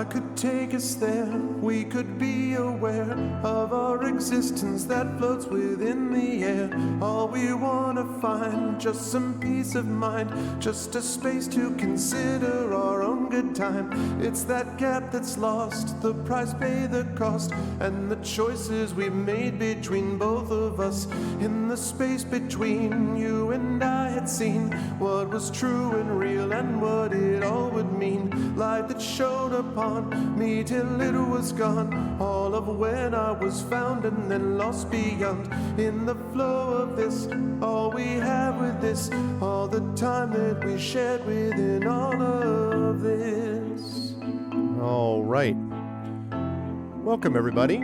could take us there. We could be aware of our existence that floats within the air. All we wanna find, just some peace of mind, just a space to consider our own good time. It's that gap that's lost, the price, pay the cost, and the choices we've made between both of us. In the space between, you and I had seen what was true and real and what it all would mean. Light that shone upon me till it was gone, all of when I was found and then lost beyond. In the flow of this, all we have with this, all the time that we shared within all of this. All right. Welcome, everybody.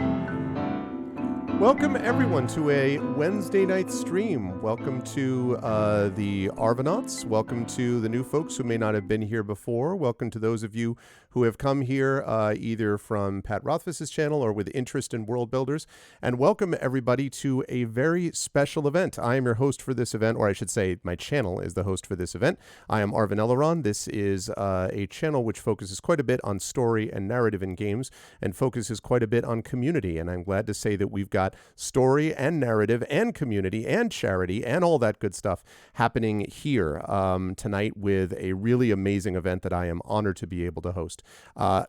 Welcome, everyone, to a Wednesday night stream. Welcome to the Arvanauts. Welcome to the new folks who may not have been here before. Welcome to those of you who have come here either from Pat Rothfuss's channel or with interest in Worldbuilders. And welcome, everybody, to a very special event. I am your host for this event, or I should say my channel is the host for this event. I am Arvanella. This is a channel which focuses quite a bit on story and narrative in games and focuses quite a bit on community. And I'm glad to say that we've got story and narrative and community and charity and all that good stuff happening here tonight with a really amazing event that I am honored to be able to host.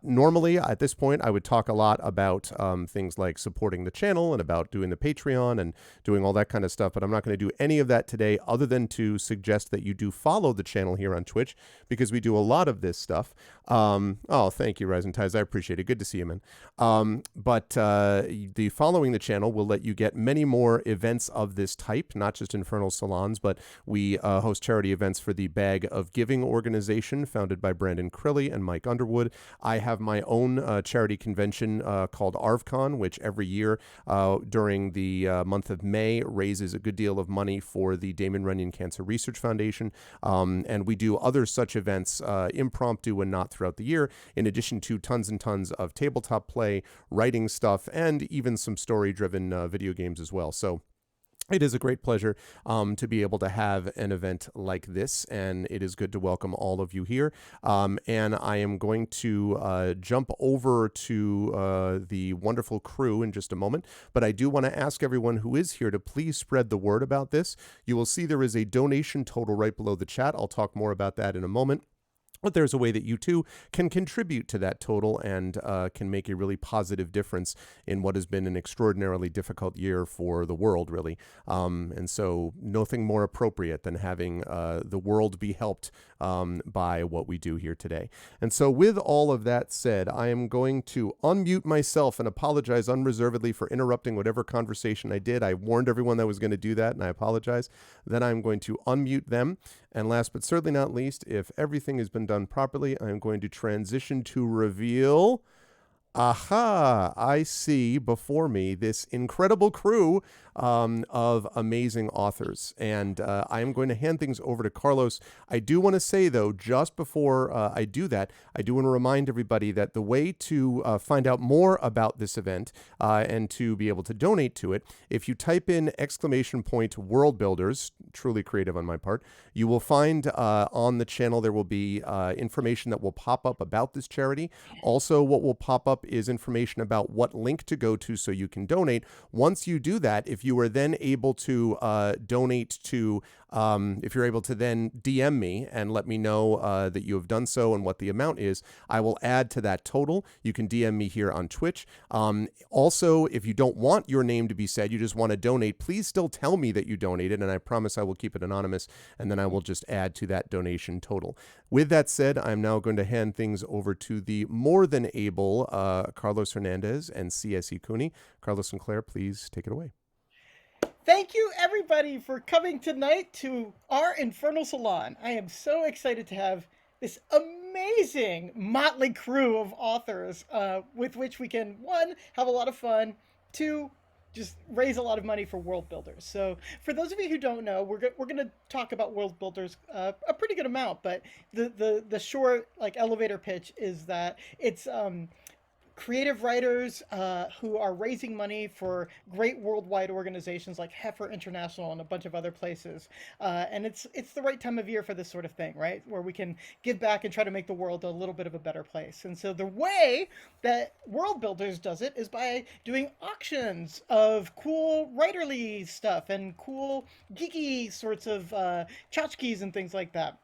Normally, at this point, I would talk a lot about things like supporting the channel and about doing the Patreon and doing all that kind of stuff, but I'm not going to do any of that today other than to suggest that you do follow the channel here on Twitch because we do a lot of this stuff. Oh, thank you, Rise and Ties. I appreciate it. Good to see you, man. But the following the channel will let you get many more events of this type, not just Infernal Salons, but we host charity events for the Bag of Giving organization founded by Brandon Crilly and Mike Underwood. I have my own charity convention called ArvCon, which every year during the month of May raises a good deal of money for the Damon Runyon Cancer Research Foundation. And we do other such events, impromptu and not throughout the year, in addition to tons and tons of tabletop play, writing stuff, and even some story-driven video games as well. So it is a great pleasure to be able to have an event like this, and it is good to welcome all of you here. And I am going to jump over to the wonderful crew in just a moment, but I do want to ask everyone who is here to please spread the word about this. You will see there is a donation total right below the chat. I'll talk more about that in a moment. But there's a way that you too can contribute to that total and can make a really positive difference in what has been an extraordinarily difficult year for the world, really. And so nothing more appropriate than having the world be helped by what we do here today. And so with all of that said, I am going to unmute myself and apologize unreservedly for interrupting whatever conversation I did. I warned everyone that I was going to do that, and I apologize. Then I'm going to unmute them. And last but certainly not least, if everything has been done properly, I'm going to transition to reveal. Aha, I see before me this incredible crew of amazing authors. And I am going to hand things over to Carlos. I do want to say, though, just before I do that, I do want to remind everybody that the way to find out more about this event and to be able to donate to it, if you type in !Worldbuilders, truly creative on my part, you will find on the channel there will be information that will pop up about this charity. Also, what will pop up is information about what link to go to so you can donate. Once you do that, if you are then able to donate to, if you're able to then DM me and let me know that you have done so and what the amount is, I will add to that total. You can DM me here on Twitch. Also, if you don't want your name to be said, you just want to donate, please still tell me that you donated, and I promise I will keep it anonymous, and then I will just add to that donation total. With that said, I'm now going to hand things over to the more than able Carlos Hernandez and C.S.E. Cooney. Carlos and Claire, please take it away. Thank you, everybody, for coming tonight to our Infernal Salon. I am so excited to have this amazing motley crew of authors with which we can, one, have a lot of fun, two, just raise a lot of money for Worldbuilders. So for those of you who don't know, we're going to talk about Worldbuilders a pretty good amount, but the short, like, elevator pitch is that it's creative writers who are raising money for great worldwide organizations like Heifer International and a bunch of other places. And it's the right time of year for this sort of thing, right? Where we can give back and try to make the world a little bit of a better place. And so the way that Worldbuilders does it is by doing auctions of cool writerly stuff and cool geeky sorts of tchotchkes and things like that.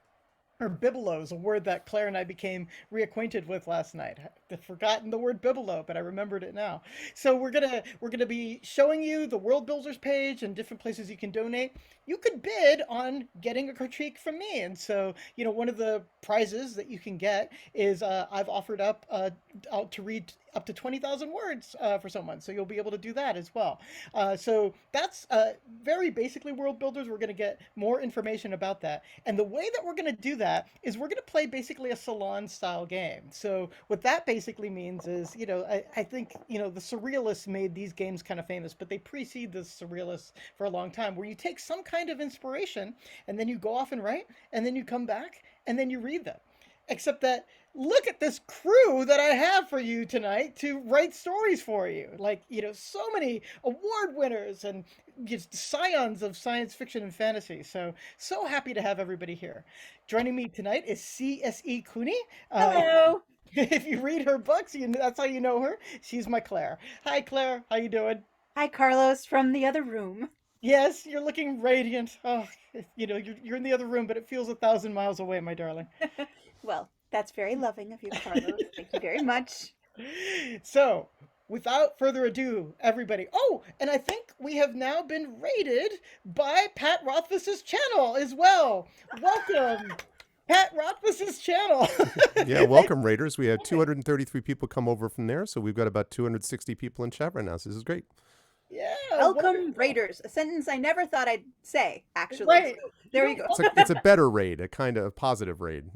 Or bibelots, a word that Claire and I became reacquainted with last night. I've forgotten the word bibelo, but I remembered it now. So we're gonna be showing you the World Builders page and different places you can donate. You could bid on getting a critique from me, and so one of the prizes that you can get is I've offered up out to read up to 20,000 words for someone, so you'll be able to do that as well. So that's very basically World Builders. We're going to get more information about that, and the way that we're going to do that is we're going to play basically a salon style game. So what that basically means is, I think the Surrealists made these games kind of famous, but they precede the Surrealists for a long time, where you take some kind of inspiration and then you go off and write, and then you come back and then you read them. Except that, look at this crew that I have for you tonight to write stories for you. Like, so many award winners and just scions of science fiction and fantasy. So happy to have everybody here. Joining me tonight is C.S.E. Cooney. Hello. If you read her books, that's how you know her. She's my Claire. Hi, Claire. How you doing? Hi, Carlos from the other room. Yes, you're looking radiant. Oh, you're in the other room, but it feels 1,000 miles away, my darling. Well, that's very loving of you, Carlos. Thank you very much. So, without further ado, everybody. Oh, and I think we have now been rated by Pat Rothfuss's channel as well. Welcome, Pat Rothfuss's channel. Yeah, welcome, Raiders. We had 233 people come over from there, so we've got about 260 people in chat right now. So this is great. Yeah. Welcome, wonderful. Raiders. A sentence I never thought I'd say, actually. Right. So, there you go. It's a better raid, a kind of positive raid.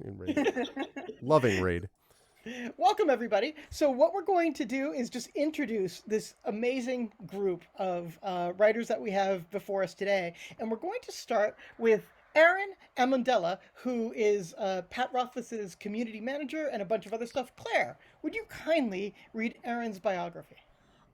Loving raid. Welcome, everybody. So what we're going to do is just introduce this amazing group of writers that we have before us today. And we're going to start with Aaron Amandella, who is Pat Rothfuss's community manager and a bunch of other stuff. Claire, would you kindly read Aaron's biography?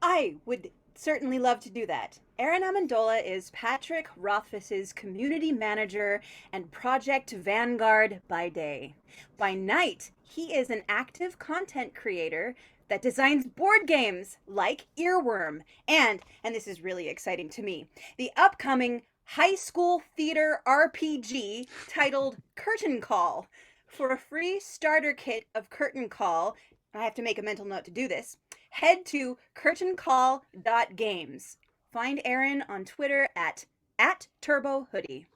I would certainly love to do that. Aaron Amandella is Patrick Rothfuss's community manager and project vanguard by day. By night, he is an active content creator that designs board games like Earworm and this is really exciting to me, the upcoming high school theater RPG titled Curtain Call. For a free starter kit of Curtain Call, I have to make a mental note to do this, head to curtaincall.games. Find Aaron on Twitter at @TurboHoodie.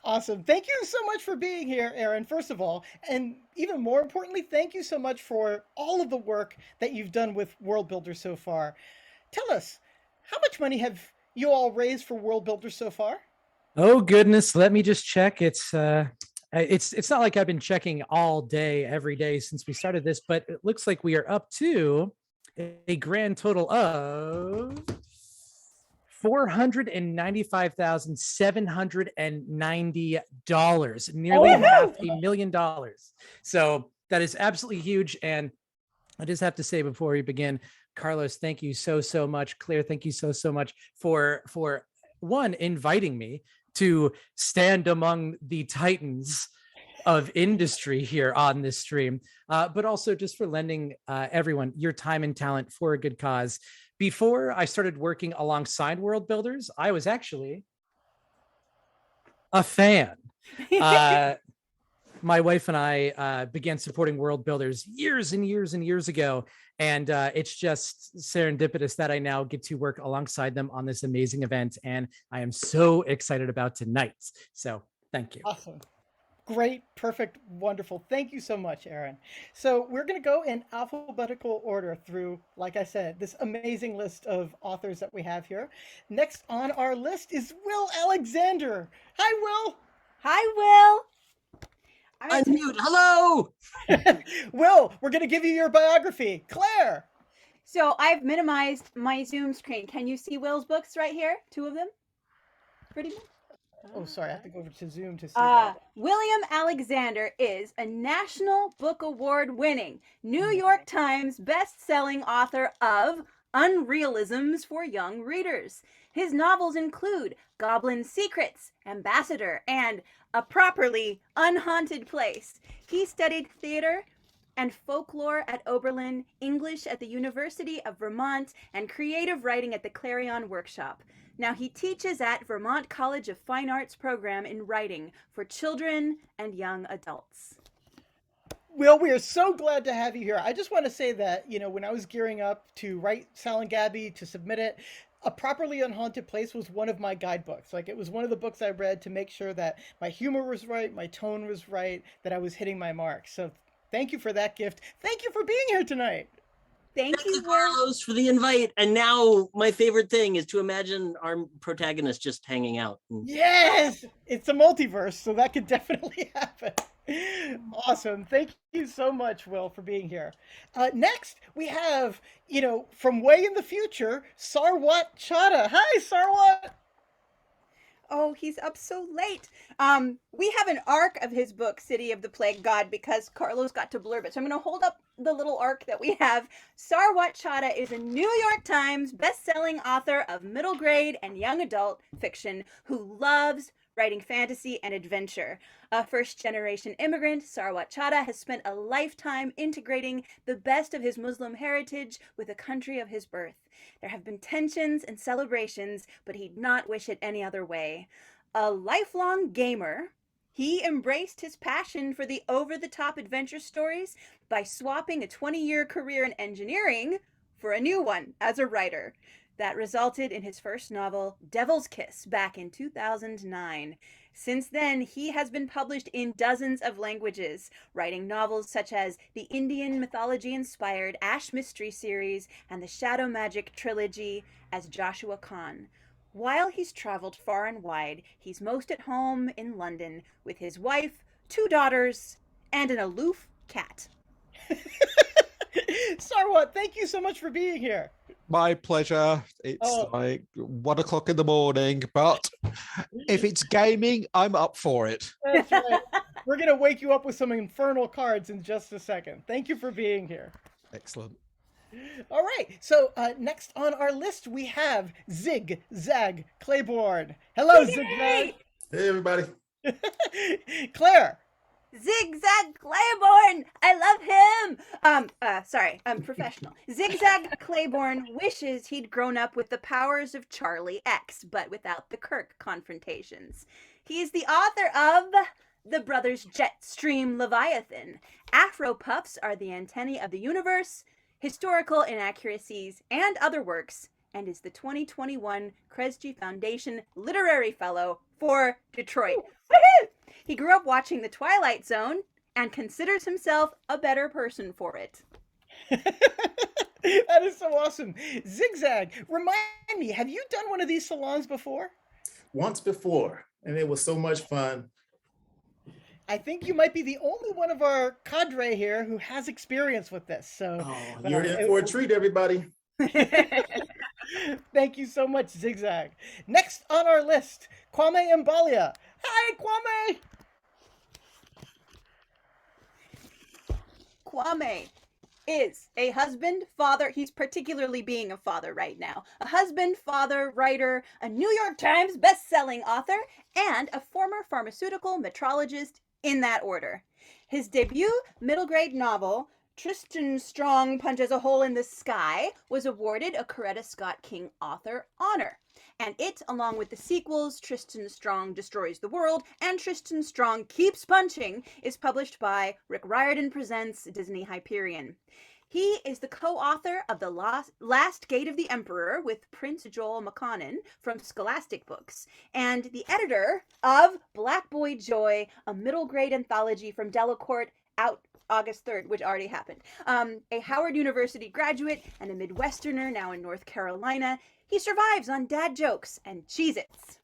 Awesome. Thank you so much for being here, Aaron, first of all. And even more importantly, thank you so much for all of the work that you've done with World Builders so far. Tell us, how much money have you all raised for World Builders so far? Oh goodness, let me just check. It's not like I've been checking all day, every day since we started this, but it looks like we are up to a grand total of $495,790, nearly $500,000. So that is absolutely huge. And I just have to say before we begin, Carlos, thank you so much. Claire, thank you so much for one, inviting me to stand among the titans of industry here on this stream, but also just for lending everyone your time and talent for a good cause. Before I started working alongside World Builders, I was actually a fan. My wife and I began supporting World Builders years and years ago, and it's just serendipitous that I now get to work alongside them on this amazing event, and I am so excited about tonight. So thank you. Awesome. Great, perfect, wonderful. Thank you so much, Aaron. So we're going to go in alphabetical order through, like I said, this amazing list of authors that we have here. Next on our list is Will Alexander. Hi, Will. Hi, Will. Unmute. Hello. Will, we're going to give you your biography. Claire. So I've minimized my Zoom screen. Can you see Will's books right here? Two of them? Pretty much. Oh, sorry, I have to go over to Zoom to see that. William Alexander is a National Book Award winning New York Times best-selling author of Unrealisms for Young Readers. His novels include Goblin Secrets, Ambassador, and A Properly Unhaunted Place. He studied theater and folklore at Oberlin, English at the University of Vermont, and creative writing at the Clarion Workshop. Now he teaches at Vermont College of Fine Arts program in writing for children and young adults. Will, we are so glad to have you here. I just want to say that, when I was gearing up to write Sal and Gabby to submit it, A Properly Unhaunted Place was one of my guidebooks. Like, it was one of the books I read to make sure that my humor was right, my tone was right, that I was hitting my mark. So thank you for that gift. Thank you for being here tonight. Thank you, Carlos, for the invite. And now my favorite thing is to imagine our protagonist just hanging out. Yes, it's a multiverse, so that could definitely happen. Awesome. Thank you so much, Will, for being here. Next, we have, from way in the future, Sarwat Chadha. Hi, Sarwat. Oh, he's up so late. We have an arc of his book, City of the Plague God, because Carlos got to blurb it. So I'm going to hold up the little arc that we have. Sarwat Chadha is a New York Times best-selling author of middle grade and young adult fiction who loves writing fantasy and adventure. A first-generation immigrant, Sarwat Chadha has spent a lifetime integrating the best of his Muslim heritage with the country of his birth. There have been tensions and celebrations, but he'd not wish it any other way. A lifelong gamer, he embraced his passion for the over-the-top adventure stories by swapping a 20-year career in engineering for a new one as a writer. That resulted in his first novel, Devil's Kiss, back in 2009. Since then, he has been published in dozens of languages, writing novels such as the Indian mythology-inspired Ash Mystery series and the Shadow Magic trilogy as Joshua Kahn. While he's traveled far and wide, he's most at home in London with his wife, 2 daughters, and an aloof cat. Sarwat, thank you so much for being here. My pleasure. It's like 1 o'clock in the morning, but if it's gaming, I'm up for it. That's right. We're going to wake you up with some infernal cards in just a second. Thank you for being here. Excellent. All right. So next on our list, we have Zig Zag Claiborne. Hello, Zig Zag. Hey, everybody. Claire. Zigzag Claiborne! I love him! Sorry, I'm professional. Zigzag Claiborne wishes he'd grown up with the powers of Charlie X, but without the Kirk confrontations. He's the author of The Brothers Jetstream Leviathan, Afro Puffs Are the Antennae of the Universe, Historical Inaccuracies, and Other Works, and is the 2021 Kresge Foundation Literary Fellow for Detroit. Woohoo! He grew up watching The Twilight Zone and considers himself a better person for it. That is so awesome. Zigzag, remind me, have you done one of these salons before? Once before, and it was so much fun. I think you might be the only one of our cadre here who has experience with this. So You're in for a treat, everybody. Thank you so much, Zigzag. Next on our list, Kwame Mbalia. Hi, Kwame. Kwame is a husband, father. He's particularly being a father right now. A husband, father, writer, a New York Times best-selling author, and a former pharmaceutical metrologist in that order. His debut middle-grade novel, Tristan Strong Punches a Hole in the Sky, was awarded a Coretta Scott King Author Honor. And it, along with the sequels, Tristan Strong Destroys the World and Tristan Strong Keeps Punching, is published by Rick Riordan Presents Disney Hyperion. He is the co-author of The Last Gate of the Emperor with Prince Joel McConnon from Scholastic Books, and the editor of Black Boy Joy, a middle-grade anthology from Delacorte, out August 3rd, which already happened. A Howard University graduate and a Midwesterner now in North Carolina, he survives on dad jokes and Cheez-Its.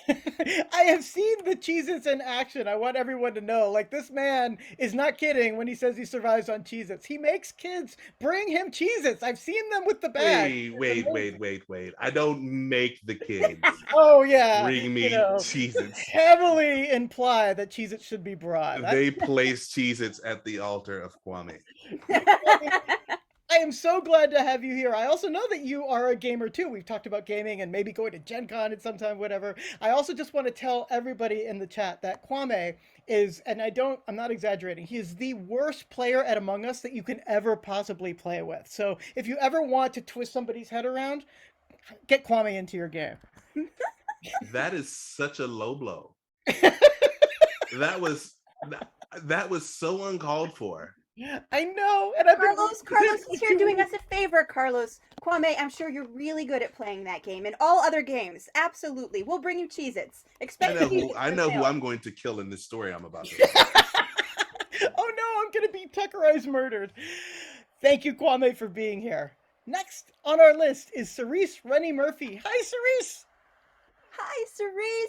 I have seen the Cheez-Its in action. I want everyone to know, like, this man is not kidding when he says he survives on Cheez-Its. He makes kids bring him Cheez-Its. I've seen them with the bag. Wait. I don't make the kids Oh yeah, bring me Cheez-Its. heavily imply that Cheez-Its should be brought. They place Cheez-Its at the altar of Kwame. I am so glad to have you here. I also know that you are a gamer too. We've talked about gaming and maybe going to Gen Con at some time, whatever. I also just want to tell everybody in the chat that Kwame is, and I'm not exaggerating, he is the worst player at Among Us that you can ever possibly play with. So if you ever want to twist somebody's head around, get Kwame into your game. That is such a low blow. That was so uncalled for. I know. And Carlos is here doing us a favor, Carlos. Kwame, I'm sure you're really good at playing that game and all other games. Absolutely. We'll bring you Cheez-Its. I know who I'm going to kill in this story I'm about to Oh no, I'm going to be Tuckerized murdered. Thank you, Kwame, for being here. Next on our list is C.S.E. Rennie Murphy. Hi, C.S.E. Hi, C.S.E.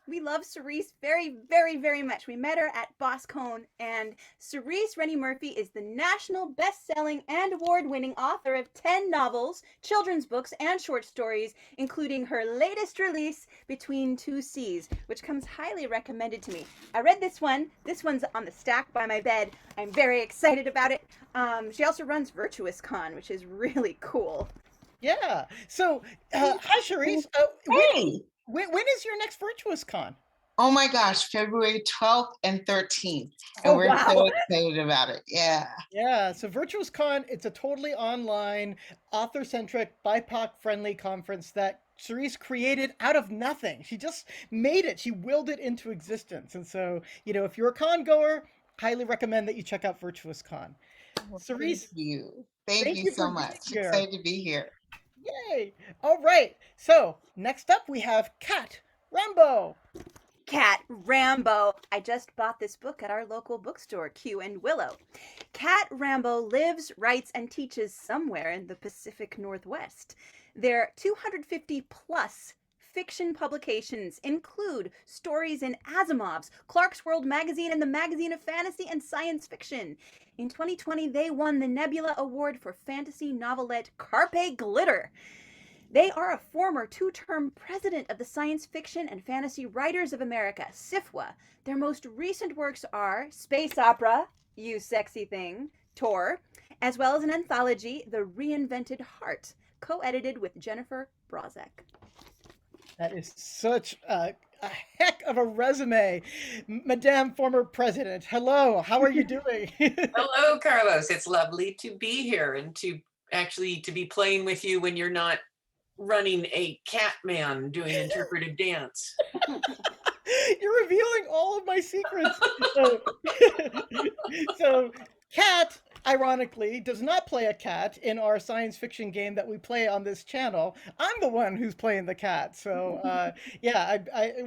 We love C.S.E. very, very, very much. We met her at BossCon, and C.S.E. Rennie Murphy is the national best-selling and award-winning author of 10 novels, children's books, and short stories, including her latest release, Between Two Seas, which comes highly recommended to me. I read this one. This one's on the stack by my bed. I'm very excited about it. She also runs Virtuous Con, which is really cool. Yeah. So, hi, C.S.E. Hey. When is your next Virtuous Con? Oh my gosh, February 12th and 13th. And we're so excited about it. Yeah. Yeah. So Virtuous Con, it's a totally online, author-centric, BIPOC-friendly conference that C.S.E. created out of nothing. She just made it. She willed it into existence. And so, if you're a con goer, highly recommend that you check out Virtuous Con. Well, C.S.E. Thank you so much. Excited to be here. Yay! All right. So next up we have Cat Rambo. Cat Rambo. I just bought this book at our local bookstore, Q and Willow. Cat Rambo lives, writes, and teaches somewhere in the Pacific Northwest. Their 250 plus fiction publications include stories in Asimov's, Clark's World magazine, and the Magazine of Fantasy and Science Fiction. In 2020, they won the Nebula Award for fantasy novelette Carpe Glitter. They are a former two-term president of the Science Fiction and Fantasy Writers of America, SFWA. Their most recent works are Space Opera, You Sexy Thing, Tor, as well as an anthology, The Reinvented Heart, co-edited with Jennifer Brazek. That is such a heck of a resume. Madame former president, hello, how are you doing? Hello, Carlos. It's lovely to be here and to be playing with you when you're not running a cat man doing interpretive dance. You're revealing all of my secrets. So Cat, ironically, does not play a cat in our science fiction game that we play on this channel. I'm the one who's playing the cat. So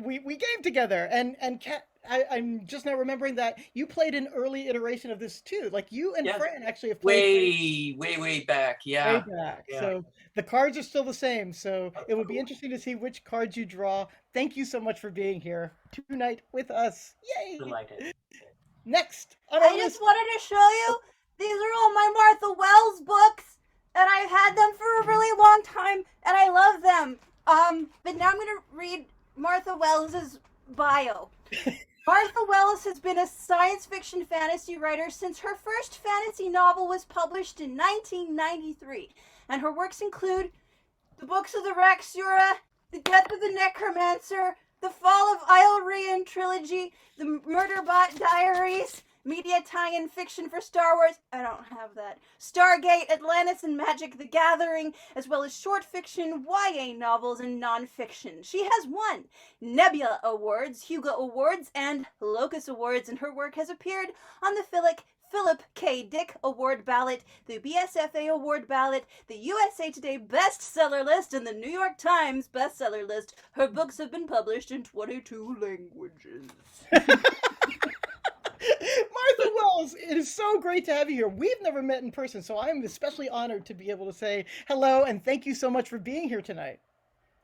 we game together, and Cat. I'm just now remembering that you played an early iteration of this too. Like you and Fran actually have played way back. Yeah. Way back. Yeah. So the cards are still the same. So it would be interesting to see which cards you draw. Thank you so much for being here tonight with us. Yay! Delighted. Next. I just wanted to show you, these are all my Martha Wells books, and I've had them for a really long time, and I love them. But now I'm going to read Martha Wells's bio. Martha Wells has been a science fiction fantasy writer since her first fantasy novel was published in 1993, and her works include The Books of the Raxura, The Death of the Necromancer, The Fall of Isle trilogy, The Murderbot Diaries, media tie-in fiction for Star Wars, I don't have that, Stargate, Atlantis and Magic the Gathering, as well as short fiction, YA novels, and non-fiction. She has won Nebula Awards, Hugo Awards, and Locus Awards, and her work has appeared on the Philip K. Dick Award Ballot, the BSFA Award Ballot, the USA Today Bestseller List, and the New York Times Bestseller List. Her books have been published in 22 languages. Martha Wells, it is so great to have you here. We've never met in person, so I'm especially honored to be able to say hello and thank you so much for being here tonight.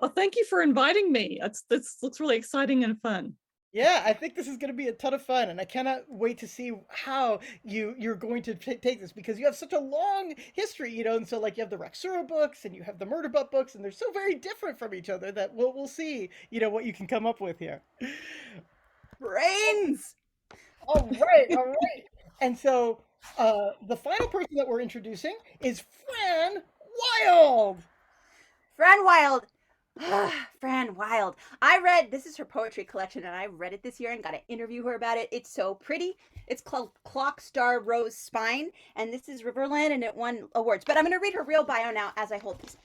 Well, thank you for inviting me. This looks really exciting and fun. Yeah, I think this is going to be a ton of fun, and I cannot wait to see how you're going to take this, because you have such a long history, and so like you have the Raxura books and you have the Murder Butt books, and they're so very different from each other that we'll see, what you can come up with here. Brains. All right. And so the final person that we're introducing is Fran Wild. Fran Wild. Fran Wild. This is her poetry collection, and I read it this year and got to interview her about it. It's so pretty. It's called Clock Star Rose Spine, and this is Riverland, and it won awards. But I'm going to read her real bio now as I hold this.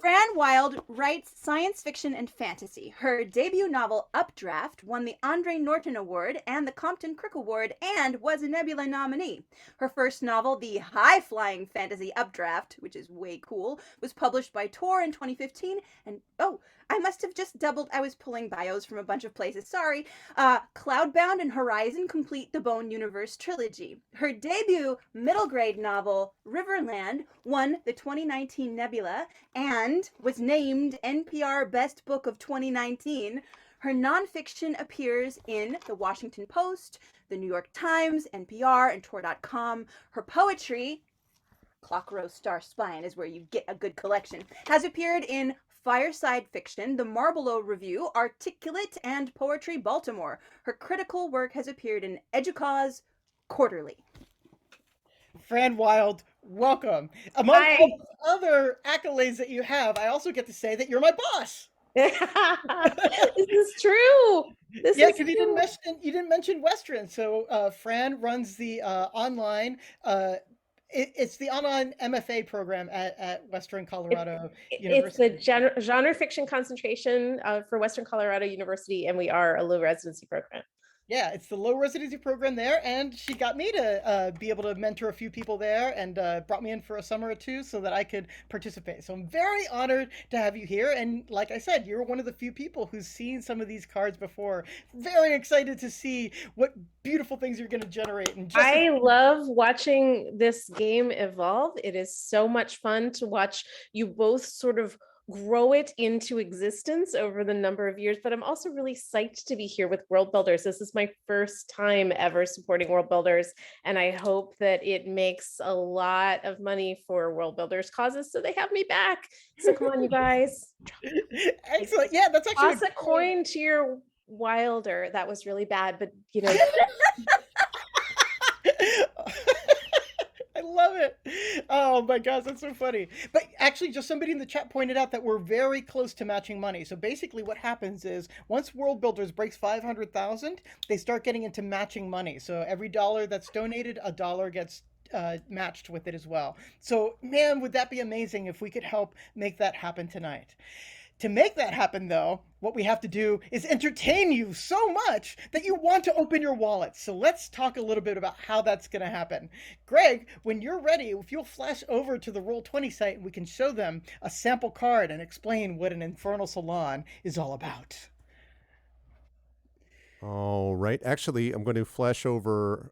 Fran Wild writes science fiction and fantasy. Her debut novel, Updraft, won the Andre Norton Award and the Compton Crook Award, and was a Nebula nominee. Her first novel, the high-flying fantasy Updraft, which is way cool, was published by Tor in 2015, and I must have just doubled. I was pulling bios from a bunch of places. Sorry. Cloudbound and Horizon complete the Bone Universe trilogy. Her debut middle grade novel, Riverland, won the 2019 Nebula and was named NPR Best Book of 2019. Her nonfiction appears in The Washington Post, The New York Times, NPR, and Tor.com. Her poetry, Clock Rose Star Spine is where you get a good collection, has appeared in Fireside Fiction, The Marlborough Review, Articulate, and Poetry Baltimore. Her critical work has appeared in Educause Quarterly. Fran Wild, welcome. Among other accolades that you have, I also get to say that you're my boss. This is true. Because you didn't mention Western. So Fran runs the online. It's the online MFA program at Western Colorado University. It's the genre fiction concentration for Western Colorado University, and we are a low residency program. Yeah, it's the low residency program there, and she got me to be able to mentor a few people there, and brought me in for a summer or two so that I could participate. So I'm very honored to have you here, and like I said, you're one of the few people who's seen some of these cards before. Very excited to see what beautiful things you're going to generate. And I love watching this game evolve. It is so much fun to watch you both sort of grow it into existence over the number of years, but I'm also really psyched to be here with Worldbuilders. This is my first time ever supporting Worldbuilders, and I hope that it makes a lot of money for Worldbuilders causes so they have me back. So come on, you guys. Excellent. Yeah, that's actually toss a coin to your Wilder. That was really bad, but I love it. Oh my gosh, that's so funny. But actually, just somebody in the chat pointed out that we're very close to matching money. So basically what happens is once Worldbuilders breaks 500,000, they start getting into matching money. So every dollar that's donated, a dollar gets matched with it as well. So man, would that be amazing if we could help make that happen tonight. To make that happen, though, what we have to do is entertain you so much that you want to open your wallet. So let's talk a little bit about how that's going to happen. Greg, when you're ready, if you'll flash over to the Roll20 site, we can show them a sample card and explain what an Infernal Salon is all about. All right. Actually, I'm going to flash over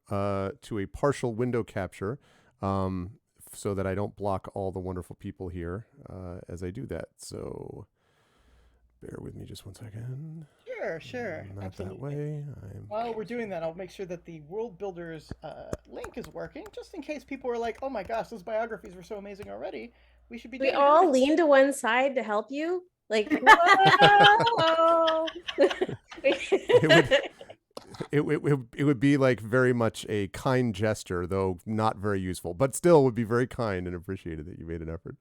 to a partial window capture so that I don't block all the wonderful people here as I do that. So bear with me just one second. Sure. Not Absolutely. that way. While we're doing that, I'll make sure that the Worldbuilders link is working, just in case people are like, oh my gosh, those biographies were so amazing already. We should be doing all lean to one side to help you. Like, it would be like very much a kind gesture, though not very useful, but still would be very kind and appreciated that you made an effort.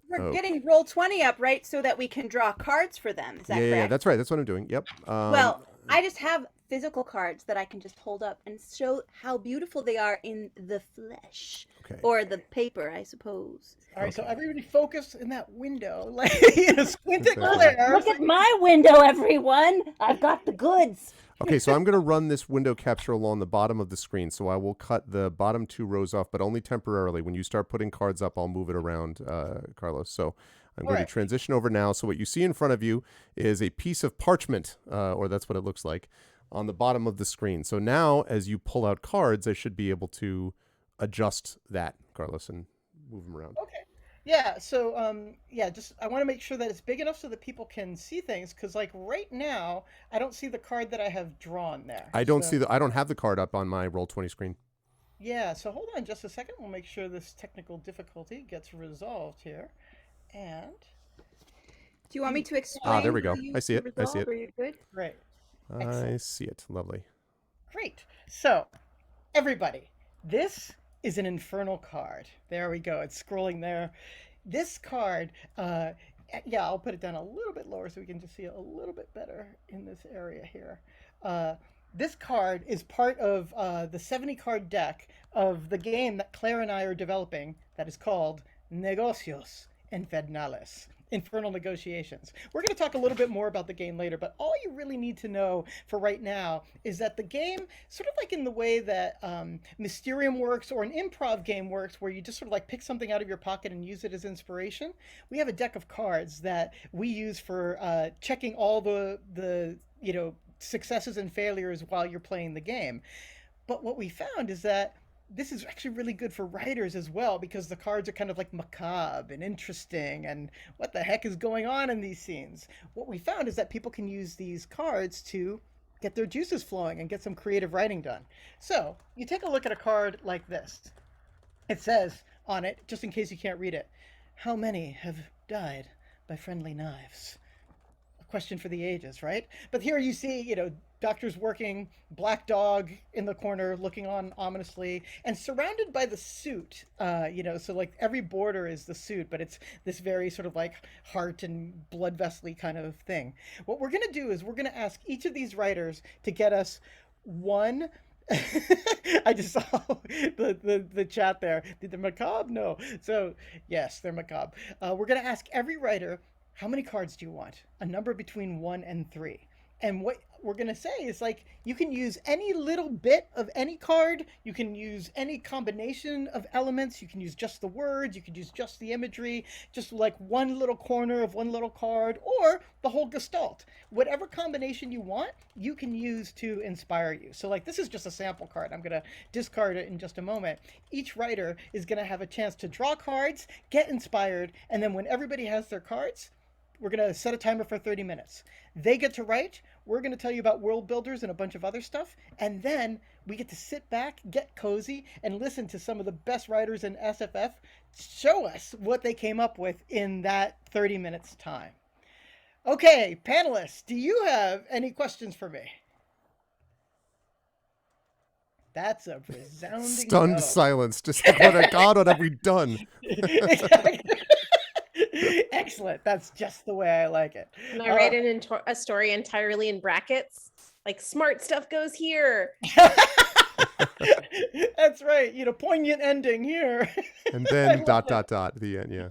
We're getting Roll20 up, right, so that we can draw cards for them. Is that correct? Yeah, that's right. That's what I'm doing. Yep. Well, I just have physical cards that I can just hold up and show how beautiful they are in the flesh. Okay. Or the paper, I suppose. All right, so everybody focus in that window. Like, squint at Claire. Look at my window, everyone. I've got the goods. Okay, so I'm going to run this window capture along the bottom of the screen. So I will cut the bottom two rows off, but only temporarily. When you start putting cards up, I'll move it around, Carlos. So I'm going to transition over now. So what you see in front of you is a piece of parchment, or that's what it looks like, on the bottom of the screen. So now, as you pull out cards, I should be able to adjust that, Carlos, and move them around. Okay. Yeah, so yeah, just I want to make sure that it's big enough so that people can see things, because like right now I don't see the card that I have drawn there. I don't So, see the. I don't have the card up on my Roll20 screen. yeah, so hold on just a second. We'll make sure this technical difficulty gets resolved here. And Do you want me to explain? There we go. how you I see it. I see resolve, it. or you're good? great. I see it. Lovely. Great. So, everybody, this is an infernal card. There we go. It's scrolling there. This card, yeah, I'll put it down a little bit lower so we can just see it a little bit better in this area here. This card is part of the 70 card deck of the game that Claire and I are developing that is called Negocios Infernales. Infernal Negotiations. We're going to talk a little bit more about the game later, but all you really need to know for right now is that the game, sort of like in the way that Mysterium works or an improv game works, where you just sort of like pick something out of your pocket and use it as inspiration, we have a deck of cards that we use for checking all the successes and failures while you're playing the game. But what we found is that this is actually really good for writers as well, because the cards are kind of like macabre and interesting and what the heck is going on in these scenes. What we found is that people can use these cards to get their juices flowing and get some creative writing done. So you take a look at a card like this. It says on it, just in case you can't read it, how many have died by friendly knives? A question for the ages, right? But here you see, doctors working, black dog in the corner looking on ominously, and surrounded by the suit, so like every border is the suit, but it's this very sort of like heart and blood vessel kind of thing. What we're going to do is we're going to ask each of these writers to get us one. I just saw the chat there. Did they're macabre? No. So yes, they're macabre. We're going to ask every writer, how many cards do you want? A number between 1 and 3. And what we're going to say is like, you can use any little bit of any card. You can use any combination of elements. You can use just the words. You can use just the imagery, just like one little corner of one little card, or the whole gestalt. Whatever combination you want, you can use to inspire you. So like, this is just a sample card. I'm going to discard it in just a moment. Each writer is going to have a chance to draw cards, get inspired, and then when everybody has their cards, we're going to set a timer for 30 minutes. They get to write. We're going to tell you about Worldbuilders and a bunch of other stuff. And then we get to sit back, get cozy, and listen to some of the best writers in SFF show us what they came up with in that 30 minutes time. Okay, panelists, do you have any questions for me? That's a resounding Stunned no. silence. Just like, what have we done? Exactly. Excellent. That's just the way I like it. Can I write a story entirely in brackets? Like, smart stuff goes here. That's right. Poignant ending here. And then ... the end. Yeah.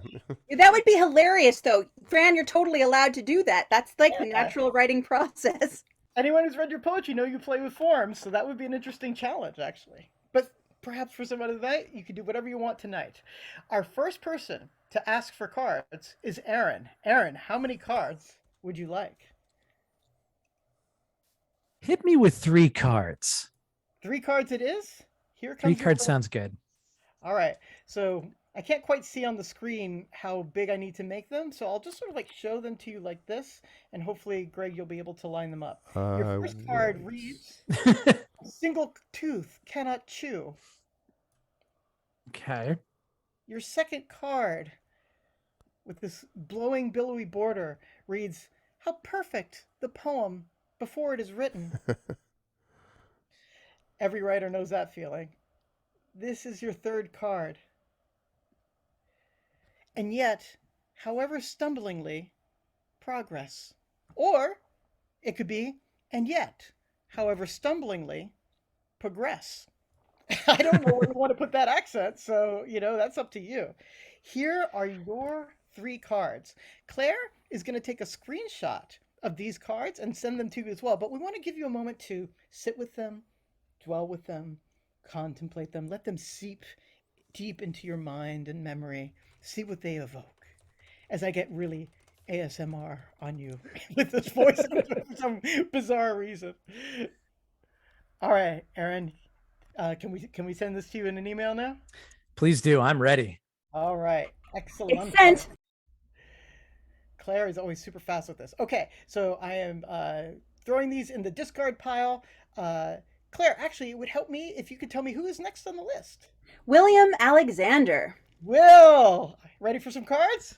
That would be hilarious, though. Fran, you're totally allowed to do that. That's like the natural writing process. Anyone who's read your poetry know you play with forms, so that would be an interesting challenge, actually. But perhaps for some other night, you can do whatever you want tonight. Our first person to ask for cards is Aaron. Aaron, how many cards would you like? Hit me with 3 cards. 3 cards it is? Here comes 3 cards sounds good. All right. So I can't quite see on the screen how big I need to make them, so I'll just sort of like show them to you like this, and hopefully, Greg, you'll be able to line them up. Your first card reads, single tooth cannot chew. Okay. Your second card, with this blowing, billowy border, reads, how perfect the poem before it is written. Every writer knows that feeling. This is your third card. And yet, however stumblingly, progress. Or it could be, and yet, however stumblingly, progress. I don't know where you want to put that accent, so, that's up to you. Here are your 3 cards. Claire is going to take a screenshot of these cards and send them to you as well, but we want to give you a moment to sit with them, dwell with them, contemplate them, let them seep deep into your mind and memory, see what they evoke. As I get really ASMR on you with this voice for some bizarre reason. All right, Aaron, can we send this to you in an email now? Please do. I'm ready. All right. Excellent. It's sent. Claire is always super fast with this. Okay, so I am throwing these in the discard pile. Claire, actually, it would help me if you could tell me who is next on the list. William Alexander. Will, ready for some cards?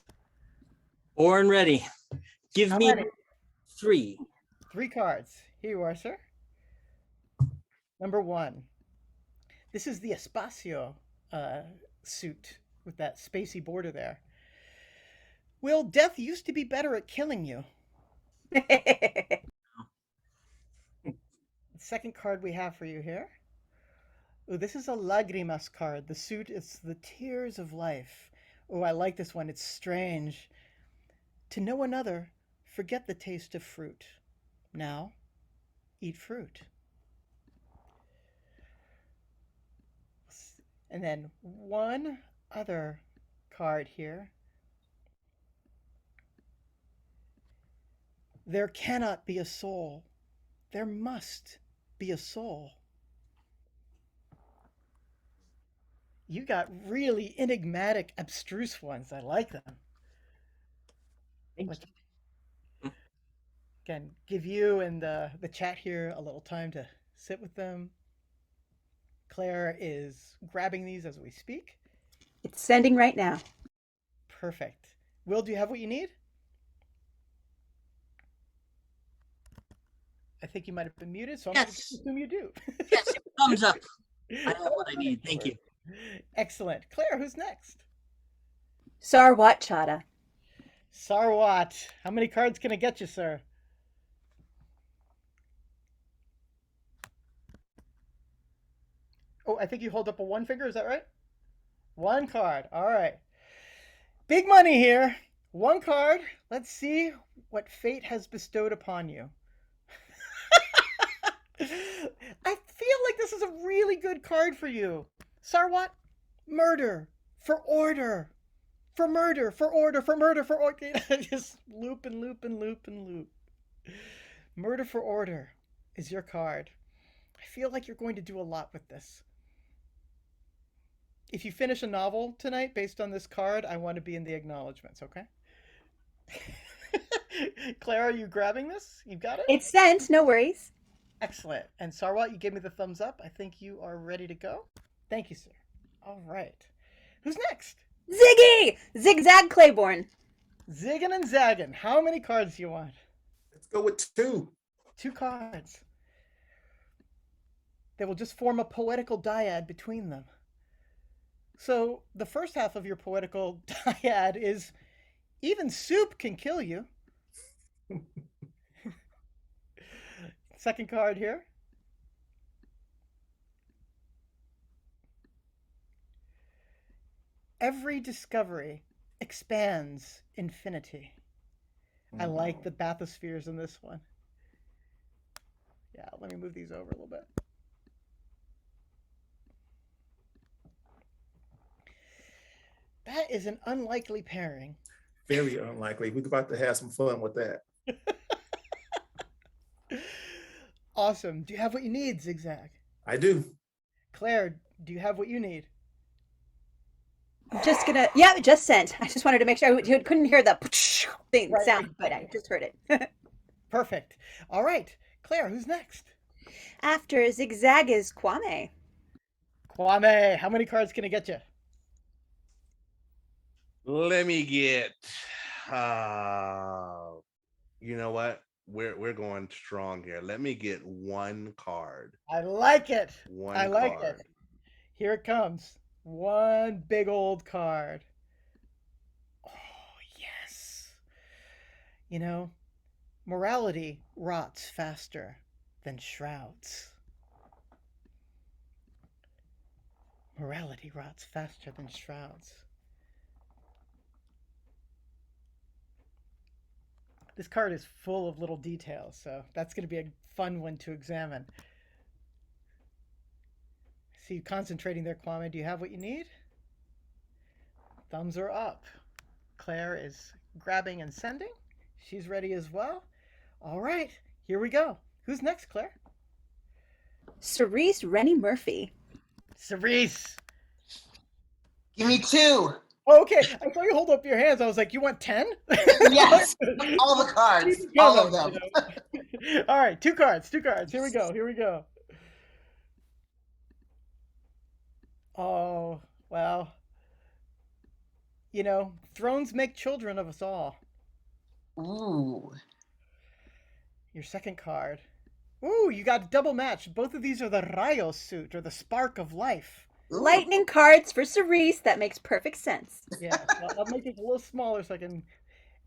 Born ready. Give me 3. 3 cards. Here you are, sir. Number 1. This is the Espacio suit with that spacey border there. Will, death used to be better at killing you. The second card we have for you here. Oh, this is a Lagrimas card. The suit is the tears of life. Oh, I like this one. It's strange. To know another, forget the taste of fruit. Now, eat fruit. And then one other card here. There cannot be a soul. There must be a soul. You got really enigmatic, abstruse ones. I like them. Again, give you and the chat here a little time to sit with them. Claire is grabbing these as we speak. It's sending right now. Perfect. Will, do you have what you need? I think you might have been muted, so I'm going to assume you do. Yes, thumbs up. I have what I need. Thank you. Excellent. Claire, who's next? Sarwat Chada. Sarwat. How many cards can I get you, sir? Oh, I think you hold up a 1 finger. Is that right? 1 card. All right. Big money here. 1 card. Let's see what fate has bestowed upon you. I feel like this is a really good card for you. Sarwat, murder for order. For murder, for order, for murder, for order. Just loop and loop and loop and loop. Murder for order is your card. I feel like you're going to do a lot with this. If you finish a novel tonight based on this card, I want to be in the acknowledgments, okay? Claire, are you grabbing this? You got it? It's sent, no worries. Excellent. And Sarwat, you gave me the thumbs up. I think you are ready to go. Thank you, sir. All right. Who's next? Ziggy! Zigzag Claiborne. Ziggin and zaggin. How many cards do you want? Let's go with 2. 2 cards. They will just form a poetical dyad between them. So the first half of your poetical dyad is, even soup can kill you. Second card here. Every discovery expands infinity. I like the bathyspheres in this one. Yeah, let me move these over a little bit. That is an unlikely pairing. Very unlikely. We're about to have some fun with that. Awesome. Do you have what you need, Zigzag? I do. Claire, do you have what you need? I'm just gonna, yeah, it just sent. I just wanted to make sure I couldn't hear the thing sound, but I just heard it. Perfect. All right. Claire, who's next? After Zigzag is Kwame. Kwame, how many cards can I get you? Let me get you know what? We're going strong here. Let me get 1 card. I like it. I like it. Here it comes. 1 big old card. Oh, yes. You know, morality rots faster than shrouds. Morality rots faster than shrouds. This card is full of little details, so that's going to be a fun one to examine. See you concentrating there, Kwame. Do you have what you need? Thumbs are up. Claire is grabbing and sending. She's ready as well. All right, here we go. Who's next, Claire? Cerise Rennie Murphy. Cerise. Give me 2. Oh, okay. I saw you hold up your hands. I was like, you want 10? Yes, all the cards, all of them. All right, two cards. Here we go. Oh, well, thrones make children of us all. Ooh. Your second card. Ooh, you got a double match. Both of these are the Rayos suit, or the spark of life. Lightning cards for Cerise. That makes perfect sense. Yeah, I'll make it a little smaller so I can.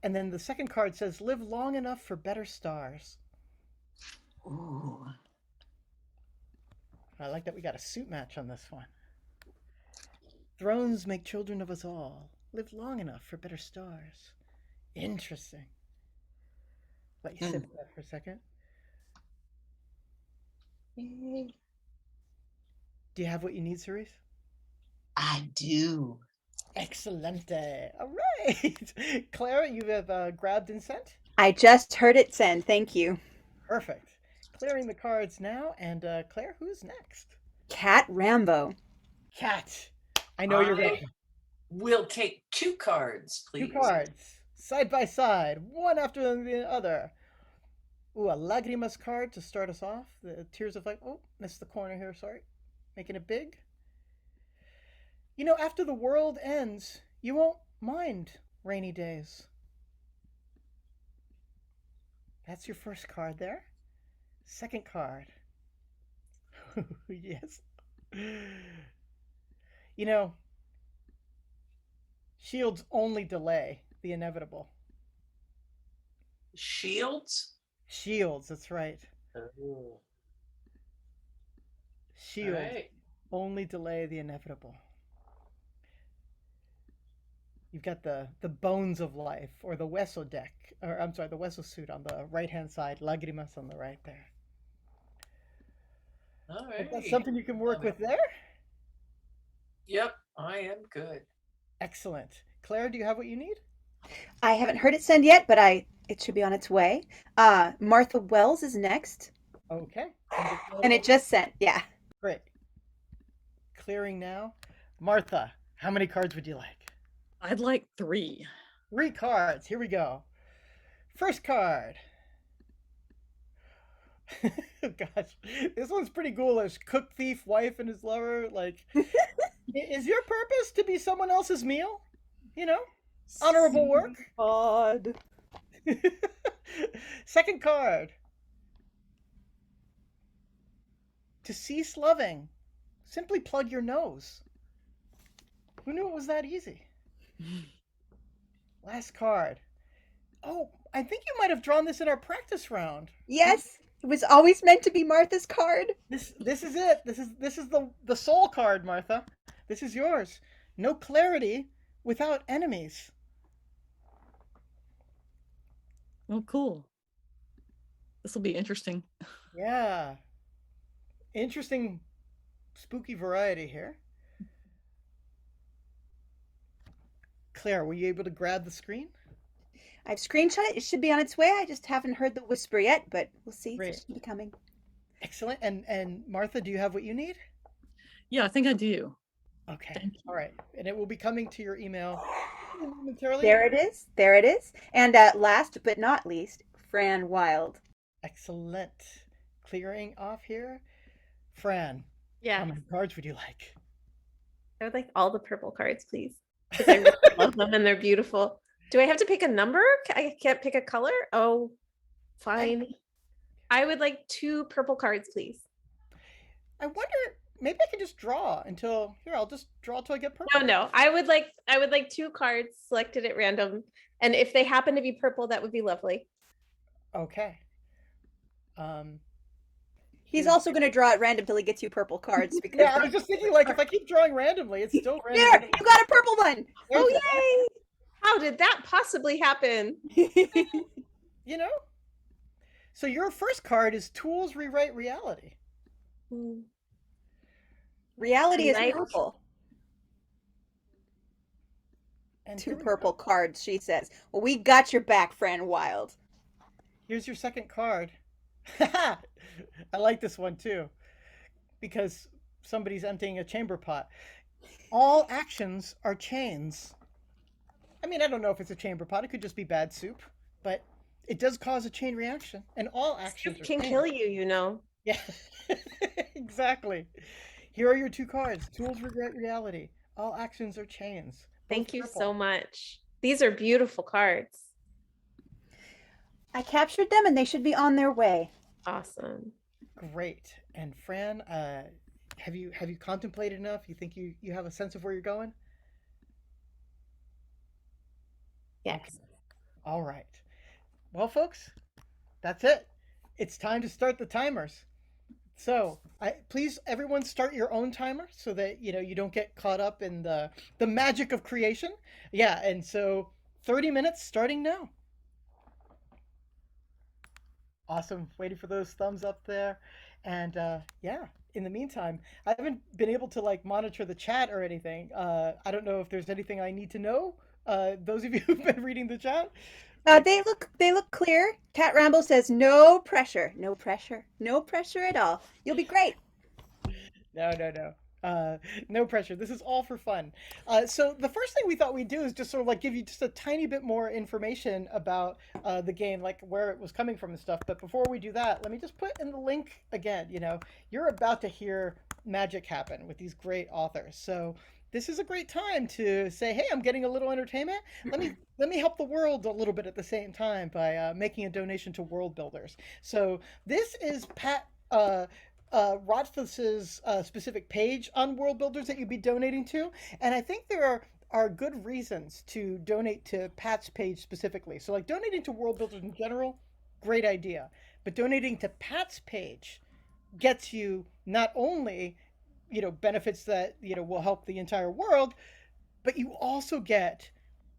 And then the second card says, live long enough for better stars. Ooh. I like that we got a suit match on this one. Thrones make children of us all. Live long enough for better stars. Interesting. Let you sip that for a second. Do you have what you need, Cerise? I do. Excellente. All right. Clara, you have grabbed and sent? I just heard it send. Thank you. Perfect. Clearing the cards now. And Claire, who's next? Cat Rambo. Cat. I know you're ready. We'll take 2 cards, please. 2 cards. Side by side. One after the other. Ooh, a Lagrimas card to start us off. The Tears of Life. Oh, missed the corner here. Sorry. Making it big. After the world ends, you won't mind rainy days. That's your first card there. Second card. Yes. Shields only delay the inevitable. Shields? Shields, that's right. Oh. Shields Right. only delay the inevitable. You've got the bones of life, or the Wesso deck, or I'm sorry, the Wesso suit on the right-hand side, Lagrimas on the right there. All Is that right. something you can work with there? Yep, I am good. Excellent. Claire, do you have what you need? I haven't heard it send yet, but it should be on its way. Martha Wells is next. Okay. And it just sent, yeah. Great. Clearing now. Martha, how many cards would you like? I'd like 3. 3 cards. Here we go. First card. Gosh, this one's pretty ghoulish. Cook, thief, wife, and his lover. Like, is your purpose to be someone else's meal? Honorable work. God. Second card. To cease loving, simply plug your nose. Who knew it was that easy? Last card. Oh, I think you might have drawn this in our practice round. Yes, it was always meant to be Martha's card. This is it. This is the soul card, Martha. This is yours. No clarity without enemies. Oh, cool. This will be interesting. Yeah. Interesting, spooky variety here. Claire, were you able to grab the screen? I've screenshot it. It should be on its way. I just haven't heard the whisper yet, but we'll see. Great. It should be coming. Excellent. And Martha, do you have what you need? Yeah, I think I do. Okay. All right. And it will be coming to your email momentarily. There it is. And last but not least, Fran Wild. Excellent. Clearing off here. Fran. Yeah. How many cards would you like? I would like all the purple cards, please. Because I really love them and they're beautiful. Do I have to pick a number? I can't pick a color? Oh, fine. I would like 2 purple cards, please. I wonder, maybe I can just draw until I'll just draw till I get purple. No. I would like 2 cards selected at random. And if they happen to be purple, that would be lovely. Okay. He's also going to draw at random till he gets you purple cards. Because yeah, I was just thinking, like, if I keep drawing randomly, it's still random. There, you got a purple one. Oh, yay! How did that possibly happen? So your first card is Tools Rewrite Reality. Reality is Nice. purple. And 2 purple cards, she says. Well, we got your back, Fran Wild. Here's your second card. I like this one too, because somebody's emptying a chamber pot. All actions are chains I mean, I don't know if it's a chamber pot. It could just be bad soup, but it does cause a chain reaction, and all actions Soup can chains. kill you, you know. Yeah, exactly. Here are your 2 cards. Tools regret reality. All actions are chains. Thank you so much. These are beautiful cards. I captured them and they should be on their way. Awesome. Great. And Fran, have you contemplated enough? You think you have a sense of where you're going? Yes. Okay. All right. Well, folks, that's it. It's time to start the timers. So, please, everyone, start your own timer so that you don't get caught up in the magic of creation. Yeah, and so 30 minutes starting now. Awesome. Waiting for those thumbs up there, and yeah. In the meantime, I haven't been able to monitor the chat or anything. I don't know if there's anything I need to know. Those of you who've been reading the chat. They look clear. Cat Rambo says no pressure, no pressure, no pressure at all. You'll be great. No. No pressure. This is all for fun. So the first thing we thought we'd do is just sort of give you just a tiny bit more information about the game, like where it was coming from and stuff. But before we do that, let me just put in the link again. You're about to hear magic happen with these great authors. So this is a great time to say, hey, I'm getting a little entertainment. Let me help the world a little bit at the same time by making a donation to Worldbuilders. So this is Pat Rothfuss's specific page on Worldbuilders that you'd be donating to, and I think there are good reasons to donate to Pat's page specifically. So donating to Worldbuilders in general, great idea, but donating to Pat's page gets you not only benefits that will help the entire world, but you also get,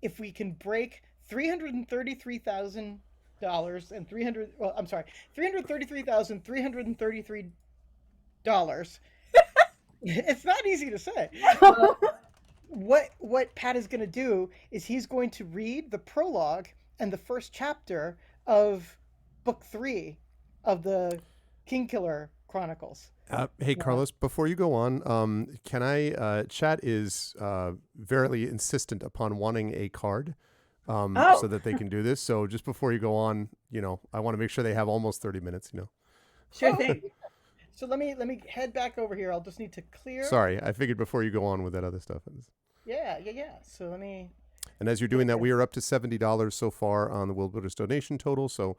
if we can break $333,333 and $333,333. It's not easy to say. What Pat is going to do is he's going to read the prologue and the first chapter of book 3 of the Kingkiller Chronicles. Hey, Carlos, before you go on, can I, chat is very insistent upon wanting a card so that they can do this. So just before you go on, I want to make sure they have almost 30 minutes, Sure thing. So let me head back over here. I'll just need to clear. Sorry, I figured before you go on with that other stuff. Yeah. So let me. And as you're doing that, we are up to $70 so far on the Worldbuilders donation total. So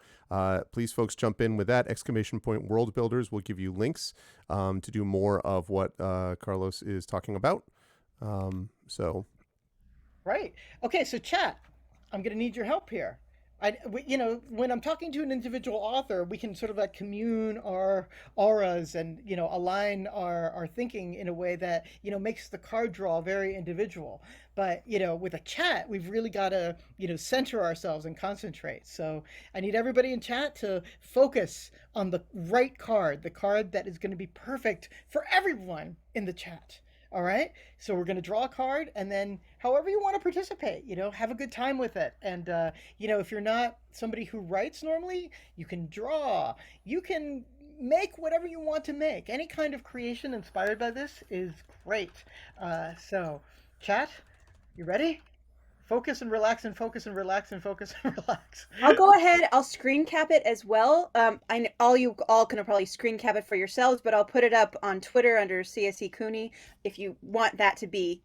please, folks, jump in with that. ! Worldbuilders will give you links to do more of what Carlos is talking about. Right. Okay, so chat, I'm going to need your help here. When I'm talking to an individual author, we can sort of commune our auras and, align our thinking in a way that, makes the card draw very individual. But, with a chat, we've really got to, center ourselves and concentrate. So I need everybody in chat to focus on the right card, the card that is going to be perfect for everyone in the chat. All right. So we're going to draw a card, and then however you want to participate, have a good time with it. And, if you're not somebody who writes normally, you can draw, you can make whatever you want to make. Any kind of creation inspired by this is great. So chat, you ready? Focus and relax and focus and relax and focus and relax. I'll go ahead. I'll screen cap it as well. You all can probably screen cap it for yourselves, but I'll put it up on Twitter under C.S.E. Cooney if you want that to be,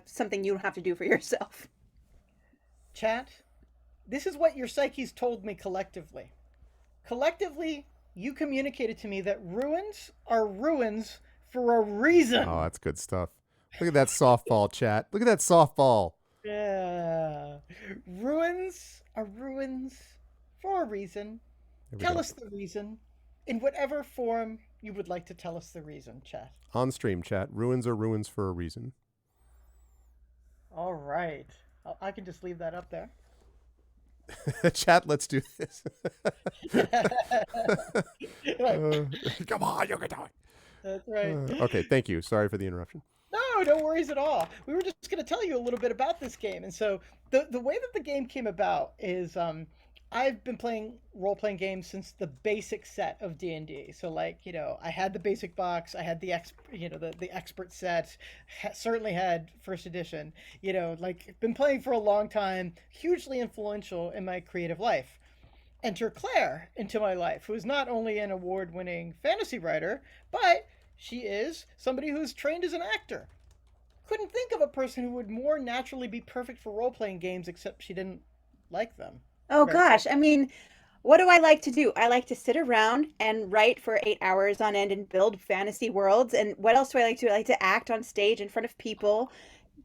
something you don't have to do for yourself. Chat, this is what your psyches told me collectively. Collectively, you communicated to me that ruins are ruins for a reason. Oh, that's good stuff. Look at that softball, chat. Look at that softball. Yeah. Ruins are ruins for a reason. Tell us the reason in whatever form you would like to tell us the reason, chat. On stream, chat. Ruins are ruins for a reason. All right. I can just leave that up there. Chat, let's do this. Come on, you can do it. That's right. Okay, thank you. Sorry for the interruption. No worries at all. We were just going to tell you a little bit about this game. And so the way that the game came about is I've been playing role-playing games since the basic set of D&D. So like, I had the basic box, I had the the expert set, certainly had first edition, like been playing for a long time, hugely influential in my creative life. Enter Claire into my life, who is not only an award-winning fantasy writer, but she is somebody who's trained as an actor. Couldn't think of a person who would more naturally be perfect for role-playing games, except she didn't like them. Oh Very gosh, I mean, what do I like to do? I like to sit around and write for 8 hours on end and build fantasy worlds. And what else do I like to do? I like to act on stage in front of people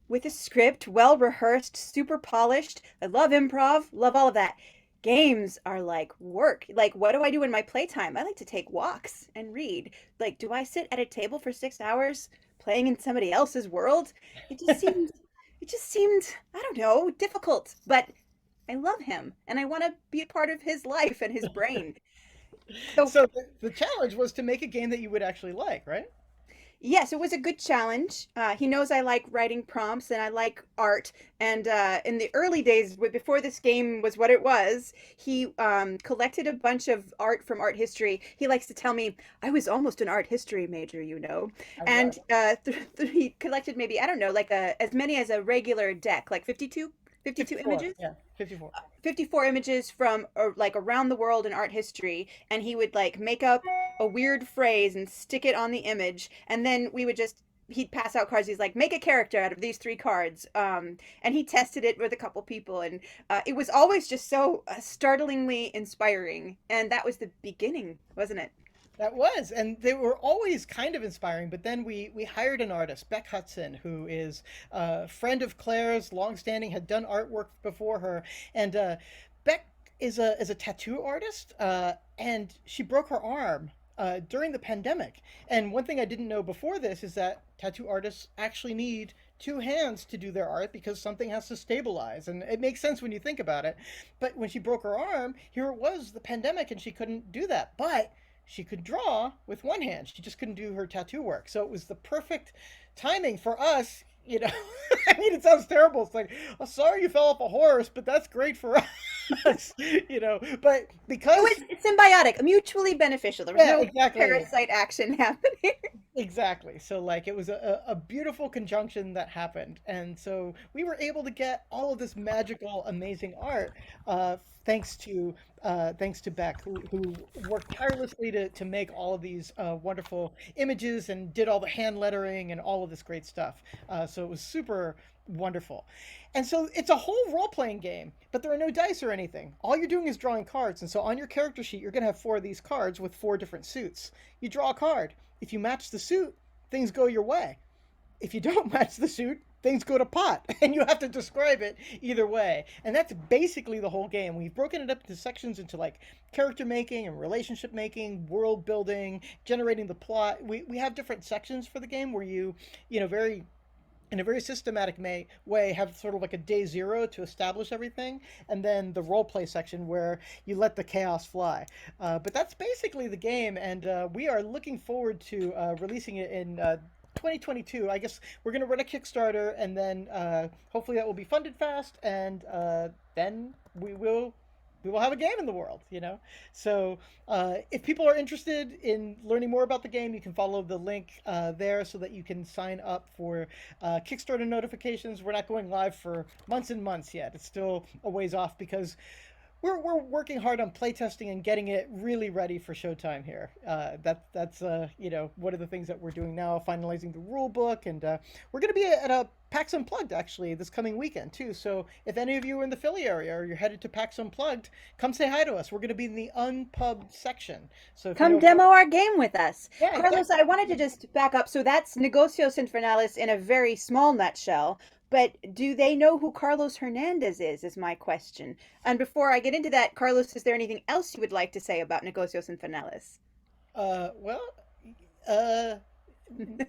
with a script, well rehearsed, super polished. I love improv, love all of that. Games are like work. Like, what do I do in my playtime? I like to take walks and read. Like, do I sit at a table for 6 hours playing in somebody else's world? It just seemed, it just seemed, I don't know, difficult. But I love him and I want to be a part of his life and his brain. So the challenge was to make a game that you would actually like, right? Yes, it was a good challenge. He knows I like writing prompts and I like art. And in the early days, before this game was what it was, he collected a bunch of art from art history. He likes to tell me, I was almost an art history major, you know. And he collected maybe, I don't know, like as many as a regular deck, like 52 images? Yeah, 54. 54 images from like around the world in art history, and he would like make up a weird phrase and stick it on the image, and then he'd pass out cards. He's like, make a character out of these 3 cards. And he tested it with a couple people, and it was always just so startlingly inspiring. And that was the beginning, wasn't it? That was, and they were always kind of inspiring. But then we hired an artist, Beck Hudson, who is a friend of Claire's, longstanding, had done artwork before her, and Beck is a tattoo artist, and she broke her arm during the pandemic. And one thing I didn't know before this is that tattoo artists actually need 2 hands to do their art because something has to stabilize, and it makes sense when you think about it. But when she broke her arm, here it was, the pandemic, and she couldn't do that. But she could draw with 1 hand. She just couldn't do her tattoo work. So it was the perfect timing for us, I mean, it sounds terrible. It's like, oh, sorry you fell off a horse, but that's great for us, But because it's symbiotic, mutually beneficial. There was no parasite action happening. Exactly. So like it was a beautiful conjunction that happened. And so we were able to get all of this magical, amazing art thanks to Beck, who worked tirelessly to make all of these wonderful images and did all the hand lettering and all of this great stuff. So it was super wonderful. And so it's a whole role-playing game, but there are no dice or anything. All you're doing is drawing cards. And so on your character sheet, you're going to have 4 of these cards with 4 different suits. You draw a card. If you match the suit, things go your way. If you don't match the suit, things go to pot, and you have to describe it either way. And that's basically the whole game. We've broken it up into sections into like character making and relationship making, world building, generating the plot. We have different sections for the game where you in a very systematic way have sort of like a day 0 to establish everything, and then the role play section where you let the chaos fly. But that's basically the game, and we are looking forward to releasing it in 2022. I guess we're going to run a Kickstarter, and then hopefully that will be funded fast, and then we will have a game in the world, So if people are interested in learning more about the game, you can follow the link there so that you can sign up for Kickstarter notifications. We're not going live for months and months yet. It's still a ways off because we're working hard on playtesting and getting it really ready for showtime here. That's one of the things that we're doing now, finalizing the rule book, and we're going to be at a PAX Unplugged actually this coming weekend too. So if any of you are in the Philly area or you're headed to PAX Unplugged, come say hi to us. We're going to be in the unpub section. So come demo our game with us. Yeah, Carlos, exactly. I wanted to just back up. So that's Negocios Infernalis in a very small nutshell. But do they know who Carlos Hernandez is my question. And before I get into that, Carlos, is there anything else you would like to say about Negocios Infernalis?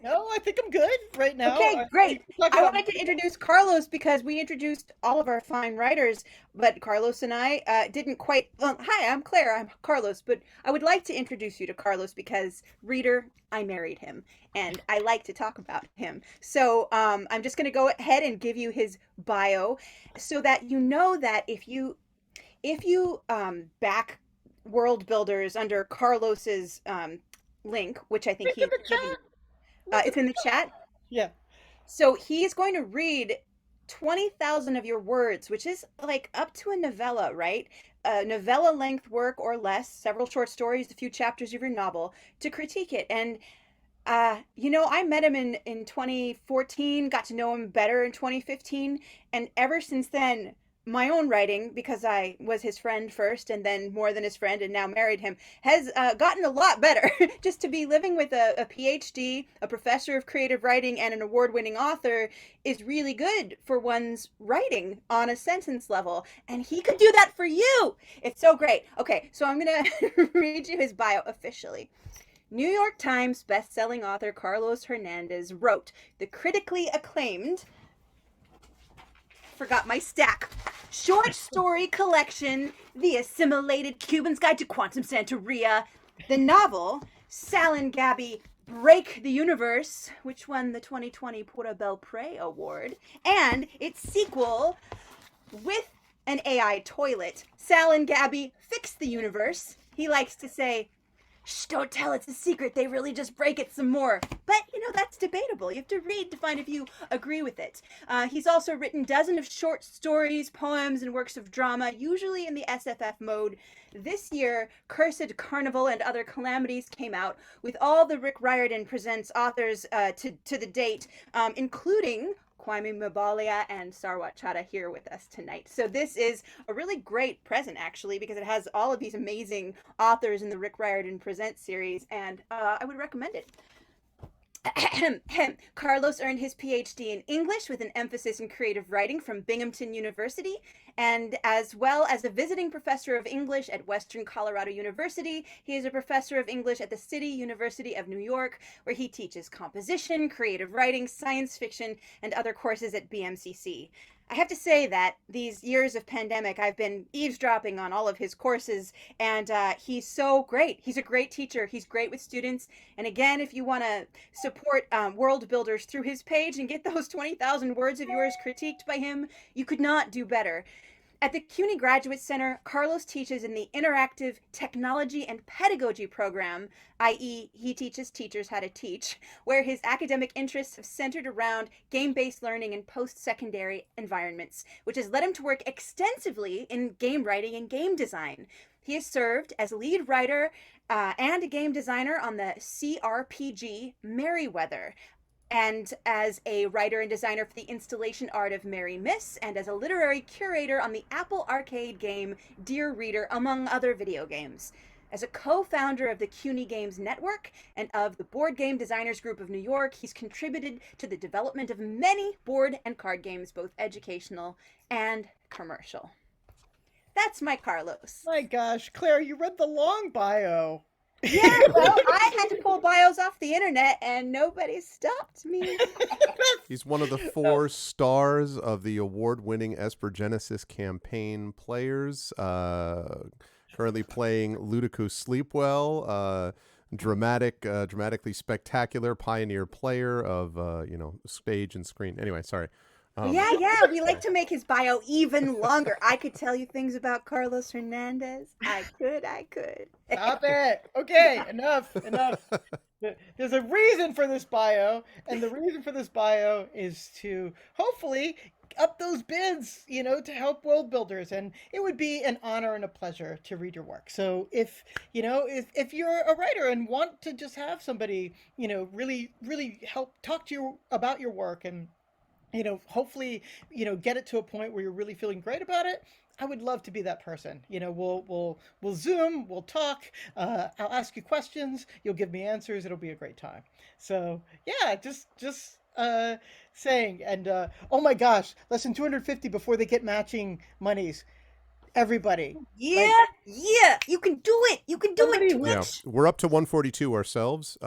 No, I think I'm good right now. Okay, great. I wanted to introduce Carlos because we introduced all of our fine writers, but Carlos and I didn't quite. Well, hi, I'm Claire. I'm Carlos, but I would like to introduce you to Carlos because, reader, I married him, and I like to talk about him. So I'm just going to go ahead and give you his bio so that you know that if if you back Worldbuilders under Carlos's link, which I think It's in the chat. It's in the chat. Yeah. So he is going to read 20,000 of your words, which is like up to a novella, right? A novella length work or less, several short stories, a few chapters of your novel to critique it. And I met him in 2014, got to know him better in 2015, and ever since then, my own writing, because I was his friend first and then more than his friend and now married him, has gotten a lot better. Just to be living with a PhD, a professor of creative writing, and an award-winning author is really good for one's writing on a sentence level. And he could do that for you. It's so great. Okay, so I'm going to read you his bio officially. New York Times best-selling author Carlos Hernandez wrote the critically acclaimed, forgot my stack, short story collection, The Assimilated Cuban's Guide to Quantum Santeria, the novel, Sal and Gabby Break the Universe, which won the 2020 Pura Belpré Award, and its sequel, with an AI toilet, Sal and Gabby Fix the Universe. He likes to say, shh, don't tell it's a secret. They really just break it some more. But, that's debatable. You have to read to find if you agree with it. He's also written dozens of short stories, poems, and works of drama, usually in the SFF mode. This year, Cursed Carnival and Other Calamities came out with all the Rick Riordan Presents authors to the date, including Kwame Mabalia and Sarwat Chadha here with us tonight. So this is a really great present, actually, because it has all of these amazing authors in the Rick Riordan Presents series, and I would recommend it. Carlos earned his PhD in English with an emphasis in creative writing from Binghamton University, and as well as a visiting professor of English at Western Colorado University, he is a professor of English at the City University of New York, where he teaches composition, creative writing, science fiction, and other courses at BMCC. I have to say that these years of pandemic, I've been eavesdropping on all of his courses, and he's so great. He's a great teacher. He's great with students. And again, if you want to support Worldbuilders through his page and get those 20,000 words of yours critiqued by him, you could not do better. At the CUNY Graduate Center, Carlos teaches in the Interactive Technology and Pedagogy program, i.e. he teaches teachers how to teach, where his academic interests have centered around game-based learning in post-secondary environments, which has led him to work extensively in game writing and game design. He has served as lead writer and a game designer on the CRPG Merryweather, and as a writer and designer for the installation art of Merry Miss, and as a literary curator on the Apple Arcade game Dear Reader, among other video games. As a co-founder of the CUNY Games Network and of the Board Game Designers Group of New York, he's contributed to the development of many board and card games, both educational and commercial. That's my Carlos. My gosh, Claire, you read the long bio. Yeah, well, I had to pull bios off the internet and nobody stopped me. He's one of the 4 stars of the award-winning Esper Genesis campaign players, currently playing Ludicrous Sleepwell, dramatically spectacular pioneer player of, stage and screen. Anyway, sorry. Yeah, we like to make his bio even longer. I could tell you things about Carlos Hernandez. I could. Stop it. Okay, enough. There's a reason for this bio, and the reason for this bio is to hopefully up those bids, to help Worldbuilders, and it would be an honor and a pleasure to read your work. So if you're a writer and want to just have somebody, really help talk to you about your work and hopefully, get it to a point where you're really feeling great about it, I would love to be that person. We'll Zoom, we'll talk, I'll ask you questions, you'll give me answers, it'll be a great time. So yeah, just saying, and oh my gosh, less than 250 before they get matching monies. Everybody. Yeah, you can do it. You can do it, Twitch. Yeah, we're up to 142 ourselves.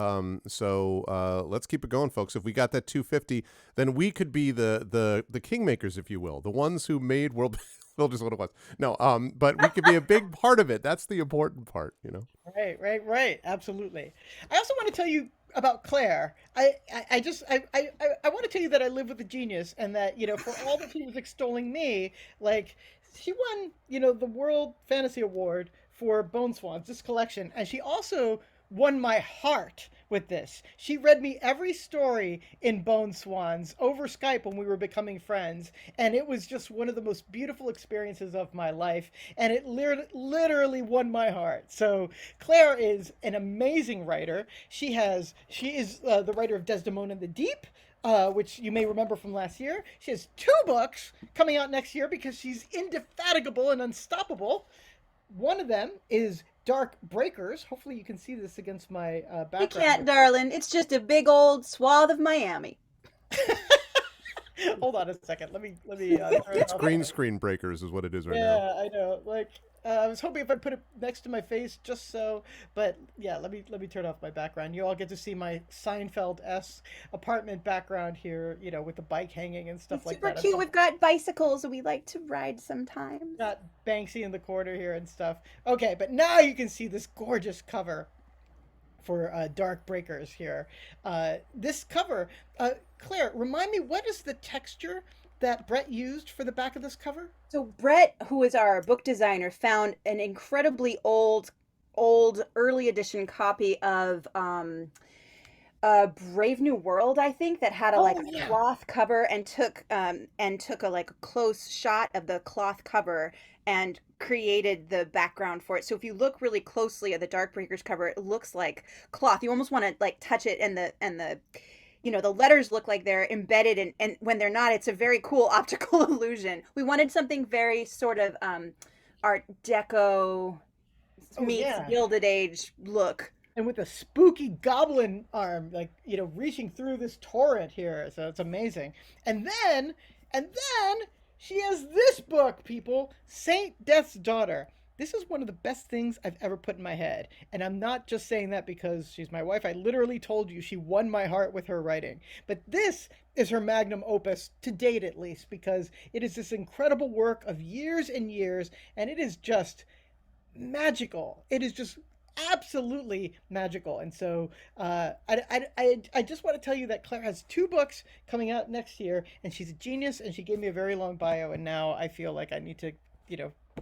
So let's keep it going, folks. If we got that 250, then we could be the kingmakers, if you will, the ones who made Worldbuilders what it was. No, but we could be a big part of it. That's the important part, Right. Absolutely. I also want to tell you, about Claire. I want to tell you that I live with a genius, and that, for all that she was extolling me, like, she won, the World Fantasy Award for Bone Swans, this collection, and she also won my heart with this. She read me every story in Bone Swans over Skype when we were becoming friends, and it was just one of the most beautiful experiences of my life, and it literally won my heart. So Claire is an amazing writer. She is the writer of Desdemona in the Deep, which you may remember from last year. She has 2 books coming out next year because she's indefatigable and unstoppable. One of them is Dark Breakers. Hopefully you can see this against my background. You can't, darling. It's just a big old swath of Miami. Hold on a second. Let me. It's green screen breakers is what it is right now. Yeah, I know. Like, I was hoping if I put it next to my face, just so. But yeah, let me turn off my background. You all get to see my Seinfeld-esque apartment background here. With the bike hanging and stuff like that. Super cute. We've got bicycles we like to ride sometimes. Got Banksy in the corner here and stuff. Okay, but now you can see this gorgeous cover for Dark Breakers here. This cover, Claire, remind me, what is the texture that Brett used for the back of this cover? So Brett, who is our book designer, found an incredibly old early edition copy of Brave New World, I think, that had a cloth cover, and took a close shot of the cloth cover and created the background for it. So if you look really closely at the Dark Breakers cover, it looks like cloth. You almost want to touch it, and the the letters look like they're embedded, and when they're not, it's a very cool optical illusion. We wanted something very sort of Art Deco meets Gilded Age look. And with a spooky goblin arm, reaching through this torrent here. So it's amazing. And then she has this book, people, Saint Death's Daughter. This is one of the best things I've ever put in my head. And I'm not just saying that because she's my wife. I literally told you she won my heart with her writing. But this is her magnum opus, to date at least, because it is this incredible work of years and years, and it is just magical. It is just absolutely magical. And so I just want to tell you that Claire has 2 books coming out next year, and she's a genius, and she gave me a very long bio, and now I feel like I need to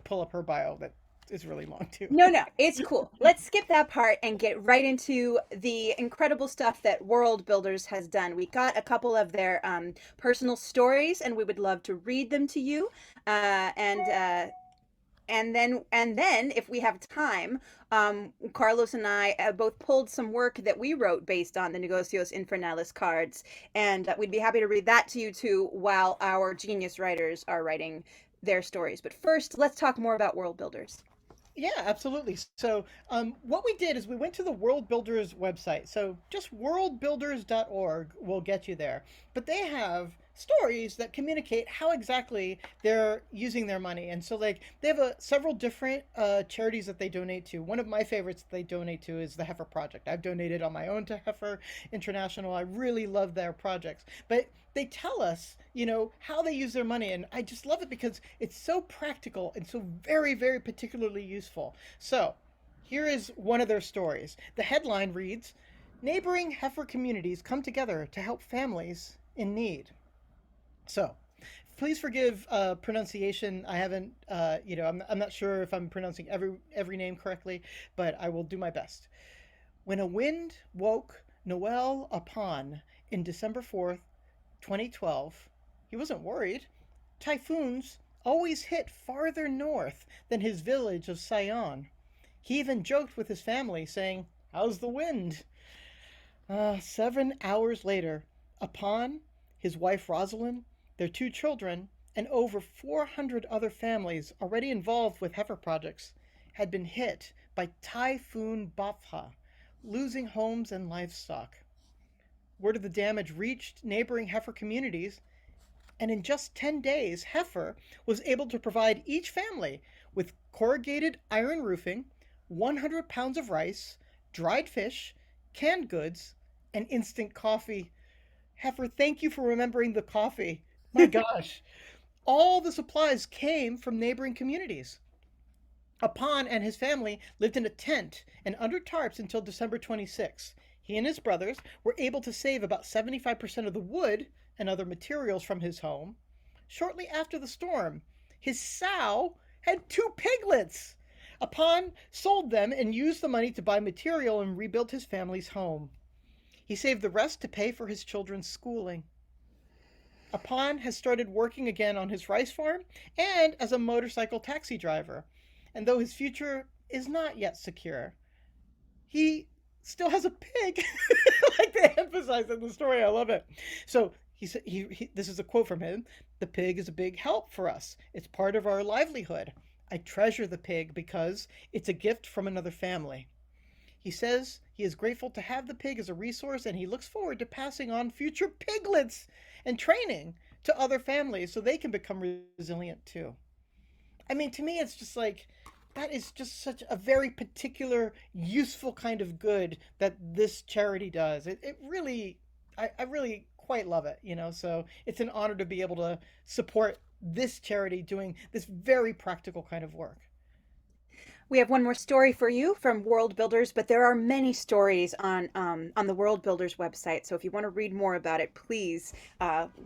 pull up her bio that is really long too. No, it's cool. Let's skip that part and get right into the incredible stuff that Worldbuilders has done. We got a couple of their personal stories, and we would love to read them to you. And then if we have time, Carlos and I both pulled some work that we wrote based on the Negocios Infernalis cards, and we'd be happy to read that to you too while our genius writers are writing their stories. But first, let's talk more about Worldbuilders. Yeah, absolutely. So what we did is we went to the Worldbuilders website. So just worldbuilders.org will get you there. But they have stories that communicate how exactly they're using their money. And so they have several different charities that they donate to. One of my favorites that they donate to is the Heifer Project. I've donated on my own to Heifer International. I really love their projects. But they tell us, how they use their money. And I just love it because it's so practical and so very, very particularly useful. So here is one of their stories. The headline reads, "Neighboring heifer communities come together to help families in need." So please forgive pronunciation. I haven't, I'm not sure if I'm pronouncing every name correctly, but I will do my best. When a wind woke Noel upon in December 4th, 2012, he wasn't worried. Typhoons always hit farther north than his village of Sion. He even joked with his family, saying, "How's the wind?" 7 hours later, upon his wife Rosalind, their 2 children, and over 400 other families already involved with heifer projects had been hit by Typhoon Bafha, losing homes and livestock. Word of the damage reached neighboring heifer communities, and in just 10 days, Heifer was able to provide each family with corrugated iron roofing, 100 pounds of rice, dried fish, canned goods, and instant coffee. Heifer, thank you for remembering the coffee. My gosh. All the supplies came from neighboring communities. Upon and his family lived in a tent and under tarps until December 26th. He and his brothers were able to save about 75% of the wood and other materials from his home. Shortly after the storm, his sow had 2 piglets. Upon sold them and used the money to buy material and rebuild his family's home. He saved the rest to pay for his children's schooling. Upon has started working again on his rice farm and as a motorcycle taxi driver. And though his future is not yet secure, he still has a pig. Like they emphasize in the story. I love it. So he said, this is a quote from him. The pig is a big help for us. It's part of our livelihood. I treasure the pig because it's a gift from another family. He says he is grateful to have the pig as a resource, and he looks forward to passing on future piglets and training to other families so they can become resilient too. I mean, to me, it's just like, that is just such a very particular, useful kind of good that this charity does. It really, I really quite love it, so it's an honor to be able to support this charity doing this very practical kind of work. We have one more story for you from Worldbuilders, but there are many stories on the Worldbuilders website. So if you want to read more about it, please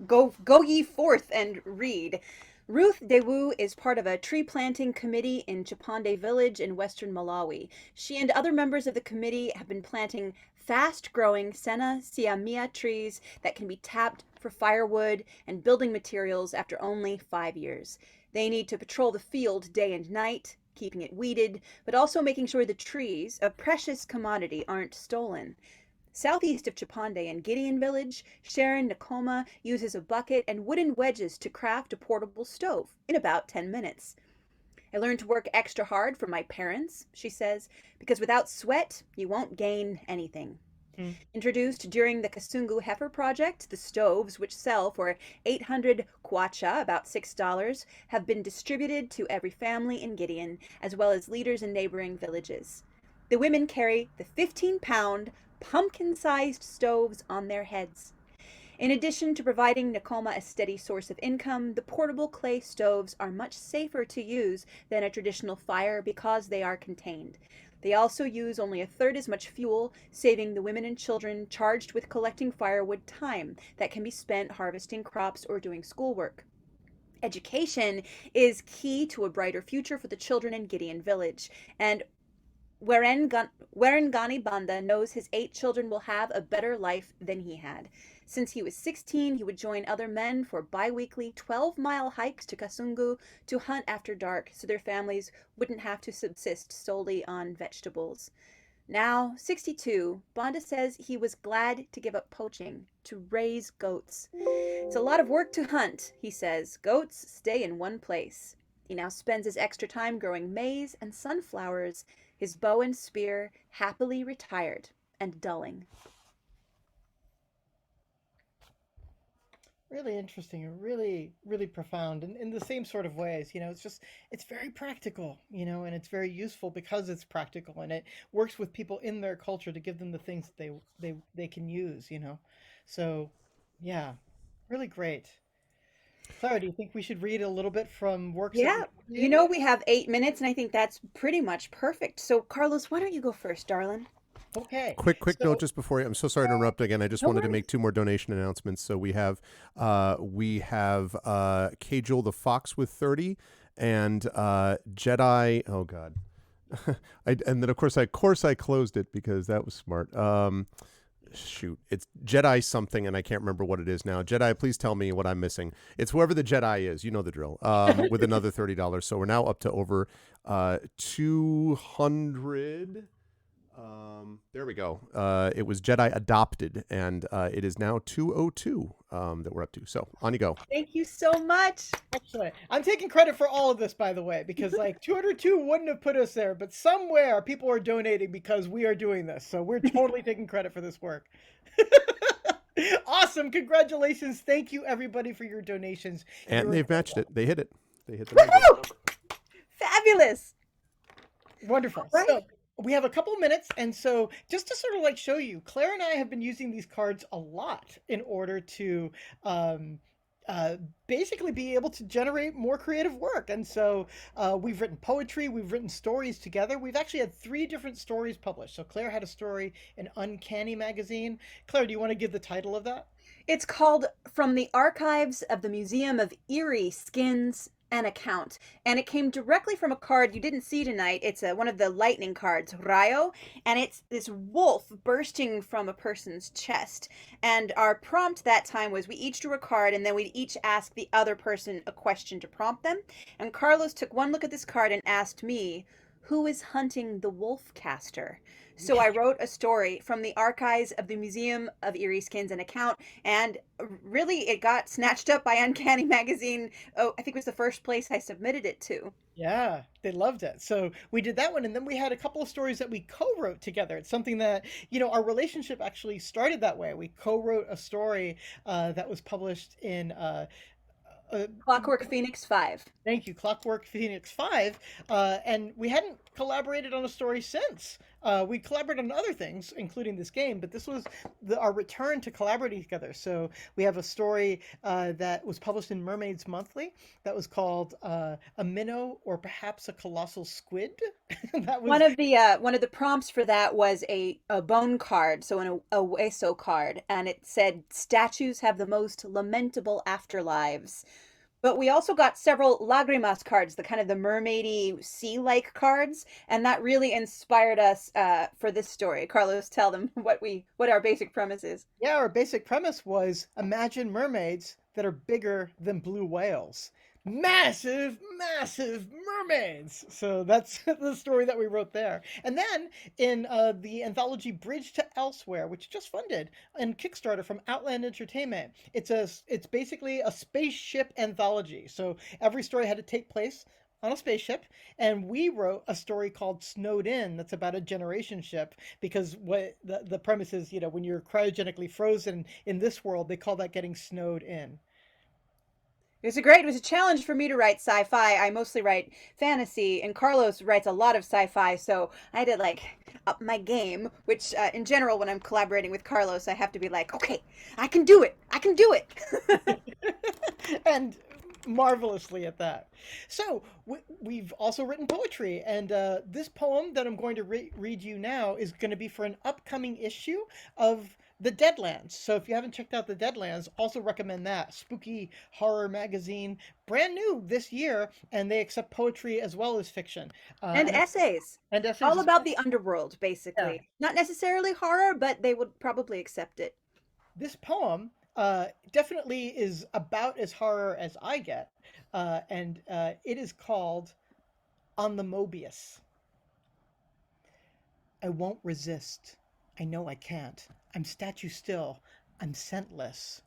go ye forth and read. Ruth Dewu is part of a tree planting committee in Chipande Village in western Malawi. She and other members of the committee have been planting fast-growing Senna siamia trees that can be tapped for firewood and building materials after only 5 years. They need to patrol the field day and night, keeping it weeded, but also making sure the trees, a precious commodity, aren't stolen. Southeast of Chipande in Gideon Village, Sharon Nakoma uses a bucket and wooden wedges to craft a portable stove in about 10 minutes. I learned to work extra hard for my parents, she says, because without sweat, you won't gain anything. Introduced during the Kasungu Heifer Project, the stoves, which sell for 800 kwacha, about $6, have been distributed to every family in Gideon, as well as leaders in neighboring villages. The women carry the 15-pound, pumpkin-sized stoves on their heads. In addition to providing Nakoma a steady source of income, the portable clay stoves are much safer to use than a traditional fire because they are contained. They also use only a third as much fuel, saving the women and children charged with collecting firewood time that can be spent harvesting crops or doing schoolwork. Education is key to a brighter future for the children in Gideon Village, and Werengani Banda knows his 8 children will have a better life than he had. Since he was 16, he would join other men for bi-weekly 12-mile hikes to Kasungu to hunt after dark so their families wouldn't have to subsist solely on vegetables. Now, 62, Banda says he was glad to give up poaching to raise goats. It's a lot of work to hunt, he says. Goats stay in one place. He now spends his extra time growing maize and sunflowers, his bow and spear happily retired and dulling. Really interesting and really, really profound, and in the same sort of ways. It's very practical, and it's very useful because it's practical, and it works with people in their culture to give them the things that they can use. So yeah, really great. Clara, do you think we should read a little bit from works? Yeah, we have 8 minutes, and I think that's pretty much perfect. So Carlos, why don't you go first, darling? Okay. Quick note just before I'm so sorry to interrupt again. I just wanted to make 2 more donation announcements. So we have Kajul the Fox with 30 and Jedi. Oh God. And then of course I closed it because that was smart. Shoot, it's Jedi something and I can't remember what it is now. Jedi, please tell me what I'm missing. It's whoever the Jedi is, you know the drill. With another $30. So we're now up to over 200. There we go. It was Jedi Adopted, and it is now 202 that we're up to. So on you go. Thank you so much. Excellent. I'm taking credit for all of this, by the way, because 202 wouldn't have put us there, but somewhere people are donating because we are doing this. So we're totally taking credit for this work. Awesome. Congratulations. Thank you, everybody, for your donations. And they've matched it. They hit it. They hit the right. Fabulous. Wonderful. Right. So, we have a couple of minutes, and so just to sort of show you, Claire and I have been using these cards a lot in order to uh, basically be able to generate more creative work. And so we've written poetry, we've written stories together. We've actually had 3 different stories published. So Claire had a story in Uncanny magazine. Claire, do you want to give the title of that? It's called From the Archives of the Museum of Eerie Skins, an Account. And it came directly from a card you didn't see tonight. It's one of the lightning cards, Rayo, and it's this wolf bursting from a person's chest. And our prompt that time was we each drew a card and then we'd each ask the other person a question to prompt them. And Carlos took one look at this card and asked me, who is hunting the wolf caster? So I wrote a story from the archives of the Museum of Eerie Skins, an account, and really it got snatched up by Uncanny Magazine. Oh, I think it was the first place I submitted it to. Yeah, they loved it. So we did that one. And then we had a couple of stories that we co wrote together. It's something that, our relationship actually started that way. We co wrote a story that was published in Clockwork Phoenix 5. Thank you, Clockwork Phoenix 5. And we hadn't collaborated on a story since. We collaborated on other things, including this game, but this was our return to collaborating together. So we have a story that was published in Mermaids Monthly that was called A Minnow or Perhaps a Colossal Squid. That was One of the prompts for that was a bone card, so a hueso card, and it said statues have the most lamentable afterlives. But we also got several lagrimas cards, the kind of the mermaidy sea-like cards, and that really inspired us for this story. Carlos, tell them what our basic premise is. Yeah, our basic premise was imagine mermaids that are bigger than blue whales. Massive, massive mermaids. So that's the story that we wrote there. And then in the anthology Bridge to Elsewhere, which just funded in Kickstarter from Outland Entertainment, it's basically a spaceship anthology. So every story had to take place on a spaceship, and we wrote a story called Snowed In that's about a generation ship, because what the premise is, when you're cryogenically frozen in this world, they call that getting snowed in. It was a challenge for me to write sci-fi. I mostly write fantasy, and Carlos writes a lot of sci-fi, so I had to up my game, which in general, when I'm collaborating with Carlos, I have to be like, okay, I can do it. I can do it. And marvelously at that. So we've also written poetry, and this poem that I'm going to read you now is going to be for an upcoming issue of the Deadlands. So if you haven't checked out the Deadlands, also recommend that. Spooky horror magazine, brand new this year, and they accept poetry as well as fiction. And essays. And essays. All about the underworld, basically. Yeah. Not necessarily horror, but they would probably accept it. This poem definitely is about as horror as I get, and it is called On the Mobius. I won't resist. I know I can't. I'm statue still. I'm scentless.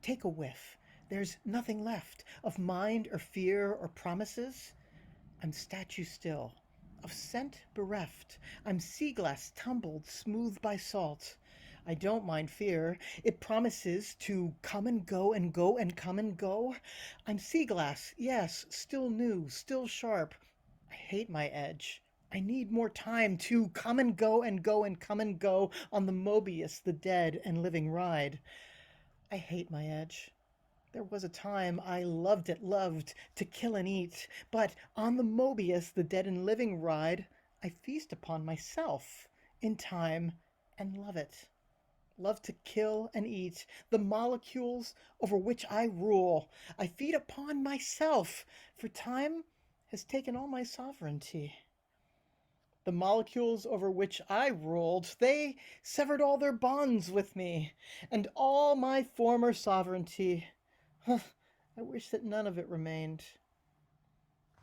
Take a whiff. There's nothing left of mind or fear or promises. I'm statue still. Of scent bereft. I'm sea glass tumbled smooth by salt. I don't mind fear. It promises to come and go and go and come and go. I'm sea glass, yes, still new, still sharp. I hate my edge. I need more time to come and go and go and come and go on the Mobius, the dead and living ride. I hate my edge. There was a time I loved to kill and eat, but on the Mobius, the dead and living ride, I feast upon myself in time and love it. Love to kill and eat the molecules over which I rule. I feed upon myself, for time has taken all my sovereignty. The molecules over which I ruled, they severed all their bonds with me, and all my former sovereignty. I wish that none of it remained.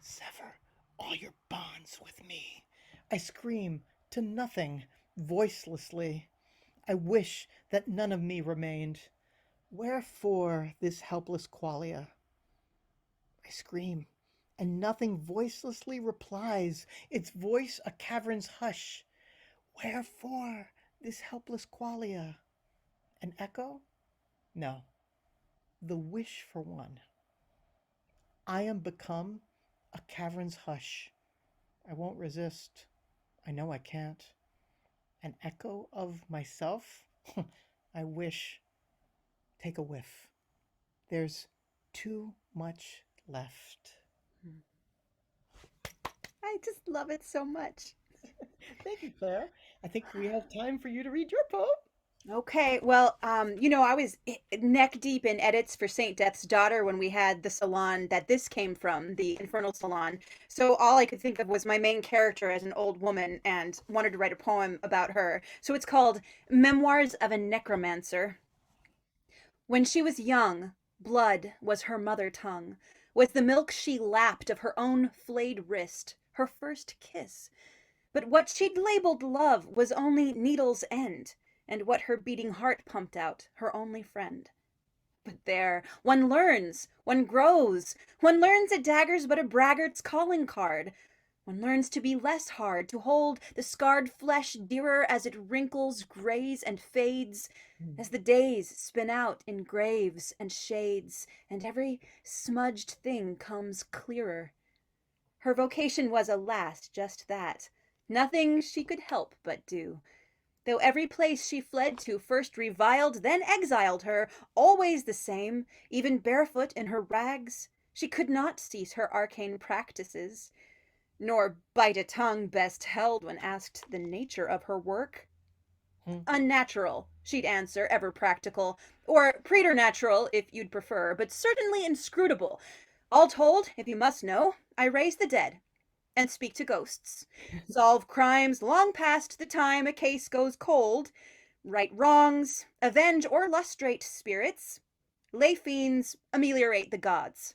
Sever all your bonds with me. I scream to nothing, voicelessly. I wish that none of me remained. Wherefore this helpless qualia? I scream, and nothing voicelessly replies, its voice a cavern's hush. Wherefore this helpless qualia? An echo? No, the wish for one. I am become a cavern's hush. I won't resist. I know I can't. An echo of myself? I wish. Take a whiff. There's too much left. I just love it so much. Thank you, Claire. I think we have time for you to read your poem. Okay, well, I was neck deep in edits for Saint Death's Daughter when we had the salon that this came from, the Infernal Salon. So all I could think of was my main character as an old woman and wanted to write a poem about her. So it's called Memoirs of a Necromancer. When she was young, blood was her mother tongue, was the milk she lapped of her own flayed wrist, her first kiss. But what she'd labeled love was only needle's end, and what her beating heart pumped out, her only friend. But there, one learns, one grows, one learns a dagger's but a braggart's calling card. One learns to be less hard, to hold the scarred flesh dearer as it wrinkles, grays, and fades, as the days spin out in graves and shades, and every smudged thing comes clearer. Her vocation was, alas, just that, nothing she could help but do. Though every place she fled to first reviled, then exiled her, always the same, even barefoot in her rags, she could not cease her arcane practices, nor bite a tongue best held when asked the nature of her work. Unnatural, she'd answer, ever practical, or preternatural, if you'd prefer, but certainly inscrutable. All told, if you must know, I raise the dead, and speak to ghosts, solve crimes long past the time a case goes cold, right wrongs, avenge or lustrate spirits, lay fiends, ameliorate the gods.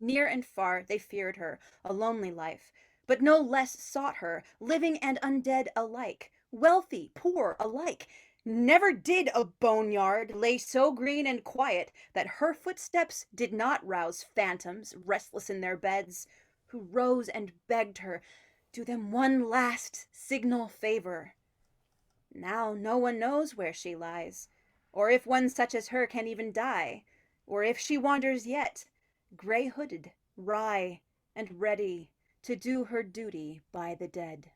Near and far they feared her, a lonely life, but no less sought her, living and undead alike, wealthy, poor alike. Never did a boneyard lay so green and quiet that her footsteps did not rouse phantoms restless in their beds, who rose and begged her, do them one last signal favor. Now no one knows where she lies, or if one such as her can even die, or if she wanders yet, gray-hooded, wry, and ready to do her duty by the dead.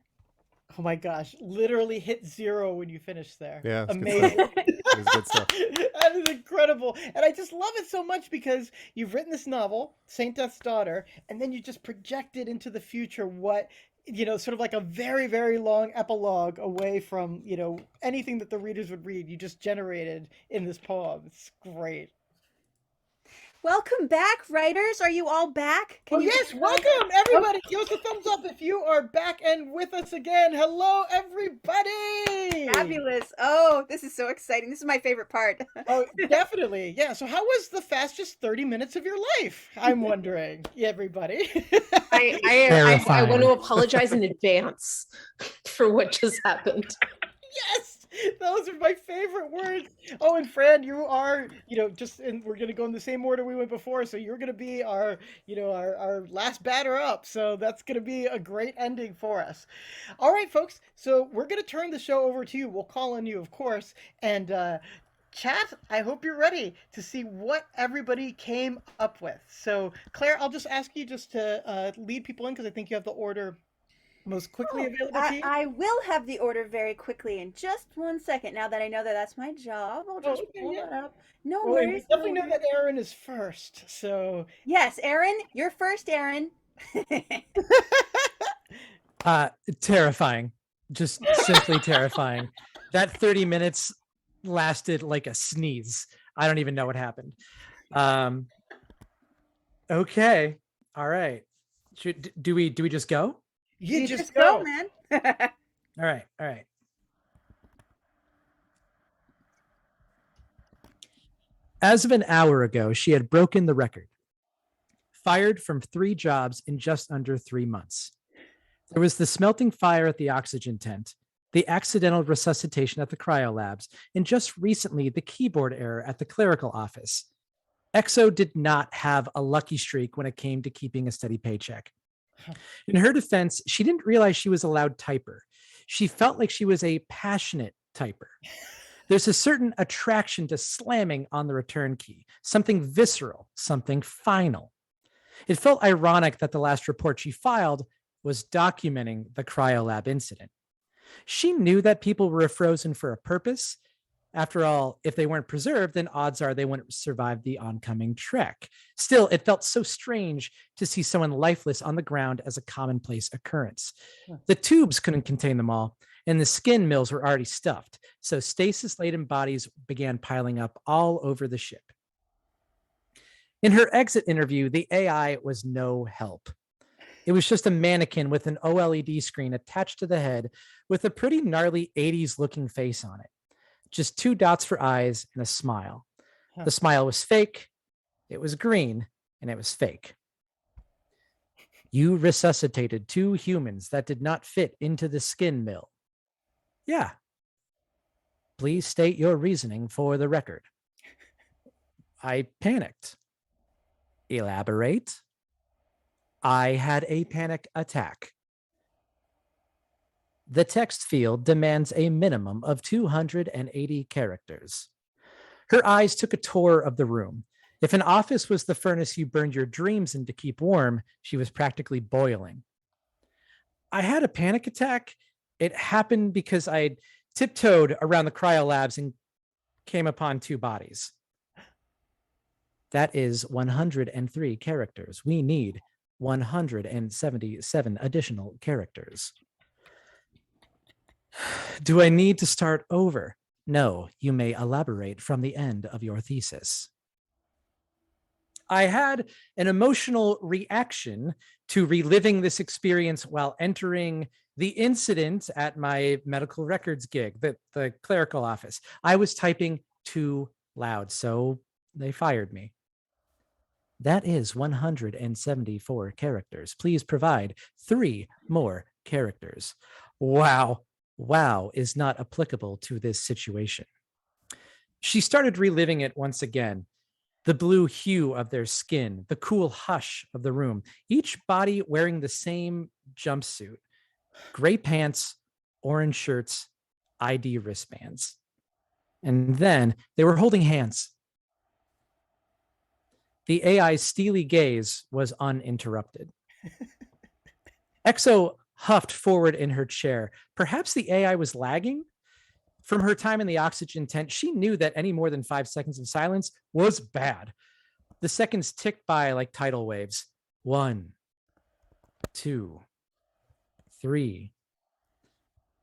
Oh my gosh, literally hit 0 when you finished there. Yeah, it's amazing. Good stuff. It's good stuff. That is incredible. And I just love it so much because you've written this novel, Saint Death's Daughter, and then you just projected into the future what, sort of like a very, very long epilogue away from, anything that the readers would read. You just generated in this poem. It's great. Welcome back, writers. Are you all back? Yes, welcome, everybody. Give us a thumbs up if you are back and with us again. Hello, everybody. Fabulous. Oh, this is so exciting. This is my favorite part. Oh, definitely. Yeah. So how was the fastest 30 minutes of your life? I'm wondering, everybody. I want to apologize in advance for what just happened. Yes. Those are my favorite words. Oh, and Fran, you are, and we're going to go in the same order we went before. So you're going to be our last batter up. So that's going to be a great ending for us. All right, folks. So we're going to turn the show over to you. We'll call on you, of course. And, chat, I hope you're ready to see what everybody came up with. So Claire, I'll just ask you just to lead people in because I think you have the order most quickly available to you. I will have the order very quickly in just 1 second. Now that I know that that's my job, I'll just pull it up. No worries. We definitely know that Aaron is first. So yes, Aaron, you're first, Aaron. Terrifying, just simply terrifying. That 30 minutes lasted like a sneeze. I don't even know what happened. Okay, all right. Do we just go? You just go, man. All right. As of an hour ago, she had broken the record. Fired from 3 jobs in just under 3 months. There was the smelting fire at the oxygen tent, the accidental resuscitation at the cryolabs, and just recently the keyboard error at the clerical office. EXO did not have a lucky streak when it came to keeping a steady paycheck. In her defense, she didn't realize she was a loud typer. She felt like she was a passionate typer. There's a certain attraction to slamming on the return key, something visceral, something final. It felt ironic that the last report she filed was documenting the cryolab incident. She knew that people were frozen for a purpose, After all, if they weren't preserved, then odds are they wouldn't survive the oncoming trek. Still, it felt so strange to see someone lifeless on the ground as a commonplace occurrence. The tubes couldn't contain them all, and the skin mills were already stuffed, so stasis-laden bodies began piling up all over the ship. In her exit interview, the AI was no help. It was just a mannequin with an OLED screen attached to the head with a pretty gnarly 80s looking face on it. Just 2 dots for eyes and a smile. The smile was fake, it was green, and it was fake. You resuscitated 2 humans that did not fit into the skin mill. Yeah. Please state your reasoning for the record. I panicked. Elaborate. I had a panic attack. The text field demands a minimum of 280 characters. Her eyes took a tour of the room. If an office was the furnace you burned your dreams in to keep warm, she was practically boiling. I had a panic attack. It happened because I tiptoed around the cryo labs and came upon 2 bodies. That is 103 characters. We need 177 additional characters. Do I need to start over? No, you may elaborate from the end of your thesis. I had an emotional reaction to reliving this experience while entering the incident at my medical records gig, the clerical office. I was typing too loud, so they fired me. That is 174 characters. Please provide 3 more characters. Wow. Wow is not applicable to this situation. She started reliving it once again. The blue hue of their skin, the cool hush of the room, each body wearing the same jumpsuit, gray pants, orange shirts, ID wristbands. And then they were holding hands. The AI's steely gaze was uninterrupted. Exo huffed forward in her chair. Perhaps the AI was lagging? From her time in the oxygen tent, she knew that any more than 5 seconds of silence was bad. The seconds ticked by like tidal waves. 1, 2, 3,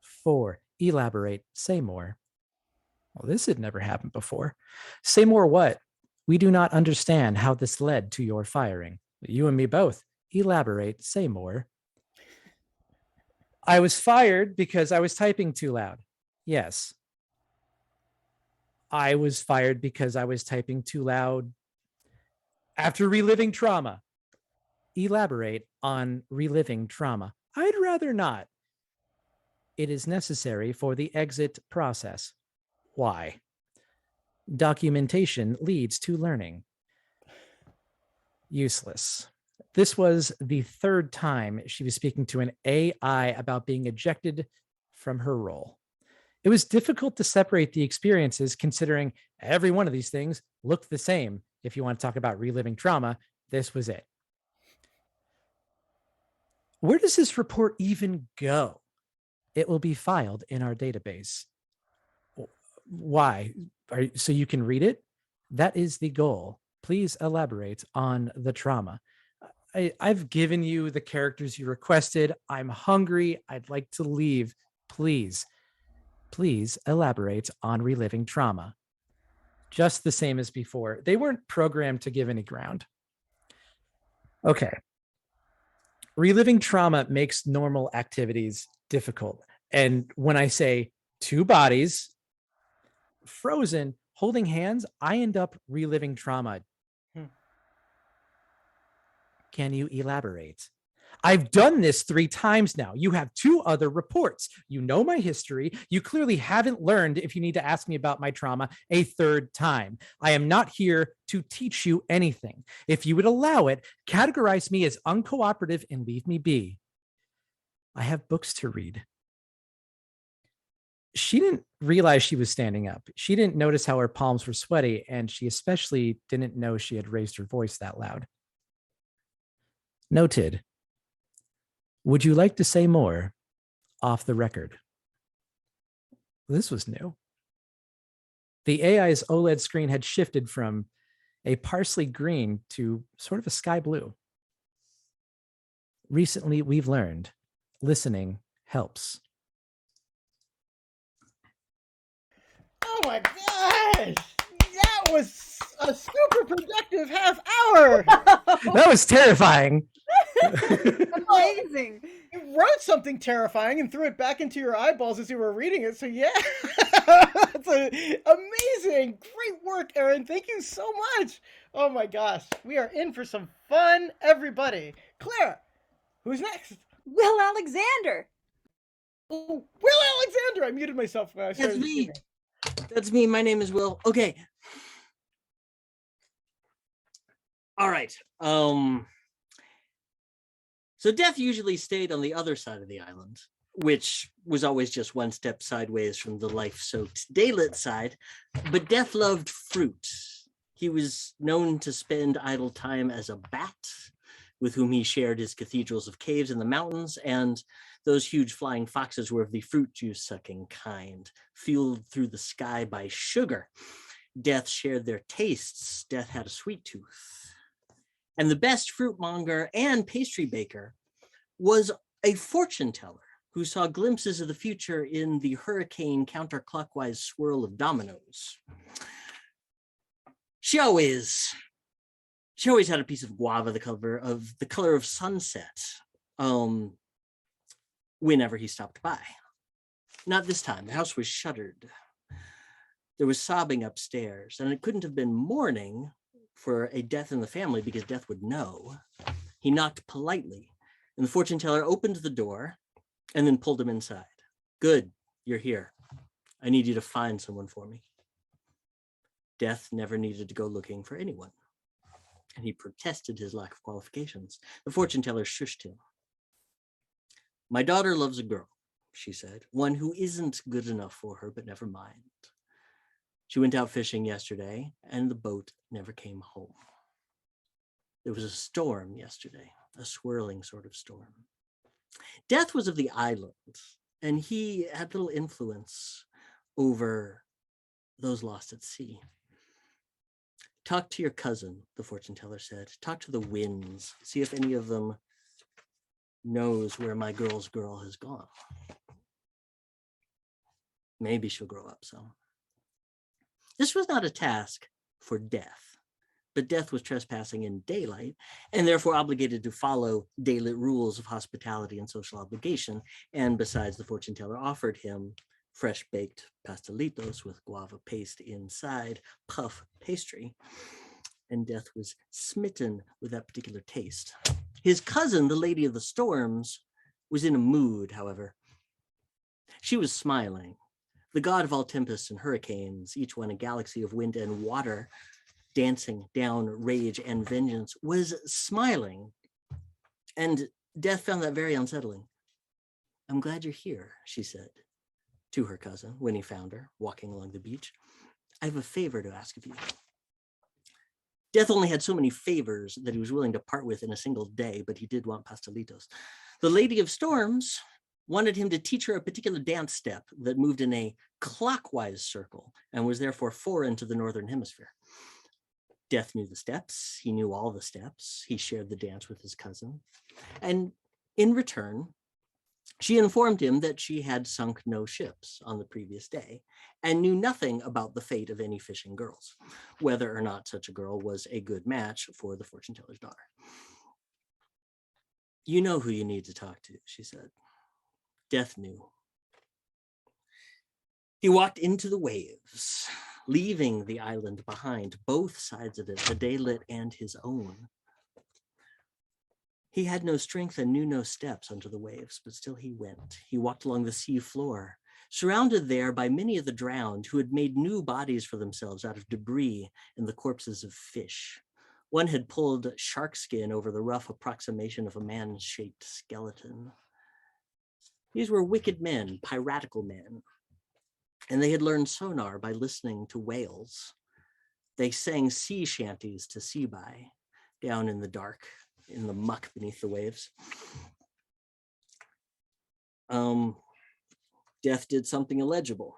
4. Elaborate. Say more. Well, this had never happened before. Say more what? We do not understand how this led to your firing. You and me both. Elaborate. Say more. I was fired because I was typing too loud. Yes. I was fired because I was typing too loud after reliving trauma. Elaborate on reliving trauma. I'd rather not. It is necessary for the exit process. Why? Documentation leads to learning. Useless. This was the 3rd time she was speaking to an AI about being ejected from her role. It was difficult to separate the experiences considering every one of these things looked the same. If you want to talk about reliving trauma, this was it. Where does this report even go? It will be filed in our database. Why? So you can read it? That is the goal. Please elaborate on the trauma. I've given you the characters you requested. I'm hungry. I'd like to leave. Please elaborate on reliving trauma. Just the same as before. They weren't programmed to give any ground. Okay. Reliving trauma makes normal activities difficult. And when I say 2 bodies, frozen, holding hands, I end up reliving trauma. Can you elaborate? I've done this 3 times now. You have 2 other reports. You know my history. You clearly haven't learned if you need to ask me about my trauma a 3rd time. I am not here to teach you anything. If you would allow it, categorize me as uncooperative and leave me be. I have books to read. She didn't realize she was standing up. She didn't notice how her palms were sweaty, and she especially didn't know she had raised her voice that loud. Noted. Would you like to say more off the record? This was new. The AI's OLED screen had shifted from a parsley green to sort of a sky blue. Recently, we've learned listening helps. Oh my gosh! That was a super productive half hour. That was terrifying. Amazing. You wrote something terrifying and threw it back into your eyeballs as you were reading it. So yeah, that's amazing. Great work, Aaron. Thank you so much. Oh my gosh, we are in for some fun, everybody. Claire, who's next? Will Alexander. Oh, Will Alexander. I muted myself when I started That's me. speaking. That's me. My name is Will. Okay. All right. So Death usually stayed on the other side of the island, which was always just one step sideways from the life-soaked daylit side. But Death loved fruit. He was known to spend idle time as a bat, with whom he shared his cathedrals of caves in the mountains, and those huge flying foxes were of the fruit juice-sucking kind, fueled through the sky by sugar. Death shared their tastes. Death had a sweet tooth. And the best fruit monger and pastry baker was a fortune teller who saw glimpses of the future in the hurricane counterclockwise swirl of dominoes. She always had a piece of guava the color of sunset whenever he stopped by. Not this time. The house was shuttered. There was sobbing upstairs, and it couldn't have been morning for a death in the family because Death would know. He knocked politely, and the fortune teller opened the door and then pulled him inside. Good, you're here. I need you to find someone for me. Death never needed to go looking for anyone, and he protested his lack of qualifications. The fortune teller shushed him. My daughter loves a girl, she said, one who isn't good enough for her, but never mind. She went out fishing yesterday, and the boat never came home. There was a storm yesterday, a swirling sort of storm. Death was of the island, and he had little influence over those lost at sea. Talk to your cousin, the fortune teller said. Talk to the winds. See if any of them knows where my girl's girl has gone. Maybe she'll grow up some. This was not a task for Death, but Death was trespassing in daylight and therefore obligated to follow daylit rules of hospitality and social obligation. And besides, the fortune teller offered him fresh baked pastelitos with guava paste inside, puff pastry, and Death was smitten with that particular taste. His cousin, the Lady of the Storms, was in a mood, however. She was smiling. The god of all tempests and hurricanes, each one a galaxy of wind and water, dancing down rage and vengeance, was smiling. And Death found that very unsettling. I'm glad you're here, she said to her cousin when he found her walking along the beach. I have a favor to ask of you. Death only had so many favors that he was willing to part with in a single day, but he did want pastelitos. The Lady of Storms wanted him to teach her a particular dance step that moved in a clockwise circle and was therefore foreign to the Northern Hemisphere. Death knew the steps. He knew all the steps. He shared the dance with his cousin. And in return, she informed him that she had sunk no ships on the previous day and knew nothing about the fate of any fishing girls, whether or not such a girl was a good match for the fortune teller's daughter. You know who you need to talk to, she said. Death knew. He walked into the waves, leaving the island behind, both sides of it, the daylit and his own. He had no strength and knew no steps under the waves, but still he went. He walked along the sea floor, surrounded there by many of the drowned who had made new bodies for themselves out of debris and the corpses of fish. One had pulled shark skin over the rough approximation of a man-shaped skeleton. These were wicked men, piratical men, and they had learned sonar by listening to whales. They sang sea shanties to sea by, down in the dark, in the muck beneath the waves. Death did something illegible.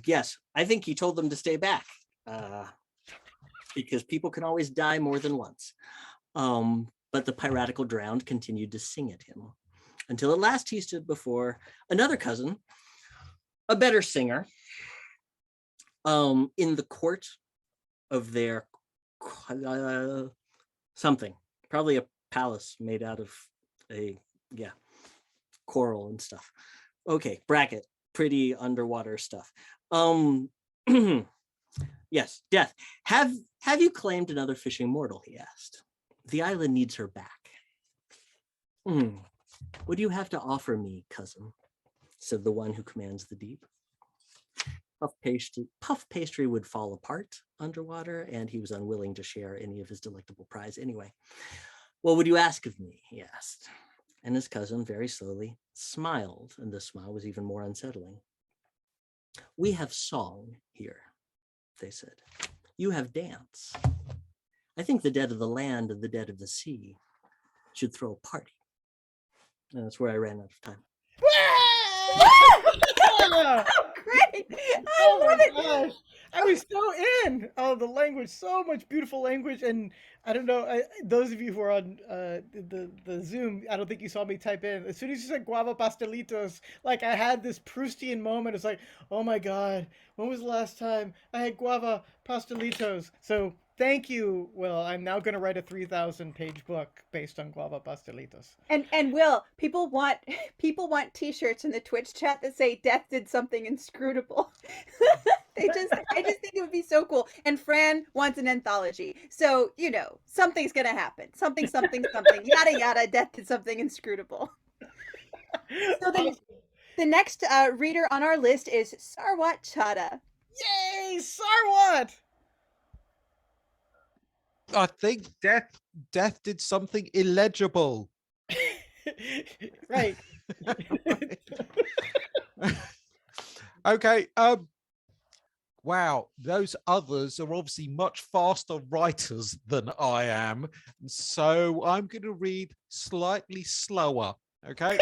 Yes, I think he told them to stay back, because people can always die more than once. But the piratical drowned continued to sing at him until at last he stood before another cousin, a better singer, in the court of their something, probably a palace made out of coral and stuff. Okay, bracket, pretty underwater stuff. Yes, Death. Have you claimed another fishing mortal? He asked. The island needs her back. What do you have to offer me, cousin? Said the one who commands the deep. Puff pastry would fall apart underwater, and he was unwilling to share any of his delectable prize anyway. What would you ask of me? He asked. And his cousin very slowly smiled, and the smile was even more unsettling. We have song here, they said. You have dance. I think the dead of the land and the dead of the sea should throw a party. And that's where I ran out of time. Oh, great! I love it. Gosh. I was so in. Oh, the language, so much beautiful language, and I don't know. Those of you who are on the Zoom, I don't think you saw me type in. As soon as you said guava pastelitos, like I had this Proustian moment. It's like, oh my god, when was the last time I had guava pastelitos? So thank you, Will. I'm now going to write a 3,000-page book based on guava pastelitos. And Will, people want T-shirts in the Twitch chat that say "Death did something inscrutable." I just think it would be so cool. And Fran wants an anthology, so something's gonna happen. Something, yada yada. Death did something inscrutable. So the next reader on our list is Sarwat Chada. Yay, Sarwat! I think Death did something illegible. Right. Okay. Wow, those others are obviously much faster writers than I am, so I'm going to read slightly slower. Okay.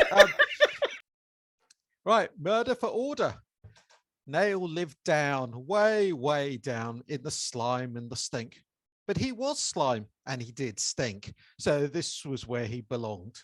Right. Murder for order. Nail lived down, way down in the slime and the stink. But he was slime and he did stink. So this was where he belonged.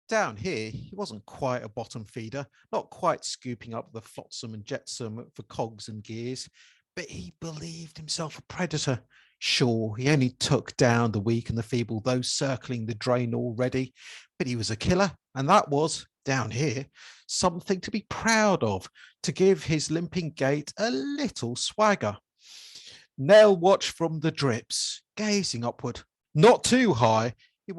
Down here, he wasn't quite a bottom feeder, not quite scooping up the flotsam and jetsam for cogs and gears, but he believed himself a predator. Sure, he only took down the weak and the feeble, those circling the drain already, but he was a killer, and that was, down here, something to be proud of, to give his limping gait a little swagger. Nell watched from the drips, gazing upward, not too high. He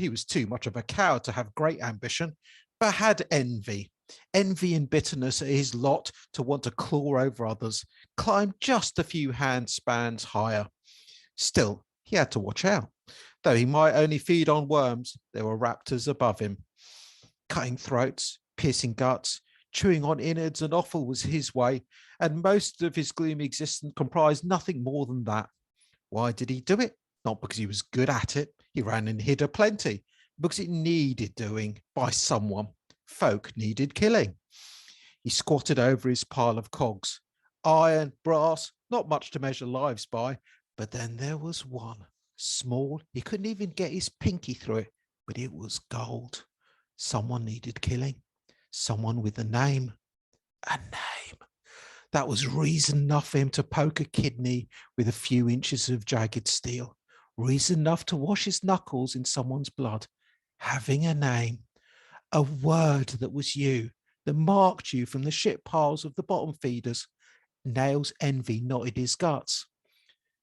was too much of a coward to have great ambition, but had envy and bitterness at his lot to want to claw over others, climb just a few handspans higher. Still, he had to watch out. Though he might only feed on worms, there were raptors above him. Cutting throats, piercing guts, chewing on innards and offal was his way, and most of his gloomy existence comprised nothing more than that. Why did he do it? Not because he was good at it. He ran and hid aplenty, because it needed doing by someone. Folk needed killing. He squatted over his pile of cogs. Iron, brass, not much to measure lives by, but then there was one. Small, he couldn't even get his pinky through it, but it was gold. Someone needed killing. Someone with a name. A name. That was reason enough for him to poke a kidney with a few inches of jagged steel. Reason enough to wash his knuckles in someone's blood. Having a name, a word that was you, that marked you from the shit piles of the bottom feeders. Nail's envy knotted his guts.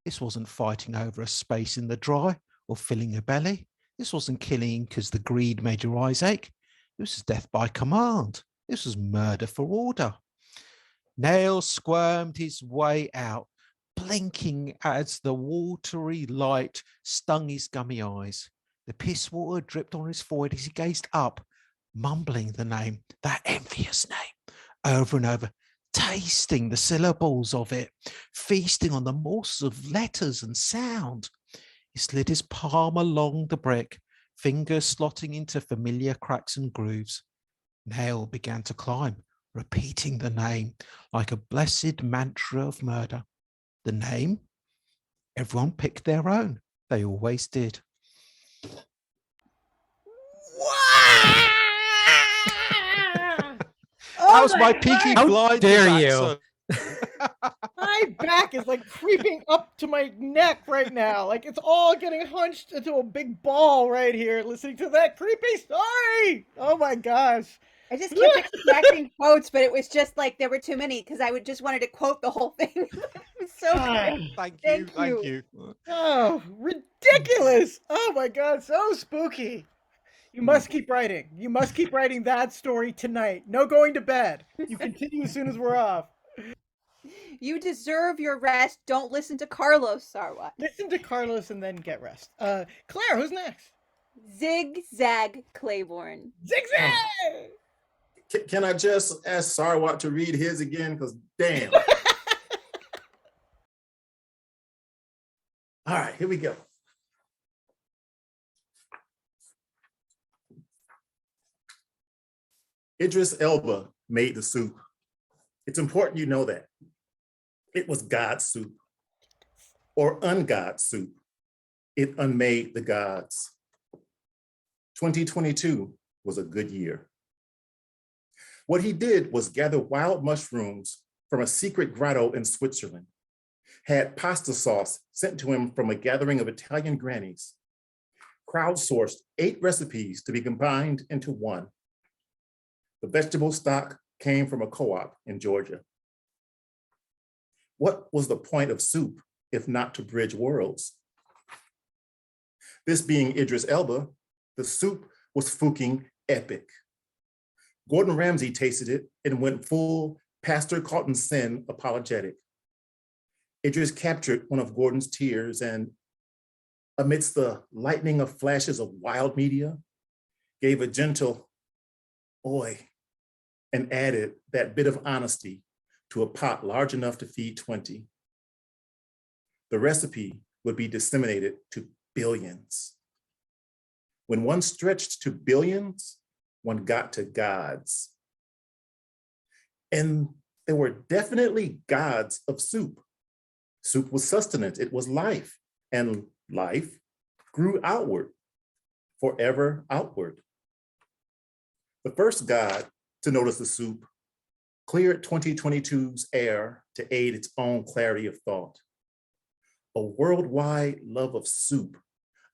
This wasn't fighting over a space in the dry or filling a belly. This wasn't killing because the greed made your eyes ache. This was death by command. This was murder for order. Nail squirmed his way out, blinking as the watery light stung his gummy eyes. The piss water dripped on his forehead as he gazed up, mumbling the name, that envious name, over and over, tasting the syllables of it, feasting on the morsels of letters and sound. He slid his palm along the brick, fingers slotting into familiar cracks and grooves. Nail began to climb, repeating the name like a blessed mantra of murder. The name, everyone picked their own. They always did. That was my Peaky How Blinders dare you? accent. My back is like creeping up to my neck right now. Like it's all getting hunched into a big ball right here listening to that creepy story. Oh my gosh. I just kept extracting quotes, but it was just like there were too many because I would just wanted to quote the whole thing. It was so good. Thank you. Oh, ridiculous. Oh my god, so spooky. You must keep writing. You must keep writing that story tonight. No going to bed. You continue as soon as we're off. You deserve your rest. Don't listen to Carlos, Sarwat. Listen to Carlos and then get rest. Claire, who's next? Zigzag Claiborne. Zigzag! Can I just ask Sarwat to read his again? Because damn. All right, here we go. Idris Elba made the soup. It's important you know that. It was God's soup, or ungod's soup. It unmade the gods. 2022 was a good year. What he did was gather wild mushrooms from a secret grotto in Switzerland, had pasta sauce sent to him from a gathering of Italian grannies, crowdsourced 8 recipes to be combined into one. The vegetable stock came from a co-op in Georgia. What was the point of soup if not to bridge worlds? This being Idris Elba, the soup was fucking epic. Gordon Ramsay tasted it and went full Pastor Caught in Sin apologetic. Idris captured one of Gordon's tears and, amidst the lightning of flashes of wild media, gave a gentle "Oi," and added that bit of honesty to a pot large enough to feed 20. The recipe would be disseminated to billions. When one stretched to billions, one got to gods. And there were definitely gods of soup. Soup was sustenance, it was life, and life grew outward, forever outward. The first god to notice the soup cleared 2022's air to aid its own clarity of thought. A worldwide love of soup,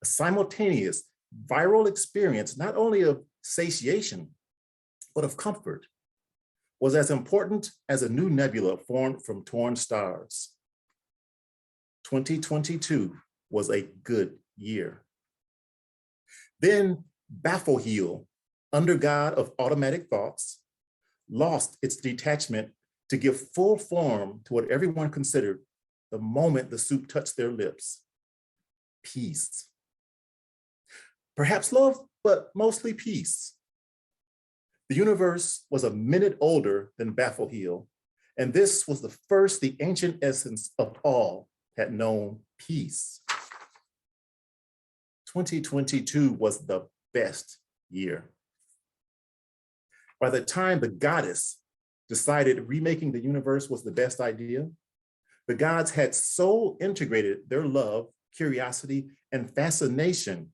a simultaneous viral experience, not only of satiation, but of comfort, was as important as a new nebula formed from torn stars. 2022 was a good year. Then Baffleheel, under god of automatic thoughts, lost its detachment to give full form to what everyone considered the moment the soup touched their lips: peace. Perhaps love, but mostly peace. The universe was a minute older than Baffleheel, and this was the first the ancient essence of all had known peace. 2022 was the best year. By the time the goddess decided remaking the universe was the best idea, the gods had so integrated their love, curiosity, and fascination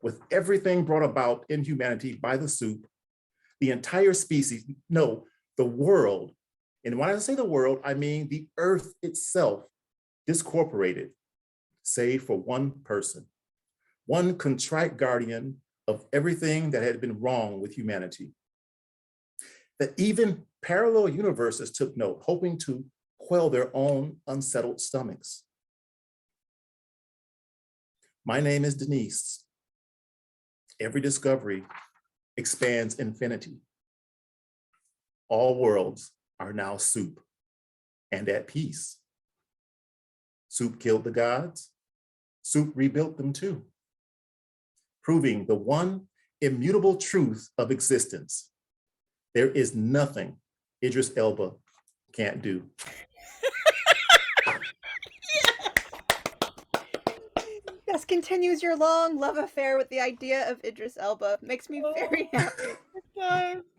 with everything brought about in humanity by the soup, the entire species, no, the world, and when I say the world, I mean the earth itself, discorporated, save for one person, one contrite guardian of everything that had been wrong with humanity. That even parallel universes took note, hoping to quell their own unsettled stomachs. My name is Denise. Every discovery expands infinity. All worlds are now soup and at peace. Soup killed the gods. Soup rebuilt them too, proving the one immutable truth of existence. There is nothing Idris Elba can't do. This continues your long love affair with the idea of Idris Elba. Makes me very happy.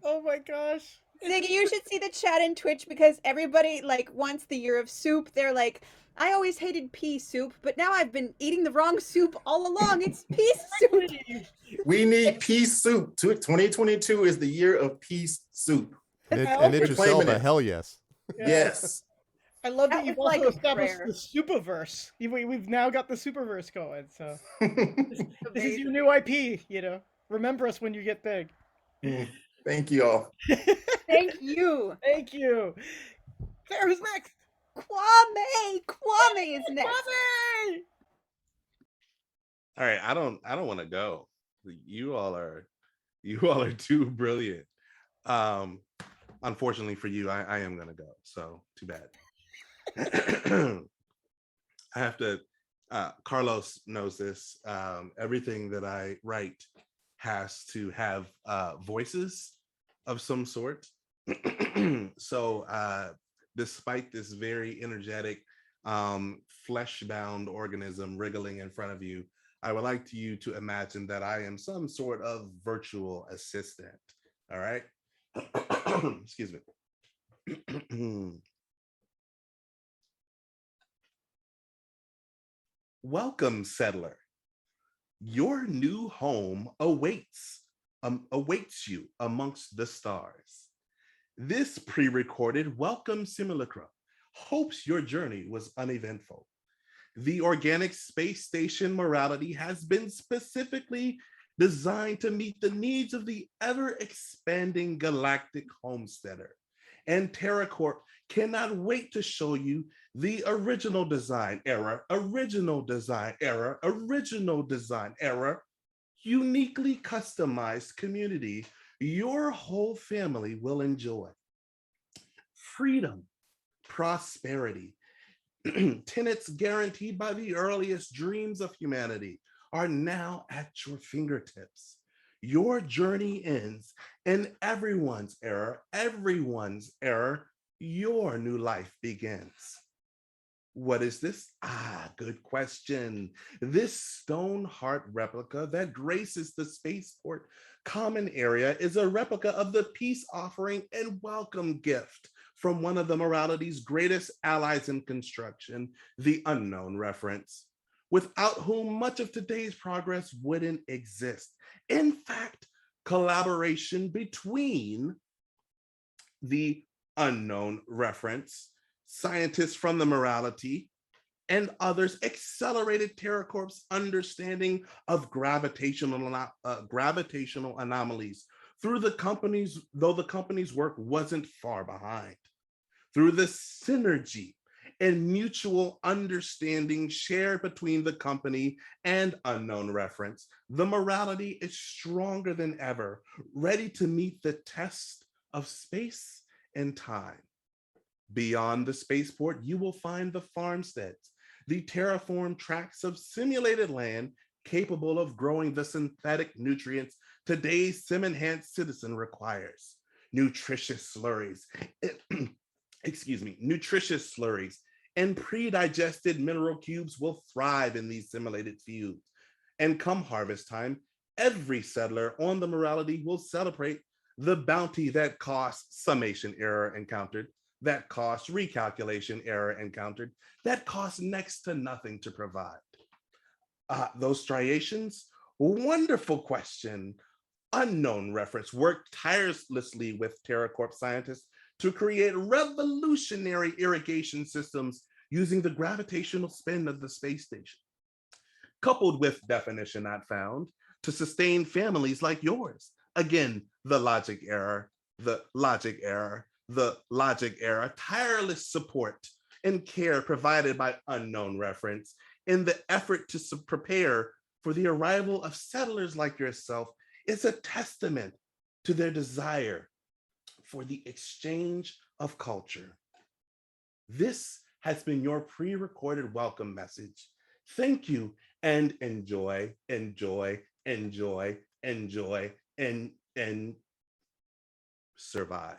Oh my gosh. Ziggy, you should see the chat in Twitch because everybody like wants the year of soup. They're like, I always hated pea soup, but now I've been eating the wrong soup all along. It's pea soup. We need peace soup. 2022 is the year of peace soup. And We're it yourself claiming a it. hell yes. Yes. I love that That you've was also like a established prayer. the Superverse. We've now got the Superverse going. So this is Amazing. your new IP. You know, remember us when you get big. Thank you all. Thank you. Thank you. Claire, who's next? Kwame. Kwame is next. Kwame! All right, I don't want to go. You all are too brilliant. Unfortunately for you, I am gonna go. So too bad. I have to. Carlos knows this. Everything that I write has to have voices of some sort. So despite this very energetic, flesh-bound organism wriggling in front of you, I would like you to imagine that I am some sort of virtual assistant. All right. Excuse me. Welcome, settler. Your new home awaits you amongst the stars. This pre-recorded welcome simulacrum hopes your journey was uneventful. The organic space station morality has been specifically designed to meet the needs of the ever-expanding galactic homesteader. And TerraCorp cannot wait to show you the original design era, uniquely customized community your whole family will enjoy. Freedom, prosperity, tenets guaranteed by the earliest dreams of humanity are now at your fingertips. Your journey ends, and everyone's era, your new life begins. What is this? Good question. This stone heart replica that graces the spaceport common area is a replica of the peace offering and welcome gift from one of the morality's greatest allies in construction, the unknown reference, without whom much of today's progress wouldn't exist. In fact, collaboration between the unknown reference, scientists from the morality, and others accelerated TerraCorp's understanding of gravitational anomalies though the company's work wasn't far behind. Through the synergy and mutual understanding shared between the company and unknown reference, the morality is stronger than ever, ready to meet the test of space and time. Beyond the spaceport, you will find the farmsteads, the terraformed tracts of simulated land capable of growing the synthetic nutrients today's sim-enhanced citizen requires. Nutritious slurries and pre-digested mineral cubes will thrive in these simulated fields. And come harvest time, every settler on the morality will celebrate the bounty that cost summation error encountered, that cost recalculation error encountered, that cost next to nothing to provide. Those striations, wonderful question. Unknown reference worked tirelessly with TerraCorp scientists to create revolutionary irrigation systems using the gravitational spin of the space station, coupled with definition not found to sustain families like yours. Again, the logic error, tireless support and care provided by unknown reference in the effort to prepare for the arrival of settlers like yourself is a testament to their desire for the exchange of culture. This has been your pre-recorded welcome message. Thank you and enjoy, and survive.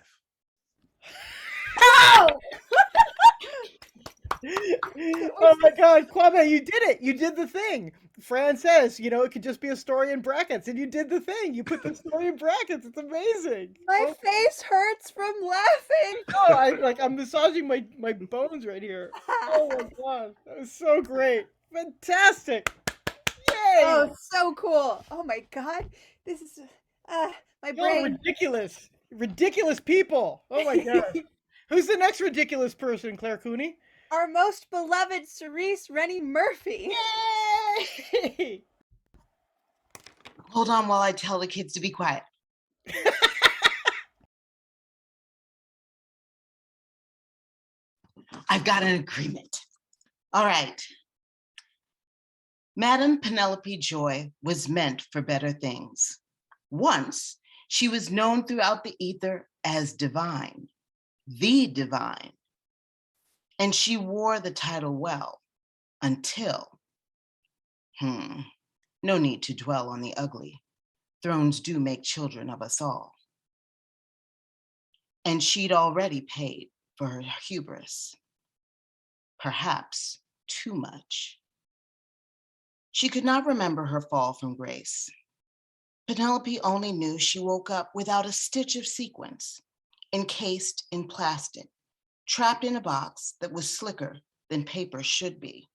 Oh my God, Kwame, you did it! You did the thing. Fran says, it could just be a story in brackets, and you did the thing. You put the story in brackets. It's amazing. My face hurts from laughing. Oh, I'm massaging my bones right here. Oh my god, that was so great, fantastic! Yay! Oh, so cool. Oh my god, this is my brain. Ridiculous people. Oh my god. Who's the next ridiculous person, Claire Cooney? Our most beloved C.S.E. Rennie Murphy. Yay! Hold on while I tell the kids to be quiet. I've got an agreement. All right. Madame Penelope Joy was meant for better things. Once, she was known throughout the ether as divine, the divine. And she wore the title well until, no need to dwell on the ugly. Thrones do make children of us all. And she'd already paid for her hubris. Perhaps too much. She could not remember her fall from grace. Penelope only knew she woke up without a stitch of sequins, encased in plastic, trapped in a box that was slicker than paper should be.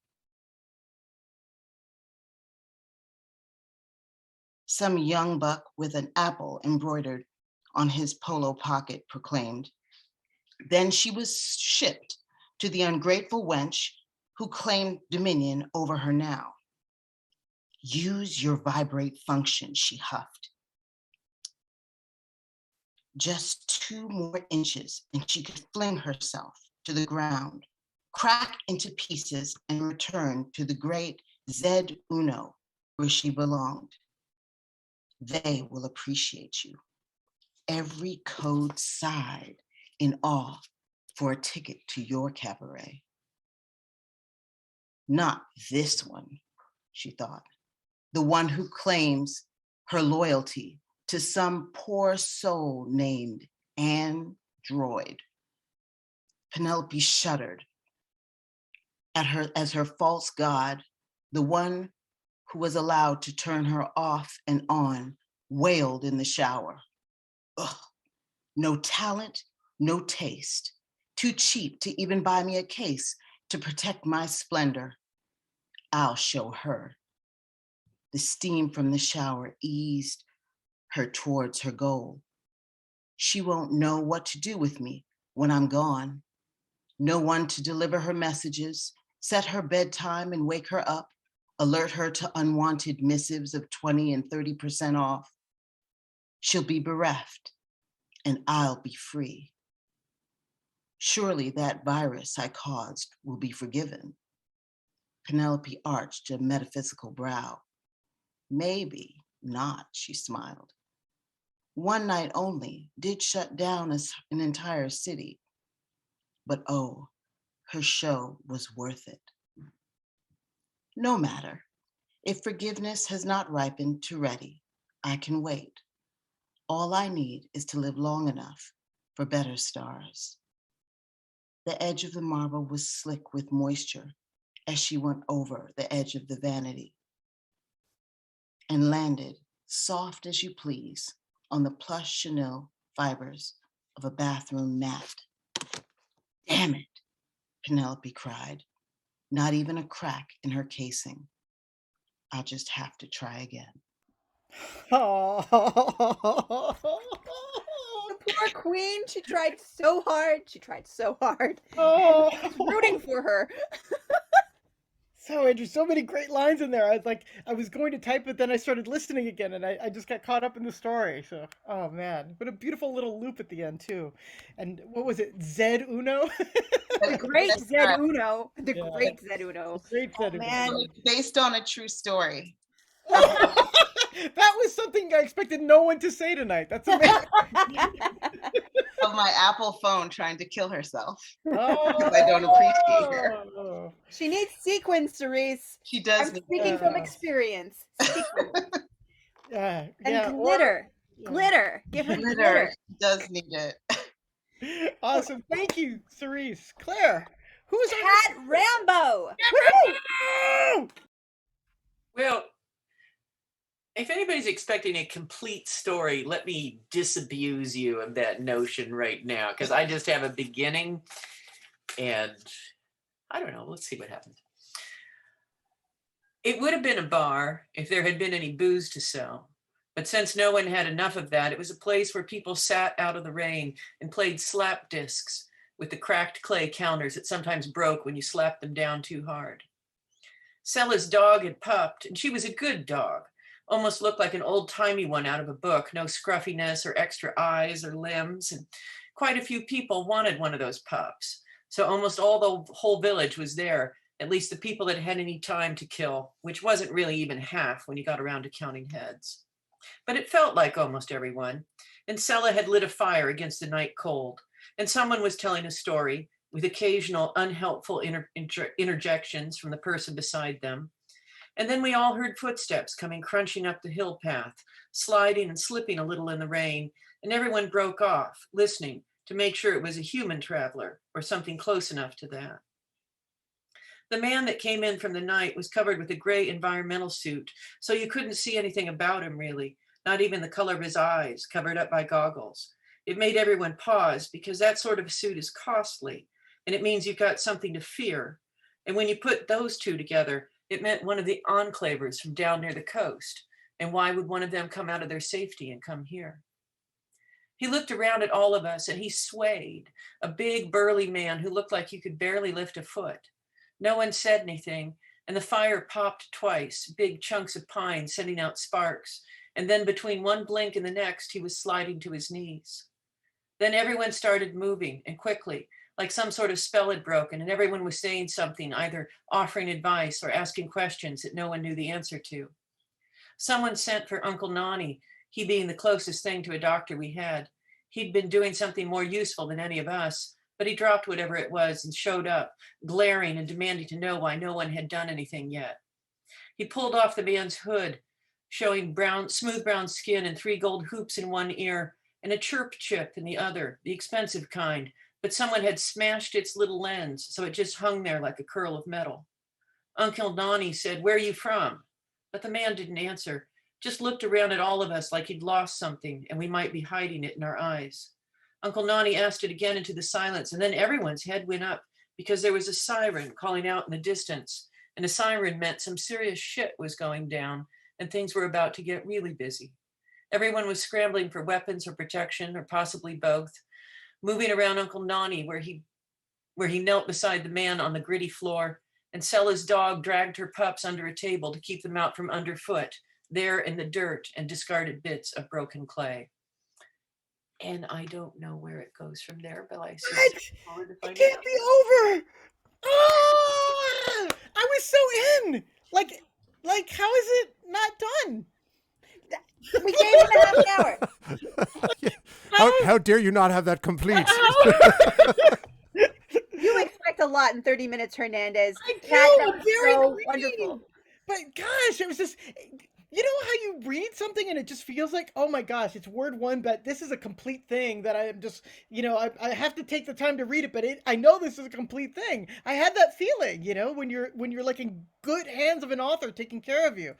Some young buck with an apple embroidered on his polo pocket proclaimed. Then she was shipped to the ungrateful wench who claimed dominion over her now. Use your vibrate function, she huffed. Just 2 more inches and she could fling herself to the ground, crack into pieces and return to the great Zed Uno where she belonged. They will appreciate you. Every code sighed in awe for a ticket to your cabaret. Not this one, she thought. The one who claims her loyalty to some poor soul named Android. Penelope shuddered at her as her false god, the one who was allowed to turn her off and on, wailed in the shower. Ugh, no talent, no taste, too cheap to even buy me a case to protect my splendor. I'll show her. The steam from the shower eased her towards her goal. She won't know what to do with me when I'm gone. No one to deliver her messages, set her bedtime and wake her up, alert her to unwanted missives of 20 and 30% off. She'll be bereft and I'll be free. Surely that virus I caused will be forgiven. Penelope arched a metaphysical brow. Maybe not, she smiled. One night only did shut down an entire city. But oh, her show was worth it. No matter. If forgiveness has not ripened to ready, I can wait. All I need is to live long enough for better stars. The edge of the marble was slick with moisture as she went over the edge of the vanity and landed, soft as you please, on the plush chenille fibers of a bathroom mat. Damn it, Penelope cried. Not even a crack in her casing. I'll just have to try again. The poor queen, she tried so hard. Oh. I was rooting for her. So interesting. So many great lines in there. I was going to type it, then I started listening again, and I just got caught up in the story. So, oh man, what a beautiful little loop at the end too. And what was it? Zed Uno? The great Zed Uno. The Yeah. great Zed Uno. Great Zed Uno. Man. Based on a true story. That was something I expected no one to say tonight. That's amazing. Of my Apple phone trying to kill herself. Oh. Because I don't appreciate her. She needs sequins, Cerise. She does. I'm speaking from experience. Yeah. And glitter. Glitter. Give her glitter. She does need it. Awesome. Thank you, Cerise. Claire, who's Cat Rambo? Woo! Well, if anybody's expecting a complete story, let me disabuse you of that notion right now, because I just have a beginning and I don't know. Let's see what happens. It would have been a bar if there had been any booze to sell. But since no one had enough of that, it was a place where people sat out of the rain and played slap discs with the cracked clay counters that sometimes broke when you slapped them down too hard. Sella's dog had pupped, and she was a good dog. Almost looked like an old-timey one out of a book, no scruffiness or extra eyes or limbs, and quite a few people wanted one of those pups. So almost all the whole village was there, at least the people that had any time to kill, which wasn't really even half when you got around to counting heads. But it felt like almost everyone, and Sella had lit a fire against the night cold, and someone was telling a story with occasional unhelpful interjections from the person beside them. And then we all heard footsteps coming crunching up the hill path, sliding and slipping a little in the rain, and everyone broke off, listening to make sure it was a human traveler or something close enough to that. The man that came in from the night was covered with a gray environmental suit, so you couldn't see anything about him really, not even the color of his eyes, covered up by goggles. It made everyone pause because that sort of suit is costly, and it means you've got something to fear. And when you put those two together, it meant one of the enclavers from down near the coast. And why would one of them come out of their safety and come here? He looked around at all of us and he swayed, a big burly man who looked like you could barely lift a foot. No one said anything, and the fire popped twice, big chunks of pine sending out sparks, and then between one blink and the next, he was sliding to his knees. Then everyone started moving, and quickly, like some sort of spell had broken, and everyone was saying something, either offering advice or asking questions that no one knew the answer to. Someone sent for Uncle Nani, he being the closest thing to a doctor we had. He'd been doing something more useful than any of us, but he dropped whatever it was and showed up, glaring and demanding to know why no one had done anything yet. He pulled off the man's hood, showing smooth brown skin and 3 gold hoops in one ear and a chirp chip in the other, the expensive kind, but someone had smashed its little lens, so it just hung there like a curl of metal. Uncle Nani said, "Where are you from?" But the man didn't answer, just looked around at all of us like he'd lost something and we might be hiding it in our eyes. Uncle Nani asked it again into the silence, and then everyone's head went up because there was a siren calling out in the distance, and a siren meant some serious shit was going down and things were about to get really busy. Everyone was scrambling for weapons or protection, or possibly both, moving around Uncle Nani where he knelt beside the man on the gritty floor, and Sella's dog dragged her pups under a table to keep them out from underfoot, there in the dirt and discarded bits of broken clay. And I don't know where it goes from there, but I What? forward to It find can't out. be over. Ah! I was so in. Like, how is it not done? We gave him a half an hour. How dare you not have that complete? You expect a lot in 30 minutes, Hernandez. I do. That was Very so green. wonderful. But gosh, it was just, you know how you read something and it just feels like, oh my gosh, it's word one, but this is a complete thing that I am just, I have to take the time to read it, but I know this is a complete thing. I had that feeling, when you're like in good hands of an author taking care of you.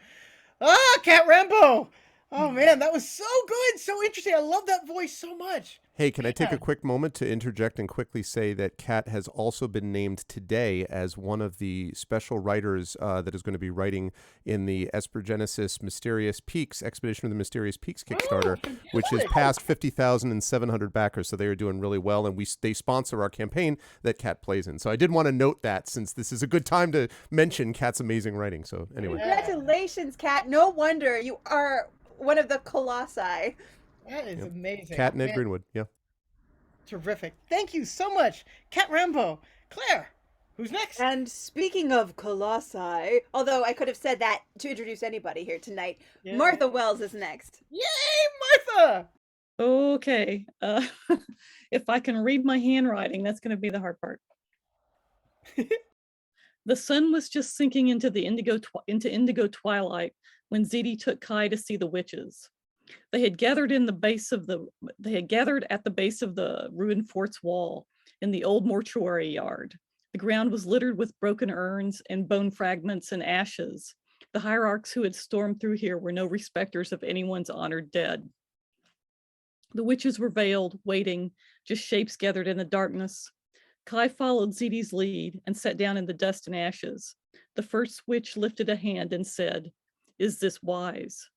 Ah, Cat Rambo. Oh man, that was so good, so interesting. I love that voice so much. Hey, can I take a quick moment to interject and quickly say that Kat has also been named today as one of the special writers that is going to be writing in the Espergenesis Mysterious Peaks, Expedition of the Mysterious Peaks Kickstarter, which has passed 50,700 backers, so they are doing really well, and they sponsor our campaign that Kat plays in. So I did want to note that, since this is a good time to mention Kat's amazing writing. So anyway. Congratulations, Kat. No wonder you are one of the colossi. That is amazing. Kat and Ed Greenwood, yeah. Terrific. Thank you so much, Cat Rambo. Claire, who's next? And speaking of colossi, although I could have said that to introduce anybody here tonight, Martha Wells is next. Yay, Martha! Okay. If I can read my handwriting, that's going to be the hard part. The sun was just sinking into the indigo twilight when Ziti took Kai to see the witches. They had gathered at the base of the ruined fort's wall in the old mortuary yard. The ground was littered with broken urns and bone fragments and ashes. The hierarchs who had stormed through here were no respecters of anyone's honored dead. The witches were veiled, waiting, just shapes gathered in the darkness. Kai followed Zidi's lead and sat down in the dust and ashes. The first witch lifted a hand and said, "Is this wise?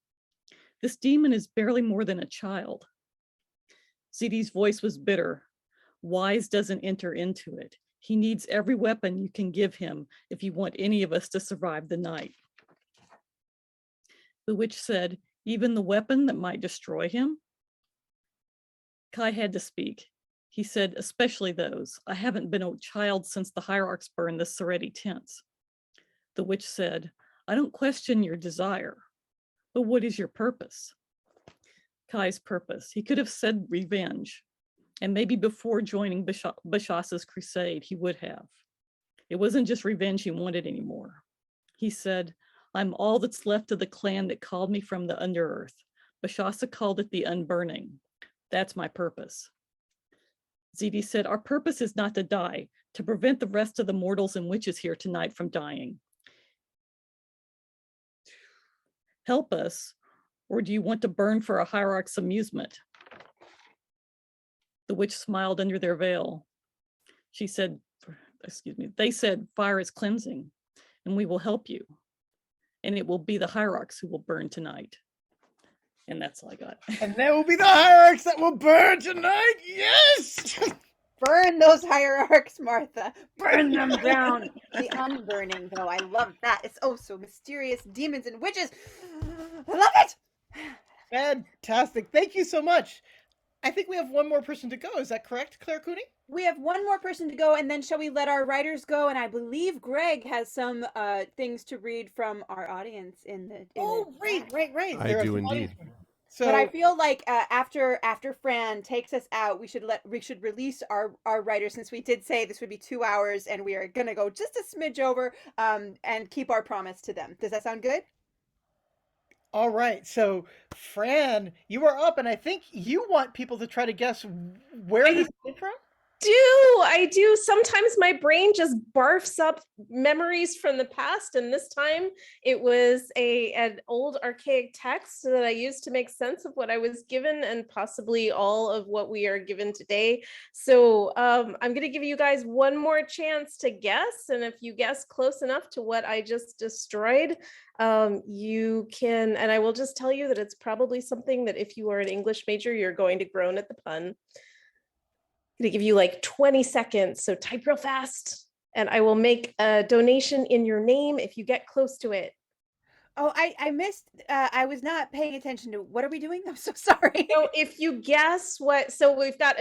This demon is barely more than a child." Zidi's voice was bitter. "Wise doesn't enter into it. He needs every weapon you can give him if you want any of us to survive the night." The witch said, "Even the weapon that might destroy him?" Kai had to speak. He said, "Especially those. I haven't been a child since the hierarchs burned the Seretti tents." The witch said, "I don't question your desire, but what is your purpose?" Kai's purpose. He could have said revenge, and maybe before joining Bashasa's crusade, he would have. It wasn't just revenge he wanted anymore. He said, "I'm all that's left of the clan that called me from the underearth. Bashasa called it the unburning. That's my purpose." Zidi said, "Our purpose is not to die, to prevent the rest of the mortals and witches here tonight from dying. Help us, or do you want to burn for a hierarch's amusement?" The witch smiled under their veil. She said, they said, "Fire is cleansing, and we will help you. And it will be the hierarchs who will burn tonight." And that's all I got. And there will be the hierarchs that will burn tonight. Yes! Burn those hierarchs, Martha. Burn them down. The unburning, though. I love that. It's oh so mysterious. Demons and witches. I love it. Fantastic. Thank you so much. I think we have one more person to go. Is that correct, Claire Cooney? We have one more person to go, and then shall we let our writers go? And I believe Greg has some things to read from our audience in the. Right. I do indeed. So, but I feel like after Fran takes us out, we should release our writers, since we did say this would be 2 hours, and we are gonna go just a smidge over, and keep our promise to them. Does that sound good? all right. So, Fran, you are up, and I think you want people to try to guess where this came from. I do. Sometimes my brain just barfs up memories from the past, and this time it was an old archaic text that I used to make sense of what I was given, and possibly all of what we are given today. So I'm going to give you guys one more chance to guess, and if you guess close enough to what I just destroyed, you can, and I will just tell you that it's probably something that if you are an English major, you're going to groan at the pun. I'm going to give you like 20 seconds, so type real fast, and I will make a donation in your name if you get close to it. Oh, I missed, I was not paying attention to, what are we doing? I'm so sorry. So if you guess what, so we've got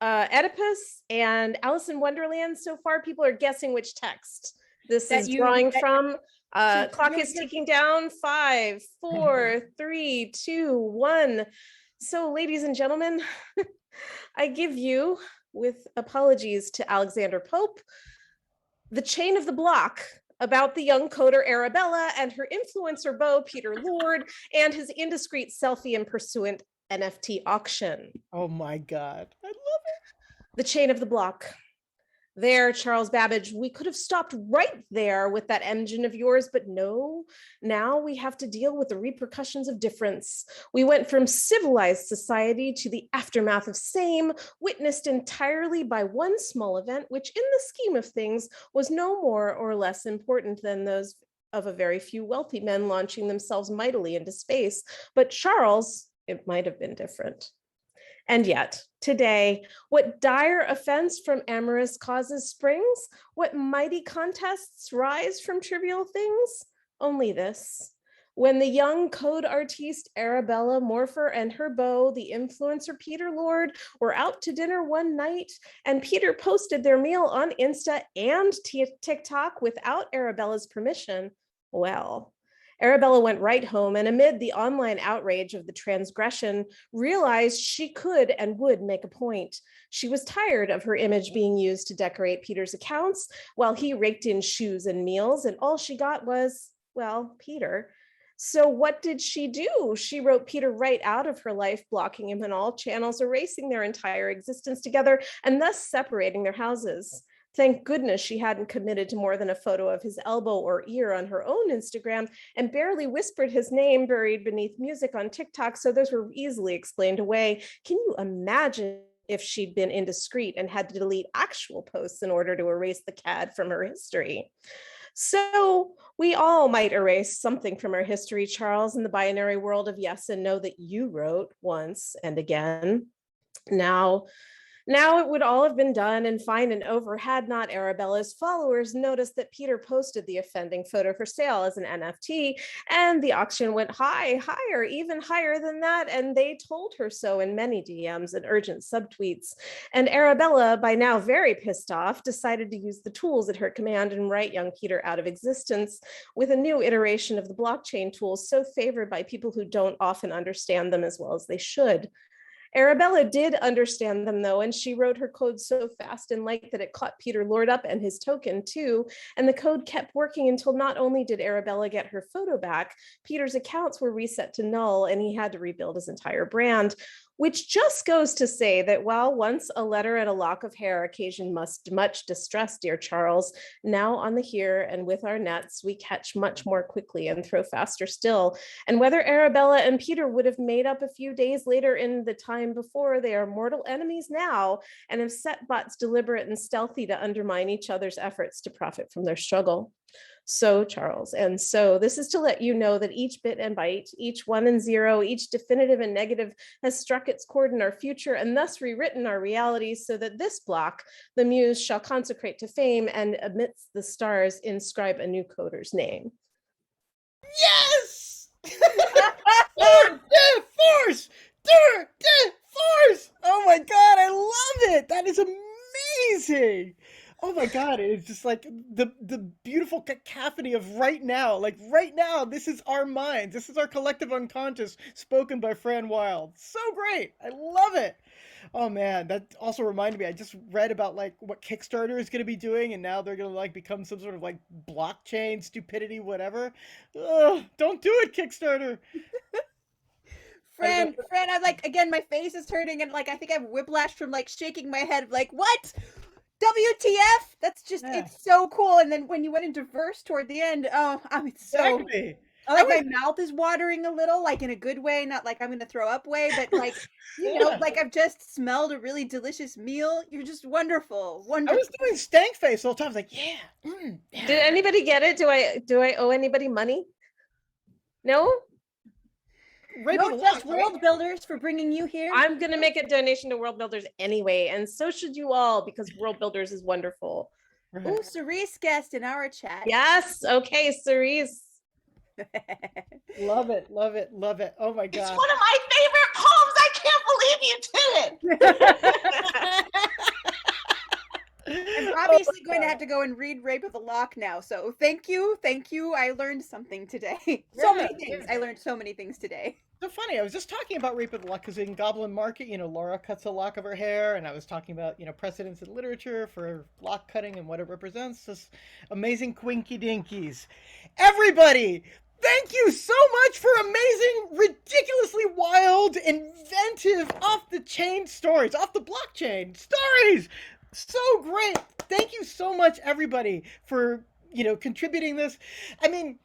Oedipus and Alice in Wonderland. So far, people are guessing which text this is drawing from. Clock is ticking down. 5, 4, 3, 2, 1. So ladies and gentlemen, I give you, with apologies to Alexander Pope, The Chain of the Block, about the young coder Arabella and her influencer beau, Peter Lord, and his indiscreet selfie and pursuant NFT auction. Oh my God. I love it. The Chain of the Block. There, Charles Babbage, we could have stopped right there with that engine of yours, but no, now we have to deal with the repercussions of difference. We went from civilized society to the aftermath of same, witnessed entirely by one small event, which in the scheme of things was no more or less important than those of a very few wealthy men launching themselves mightily into space. But Charles, it might have been different. And yet, today, what dire offense from amorous causes springs? What mighty contests rise from trivial things? Only this. When the young code artiste Arabella Morpher and her beau, the influencer Peter Lord, were out to dinner one night, and Peter posted their meal on Insta and TikTok without Arabella's permission, well, Arabella went right home, and amid the online outrage of the transgression, realized she could and would make a point. She was tired of her image being used to decorate Peter's accounts while he raked in shoes and meals, and all she got was, well, Peter. So what did she do? She wrote Peter right out of her life, blocking him in all channels, erasing their entire existence together, and thus separating their houses. Thank goodness she hadn't committed to more than a photo of his elbow or ear on her own Instagram and barely whispered his name buried beneath music on TikTok, so those were easily explained away. Can you imagine if she'd been indiscreet and had to delete actual posts in order to erase the CAD from her history? So we all might erase something from our history, Charles, in the binary world of yes and no that you wrote once and again. Now it would all have been done and fine and over had not Arabella's followers noticed that Peter posted the offending photo for sale as an NFT, and the auction went higher, even higher than that, and they told her so in many DMs and urgent subtweets. And Arabella, by now very pissed off, decided to use the tools at her command and write young Peter out of existence with a new iteration of the blockchain tools so favored by people who don't often understand them as well as they should. Arabella did understand them though, and she wrote her code so fast and light that it caught Peter Lord up and his token too. And the code kept working until not only did Arabella get her photo back, Peter's accounts were reset to null and he had to rebuild his entire brand, which just goes to say that while once a letter and a lock of hair occasioned much distress, dear Charles, now on the here and with our nets, we catch much more quickly and throw faster still. And whether Arabella and Peter would have made up a few days later in the time before, they are mortal enemies now and have set bots deliberate and stealthy to undermine each other's efforts to profit from their struggle. So, Charles, and so this is to let you know that each bit and byte, each 1 and 0, each definitive and negative has struck its chord in our future and thus rewritten our realities so that this block, the muse, shall consecrate to fame and amidst the stars inscribe a new coder's name. Yes! Tour de force! Tour de force! Oh my God, I love it! That is amazing! Oh my God, it is just like the beautiful cacophony of right now. Like right now, this is our minds. This is our collective unconscious spoken by Fran Wild. So great. I love it. Oh man, that also reminded me, I just read about like what Kickstarter is going to be doing, and now they're going to like become some sort of like blockchain stupidity, whatever. Ugh, don't do it, Kickstarter. Fran, I like, again, my face is hurting and like, I think I have whiplash from like shaking my head, like, what? WTF? That's just, it's so cool. And then when you went into verse toward the end, oh, I mean, so, Exactly. like my mouth is watering a little, like in a good way, not like I'm going to throw up way, but like, you know, like I've just smelled a really delicious meal. You're just wonderful. Wonderful. I was doing stank face all the time. I was like, yeah. Yeah. Did anybody get it? Do I owe anybody money? No? No, just Worldbuilders for bringing you here. I'm going to make a donation to Worldbuilders anyway, and so should you all, because Worldbuilders is wonderful. Oh, Cerise guest in our chat. Yes. Okay, Cerise. Love it, love it, love it. Oh my God. It's one of my favorite poems. I can't believe you did it. I'm obviously going to have to go and read Rape of the Lock now. So thank you. I learned something today. So many things. I learned so many things today. So funny. I was just talking about Rape of the Lock because in Goblin Market, you know, Laura cuts a lock of her hair, and I was talking about, you know, precedents in literature for lock cutting and what it represents. This amazing quinky dinkies. Everybody, thank you so much for amazing, ridiculously wild, inventive, off the chain stories, off the blockchain stories. So great. Thank you so much, everybody, for, you know, contributing this. I mean,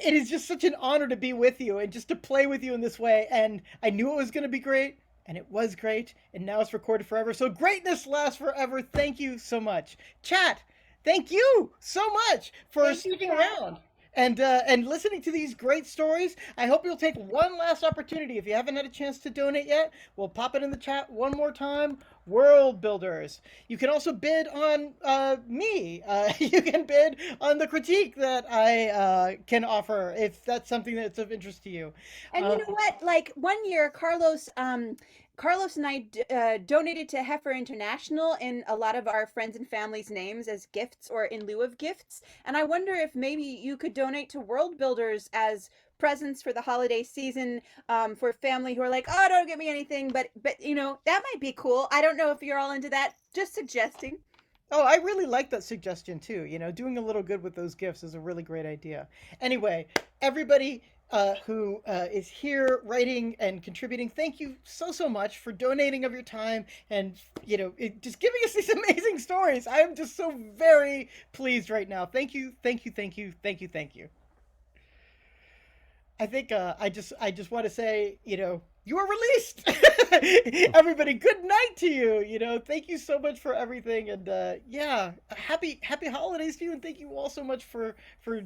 it is just such an honor to be with you and just to play with you in this way. And I knew it was going to be great, and it was great, and now it's recorded forever. So greatness lasts forever. Thank you so much. Chat, thank you so much for sticking around and listening to these great stories. I hope you'll take one last opportunity. If you haven't had a chance to donate yet, we'll pop it in the chat one more time. Worldbuilders. You can also bid on me. You can bid on the critique that I can offer if that's something that's of interest to you. And you know what? Like 1 year, Carlos and I donated to Heifer International in a lot of our friends and family's names as gifts or in lieu of gifts. And I wonder if maybe you could donate to Worldbuilders as presents for the holiday season, for family who are like, oh, don't get me anything, but you know, that might be cool. I don't know if you're all into that. Just suggesting. Oh, I really like that suggestion too. You know, doing a little good with those gifts is a really great idea. Anyway, everybody, who is here writing and contributing. Thank you so much for donating of your time and just giving us these amazing stories. I am just so very pleased right now. Thank you. I think I just want to say, you are released. Everybody, good night to you. Thank you so much for everything, and happy holidays to you, and thank you all so much for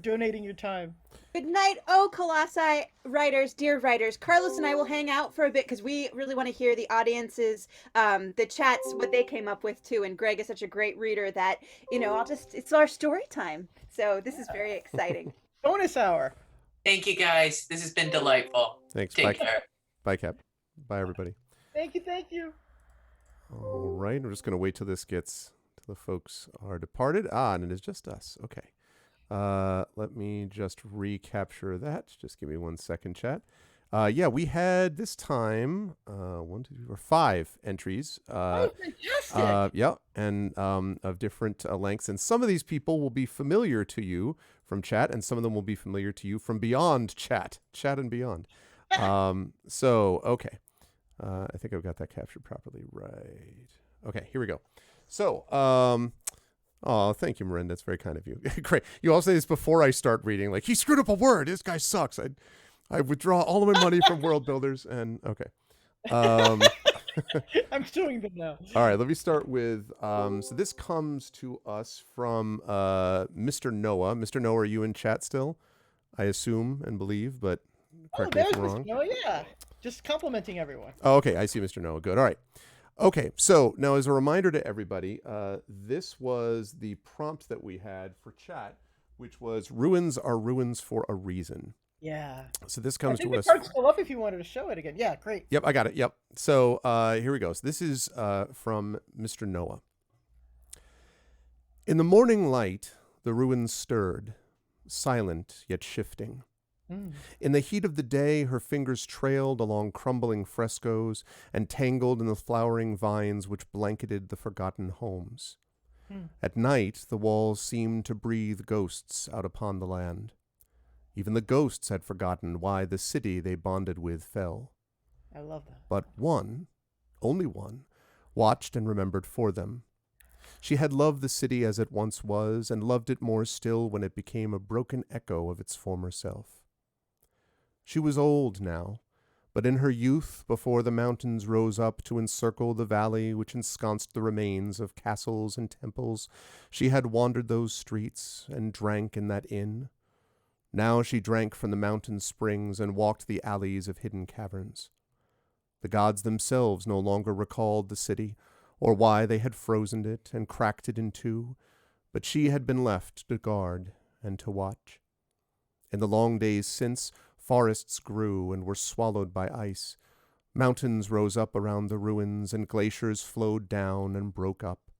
donating your time. Good night, oh Colossi writers, dear writers. Carlos and I will hang out for a bit because we really want to hear the audience's, the chats, what they came up with too. And Greg is such a great reader that, it's our story time. So this is very exciting. Bonus hour. Thank you, guys. This has been delightful. Thanks. Take Bye. care. Bye, Cap. Bye, everybody. Thank you. All right. We're just going to wait till the folks are departed. And it is just us. Okay. Let me just recapture that. Just give me 1 second, chat. We had this time 1, 2, 3, 4, 5 entries. Fantastic. And of different lengths. And some of these people will be familiar to you from chat, and some of them will be familiar to you from beyond chat and beyond. Okay. I think I've got that captured properly, right? Okay, here we go. So, thank you, Marin. That's very kind of you. Great. You all say this before I start reading. Like, he screwed up a word. This guy sucks. I withdraw all of my money from Worldbuilders. And okay. I'm doing them now. All right. Let me start with. So this comes to us from Mr. Noah. Mr. Noah, are you in chat still? I assume and believe, but correct me if I'm wrong. Mr. Noah, yeah. Just complimenting everyone. Oh, okay. I see Mr. Noah. Good. All right. Okay, so now as a reminder to everybody, this was the prompt that we had for chat, which was ruins are ruins for a reason. Yeah. So this comes to us. The card's still up if you wanted to show it again. Yeah, great. Yep, I got it. Yep. So here we go. So this is from Mr. Noah. In the morning light, the ruins stirred, silent yet shifting. In the heat of the day, her fingers trailed along crumbling frescoes and tangled in the flowering vines which blanketed the forgotten homes. At night, the walls seemed to breathe ghosts out upon the land. Even the ghosts had forgotten why the city they bonded with fell. I love that. But one, only one, watched and remembered for them. She had loved the city as it once was, and loved it more still when it became a broken echo of its former self. She was old now, but in her youth, before the mountains rose up to encircle the valley which ensconced the remains of castles and temples, she had wandered those streets and drank in that inn. Now she drank from the mountain springs and walked the alleys of hidden caverns. The gods themselves no longer recalled the city, or why they had frozen it and cracked it in two, but she had been left to guard and to watch. In the long days since, forests grew and were swallowed by ice. Mountains rose up around the ruins, and glaciers flowed down and broke up.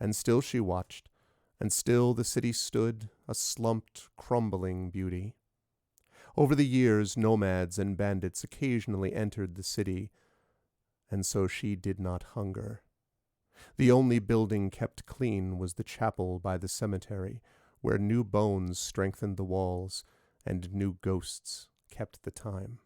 And still she watched, and still the city stood, a slumped, crumbling beauty. Over the years, nomads and bandits occasionally entered the city, and so she did not hunger. The only building kept clean was the chapel by the cemetery, where new bones strengthened the walls, and new ghosts kept the time.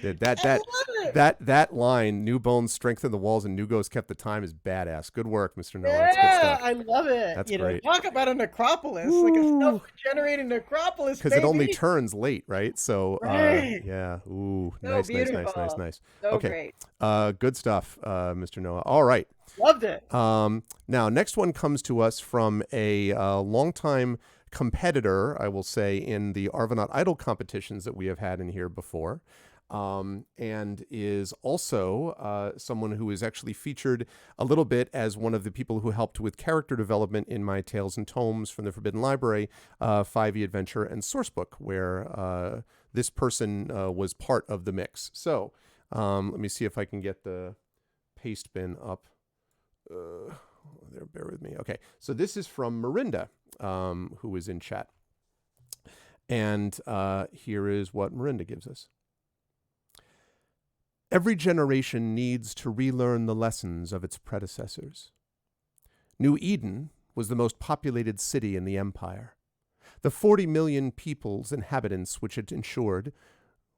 That line, new bones strengthen the walls and new ghosts kept the time, is badass. Good work, Mr. Noah. That's good stuff. I love it. That's great. Talk about a necropolis, like a self-generating necropolis. Because it only turns late, right? So right. Yeah. Ooh, So nice. So Okay. great. Good stuff, Mr. Noah. All right. Loved it. Now, next one comes to us from a longtime competitor, I will say, in the Arvanaut Idol competitions that we have had in here before, and is also someone who is actually featured a little bit as one of the people who helped with character development in my Tales and Tomes from the Forbidden Library 5e adventure and sourcebook, where this person was part of the mix. So let me see if I can get the paste bin up. There, bear with me. Okay, so this is from Mirinda, who is in chat. And here is what Mirinda gives us. Every generation needs to relearn the lessons of its predecessors. New Eden was the most populated city in the Empire. The 40 million people's inhabitants which it ensured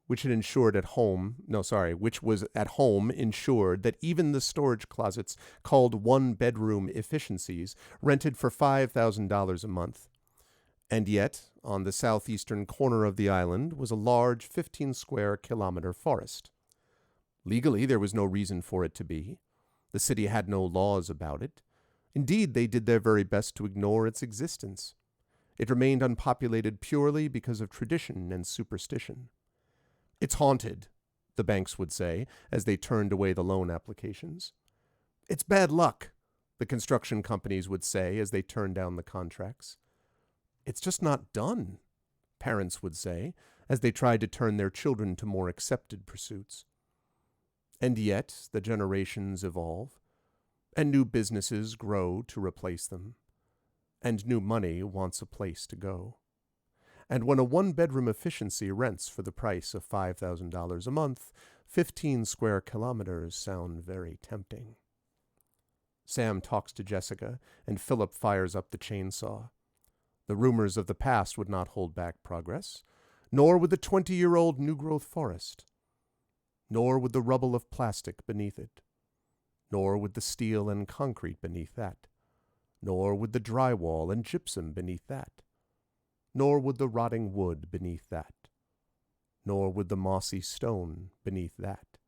at home, which was at home ensured that even the storage closets called one-bedroom efficiencies rented for $5,000 a month. And yet, on the southeastern corner of the island was a large 15-square-kilometer forest. Legally, there was no reason for it to be. The city had no laws about it. Indeed, they did their very best to ignore its existence. It remained unpopulated purely because of tradition and superstition. It's haunted, the banks would say, as they turned away the loan applications. It's bad luck, the construction companies would say as they turned down the contracts. It's just not done, parents would say, as they tried to turn their children to more accepted pursuits. And yet, the generations evolve, and new businesses grow to replace them, and new money wants a place to go. And when a one-bedroom efficiency rents for the price of $5,000 a month, 15 square kilometers sound very tempting. Sam talks to Jessica, and Philip fires up the chainsaw. The rumors of the past would not hold back progress, nor would the 20-year-old new-growth forest, nor would the rubble of plastic beneath it, nor would the steel and concrete beneath that, nor would the drywall and gypsum beneath that, nor would the rotting wood beneath that, nor would the mossy stone beneath that,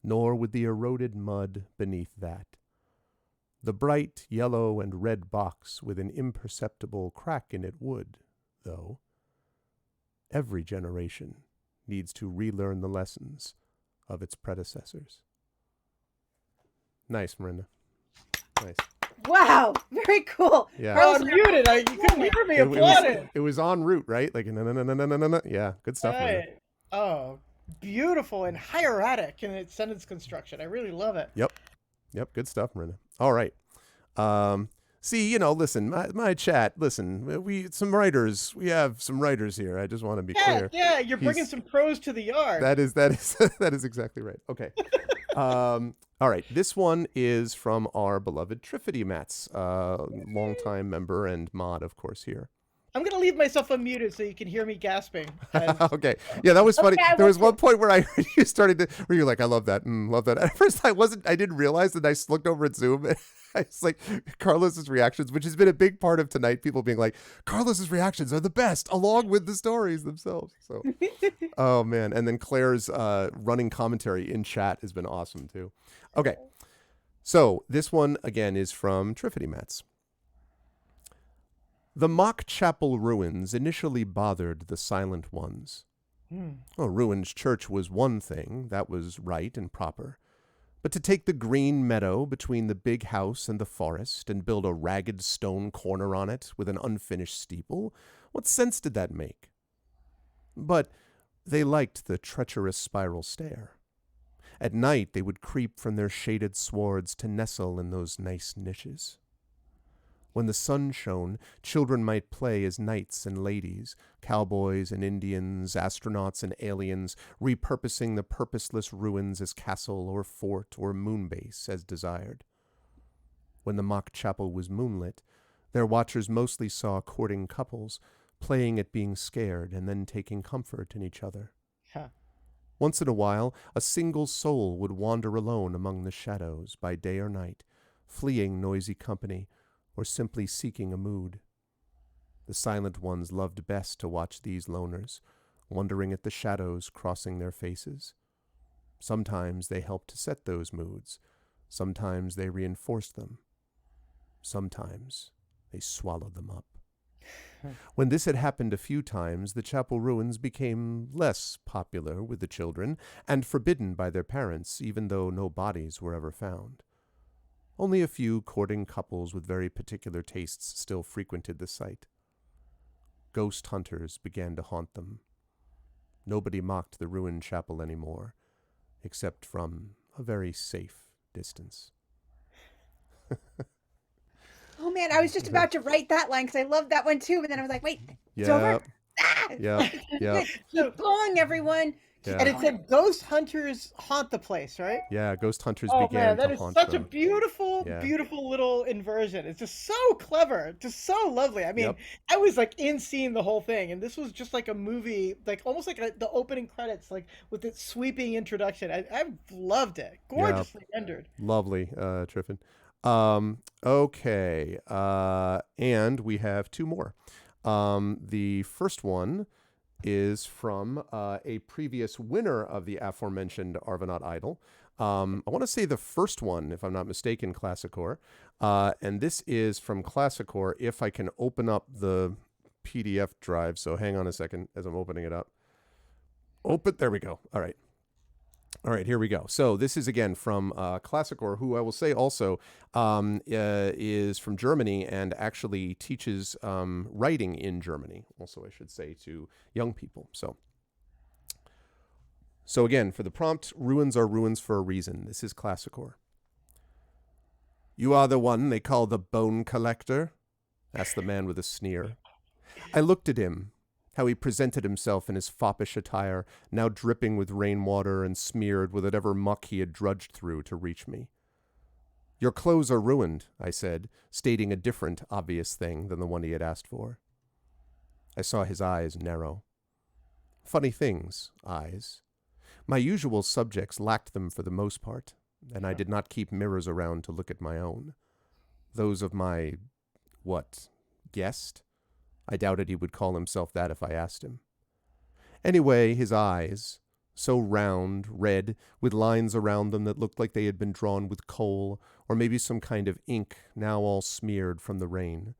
nor would the eroded mud beneath that. The bright yellow and red box with an imperceptible crack in it would, though. Every generation needs to relearn the lessons of its predecessors. Nice, Miranda. Nice. Wow, very cool. Yeah. Oh, muted. You couldn't hear me applauding. It was en route, right? Like, no. Yeah, good stuff, Miranda. Right. Oh, beautiful and hieratic in its sentence construction. I really love it. Yep, good stuff, Miranda. All right. See, listen, my chat, listen, we have some writers here. I just want to be clear. Yeah, you're bringing some pros to the yard. That is exactly right. Okay. All right. This one is from our beloved Triffity Mats, longtime member and mod, of course, here. I'm going to leave myself unmuted so you can hear me gasping. Okay. Yeah, that was funny. There was one point where I heard you where you're like, I love that. Love that. At first I didn't realize that I looked over at Zoom and I was like, Carlos's reactions, which has been a big part of tonight, people being like, Carlos's reactions are the best, along with the stories themselves. So, oh man. And then Claire's running commentary in chat has been awesome too. Okay. So this one again is from Triffity Mats. The mock chapel ruins initially bothered the silent ones. A ruined church was one thing, that was right and proper. But to take the green meadow between the big house and the forest and build a ragged stone corner on it with an unfinished steeple, what sense did that make? But they liked the treacherous spiral stair. At night they would creep from their shaded swards to nestle in those nice niches. When the sun shone, children might play as knights and ladies, cowboys and Indians, astronauts and aliens, repurposing the purposeless ruins as castle or fort or moonbase as desired. When the mock chapel was moonlit, their watchers mostly saw courting couples, playing at being scared and then taking comfort in each other. Huh. Once in a while, a single soul would wander alone among the shadows by day or night, fleeing noisy company, or simply seeking a mood. The silent ones loved best to watch these loners, wondering at the shadows crossing their faces. Sometimes they helped to set those moods. Sometimes they reinforced them. Sometimes they swallowed them up. When this had happened a few times, the chapel ruins became less popular with the children and forbidden by their parents, even though no bodies were ever found. Only a few courting couples with very particular tastes still frequented the site. Ghost hunters began to haunt them. Nobody mocked the ruined chapel anymore, except from a very safe distance. Oh man, I was just about to write that line because I love that one too, but then I was like, wait, it's over. Yeah. Keep going, everyone. Yeah. And it said ghost hunters haunt the place, right? Yeah, ghost hunters Oh began man, that to is haunt such a them. beautiful, Yeah. beautiful little inversion. It's just so clever, just so lovely. I mean, Yep. I was like in seeing the whole thing, and this was just like a movie, like almost like the opening credits, like with its sweeping introduction. I loved it. Gorgeously rendered. Lovely, Triffin. Okay, and we have two more. The first one is from a previous winner of the aforementioned Arvanaut Idol. I want to say the first one, if I'm not mistaken, Classicor. And this is from Classicor, if I can open up the PDF drive. So hang on a second as I'm opening it up. There we go. All right. All right, here we go. So this is again from Classicor, who I will say also is from Germany and actually teaches writing in Germany. Also, I should say, to young people. So again, for the prompt, ruins are ruins for a reason. This is Classicor. You are the one they call the bone collector? Asked the man with a sneer. I looked at him. How he presented himself in his foppish attire, now dripping with rainwater and smeared with whatever muck he had drudged through to reach me. Your clothes are ruined, I said, stating a different, obvious thing than the one he had asked for. I saw his eyes narrow. Funny things, eyes. My usual subjects lacked them for the most part, and I did not keep mirrors around to look at my own. Those of my, guest? I doubted he would call himself that if I asked him. Anyway, his eyes, so round, red, with lines around them that looked like they had been drawn with coal, or maybe some kind of ink, now all smeared from the rain.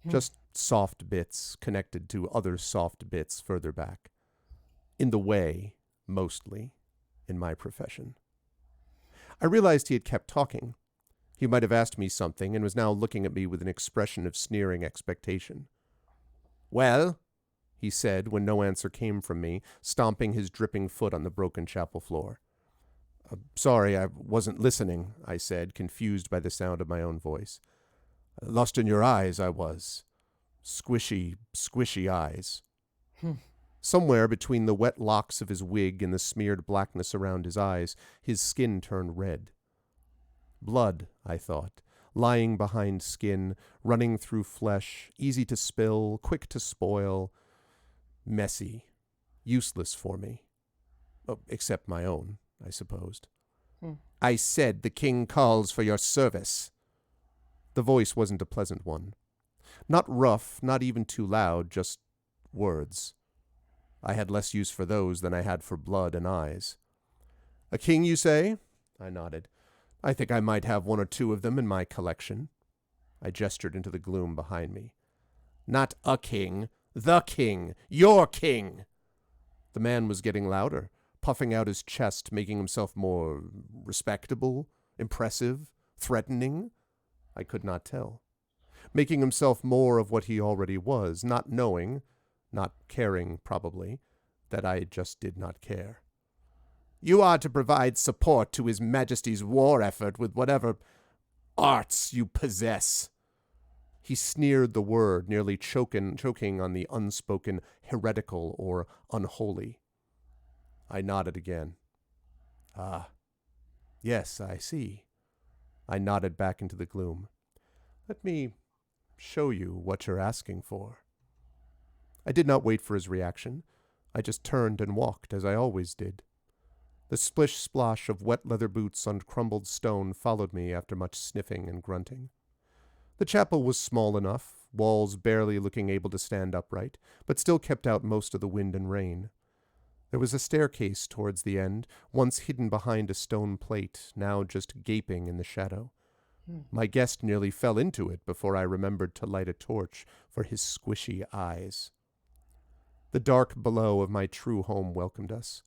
Just soft bits connected to other soft bits further back. In the way, mostly, in my profession. I realized he had kept talking. He might have asked me something and was now looking at me with an expression of sneering expectation. Well, he said when no answer came from me, stomping his dripping foot on the broken chapel floor. Sorry, I wasn't listening, I said, confused by the sound of my own voice. Lost in your eyes, I was. Squishy, squishy eyes. Somewhere between the wet locks of his wig and the smeared blackness around his eyes, his skin turned red. Blood, I thought. Lying behind skin, running through flesh, easy to spill, quick to spoil, messy, useless for me. Oh, except my own, I supposed. I said the king calls for your service. The voice wasn't a pleasant one. Not rough, not even too loud, just words. I had less use for those than I had for blood and eyes. A king, you say? I nodded. I think I might have one or two of them in my collection. I gestured into the gloom behind me. Not a king, the king, your king. The man was getting louder, puffing out his chest, making himself more respectable, impressive, threatening. I could not tell. Making himself more of what he already was, not knowing, not caring probably, that I just did not care. You are to provide support to His Majesty's war effort with whatever arts you possess. He sneered the word, nearly choking on the unspoken heretical or unholy. I nodded again. Ah, yes, I see. I nodded back into the gloom. Let me show you what you're asking for. I did not wait for his reaction. I just turned and walked, as I always did. The splish-splosh of wet leather boots on crumbled stone followed me after much sniffing and grunting. The chapel was small enough, walls barely looking able to stand upright, but still kept out most of the wind and rain. There was a staircase towards the end, once hidden behind a stone plate, now just gaping in the shadow. My guest nearly fell into it before I remembered to light a torch for his squishy eyes. The dark below of my true home welcomed us.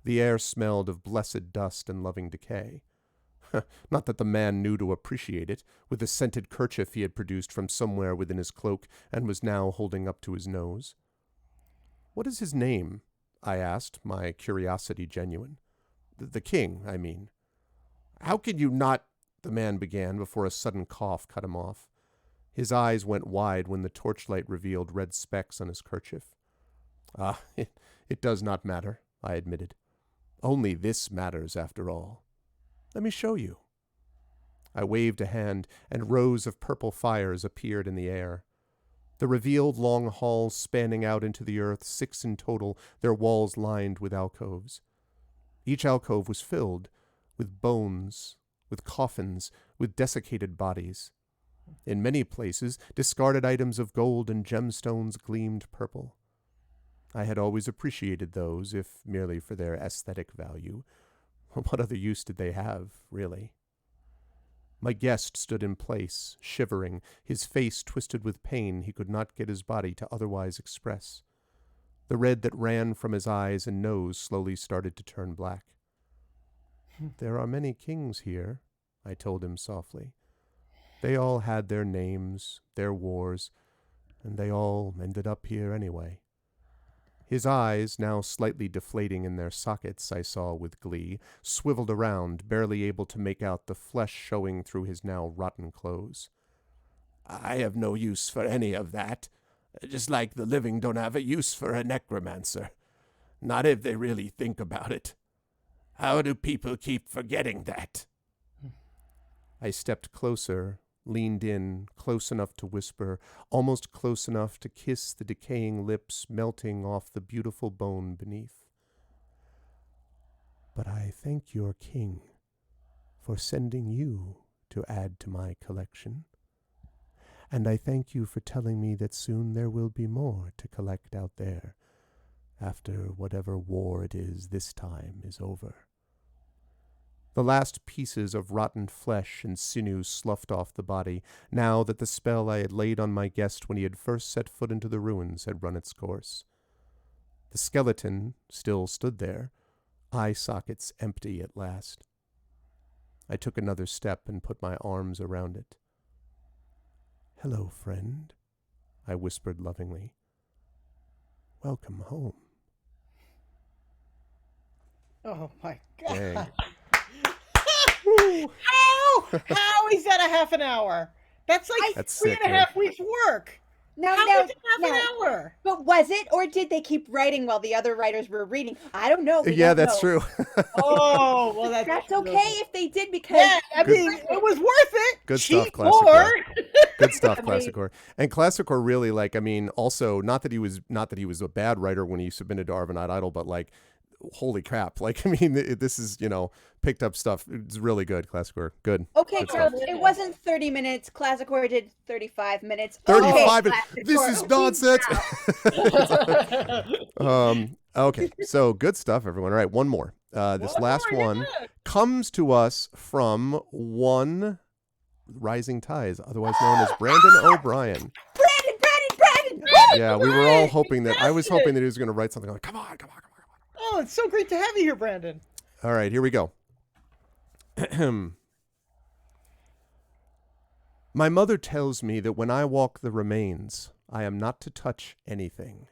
The air smelled of blessed dust and loving decay. Not that the man knew to appreciate it, with the scented kerchief he had produced from somewhere within his cloak and was now holding up to his nose. What is his name? I asked, my curiosity genuine. The king, I mean. How can you not... the man began before a sudden cough cut him off. His eyes went wide when the torchlight revealed red specks on his kerchief. Ah, it does not matter, I admitted. Only this matters after all. Let me show you. I waved a hand, and rows of purple fires appeared in the air. The revealed long halls spanning out into the earth, 6 in total, their walls lined with alcoves. Each alcove was filled with bones, with coffins, with desiccated bodies. In many places, discarded items of gold and gemstones gleamed purple. I had always appreciated those, if merely for their aesthetic value. What other use did they have, really? My guest stood in place, shivering, his face twisted with pain he could not get his body to otherwise express. The red that ran from his eyes and nose slowly started to turn black. There are many kings here, I told him softly. They all had their names, their wars, and they all ended up here anyway. His eyes, now slightly deflating in their sockets, I saw with glee, swiveled around, barely able to make out the flesh showing through his now rotten clothes. I have no use for any of that, just like the living don't have a use for a necromancer. Not if they really think about it. How do people keep forgetting that? I stepped closer, leaned in, close enough to whisper, almost close enough to kiss the decaying lips melting off the beautiful bone beneath. But I thank your king for sending you to add to my collection. And I thank you for telling me that soon there will be more to collect out there, after whatever war it is this time is over. The last pieces of rotten flesh and sinew sloughed off the body, now that the spell I had laid on my guest when he had first set foot into the ruins had run its course. The skeleton still stood there, eye sockets empty at last. I took another step and put my arms around it. "Hello, friend," I whispered lovingly. "Welcome home." Oh my God. Dang. How is that a half an hour? That's like That's three sick, and a half weeks work. No, How no, is it half an hour? But was it, or did they keep writing while the other writers were reading? I don't know. We Yeah, don't that's know. true. Oh, well, that's okay if they did, because yeah, I mean, it was worth it. Good stuff, Cheap Classic more. Core. Good stuff, I mean- Classic Core. And Classic Core really, like, I mean, also not that he was a bad writer when he submitted to Arvanite Idol, but like, holy crap! Like, I mean, this is, picked up stuff. It's really good, Classic Core. Good. Okay, Good Carlos, stuff. it wasn't 30 minutes. Classic Core did 35 minutes. 35 Okay, This is nonsense. Okay, so good stuff, everyone. All right, one more. This last one comes to us from one Rising Ties, otherwise known as Brandon O'Brien. Brandon! Yeah, we were all hoping that. I was hoping that he was going to write something like, come on. Oh, it's so great to have you here, Brandon. All right, here we go. My mother tells me that when I walk the remains, I am not to touch anything.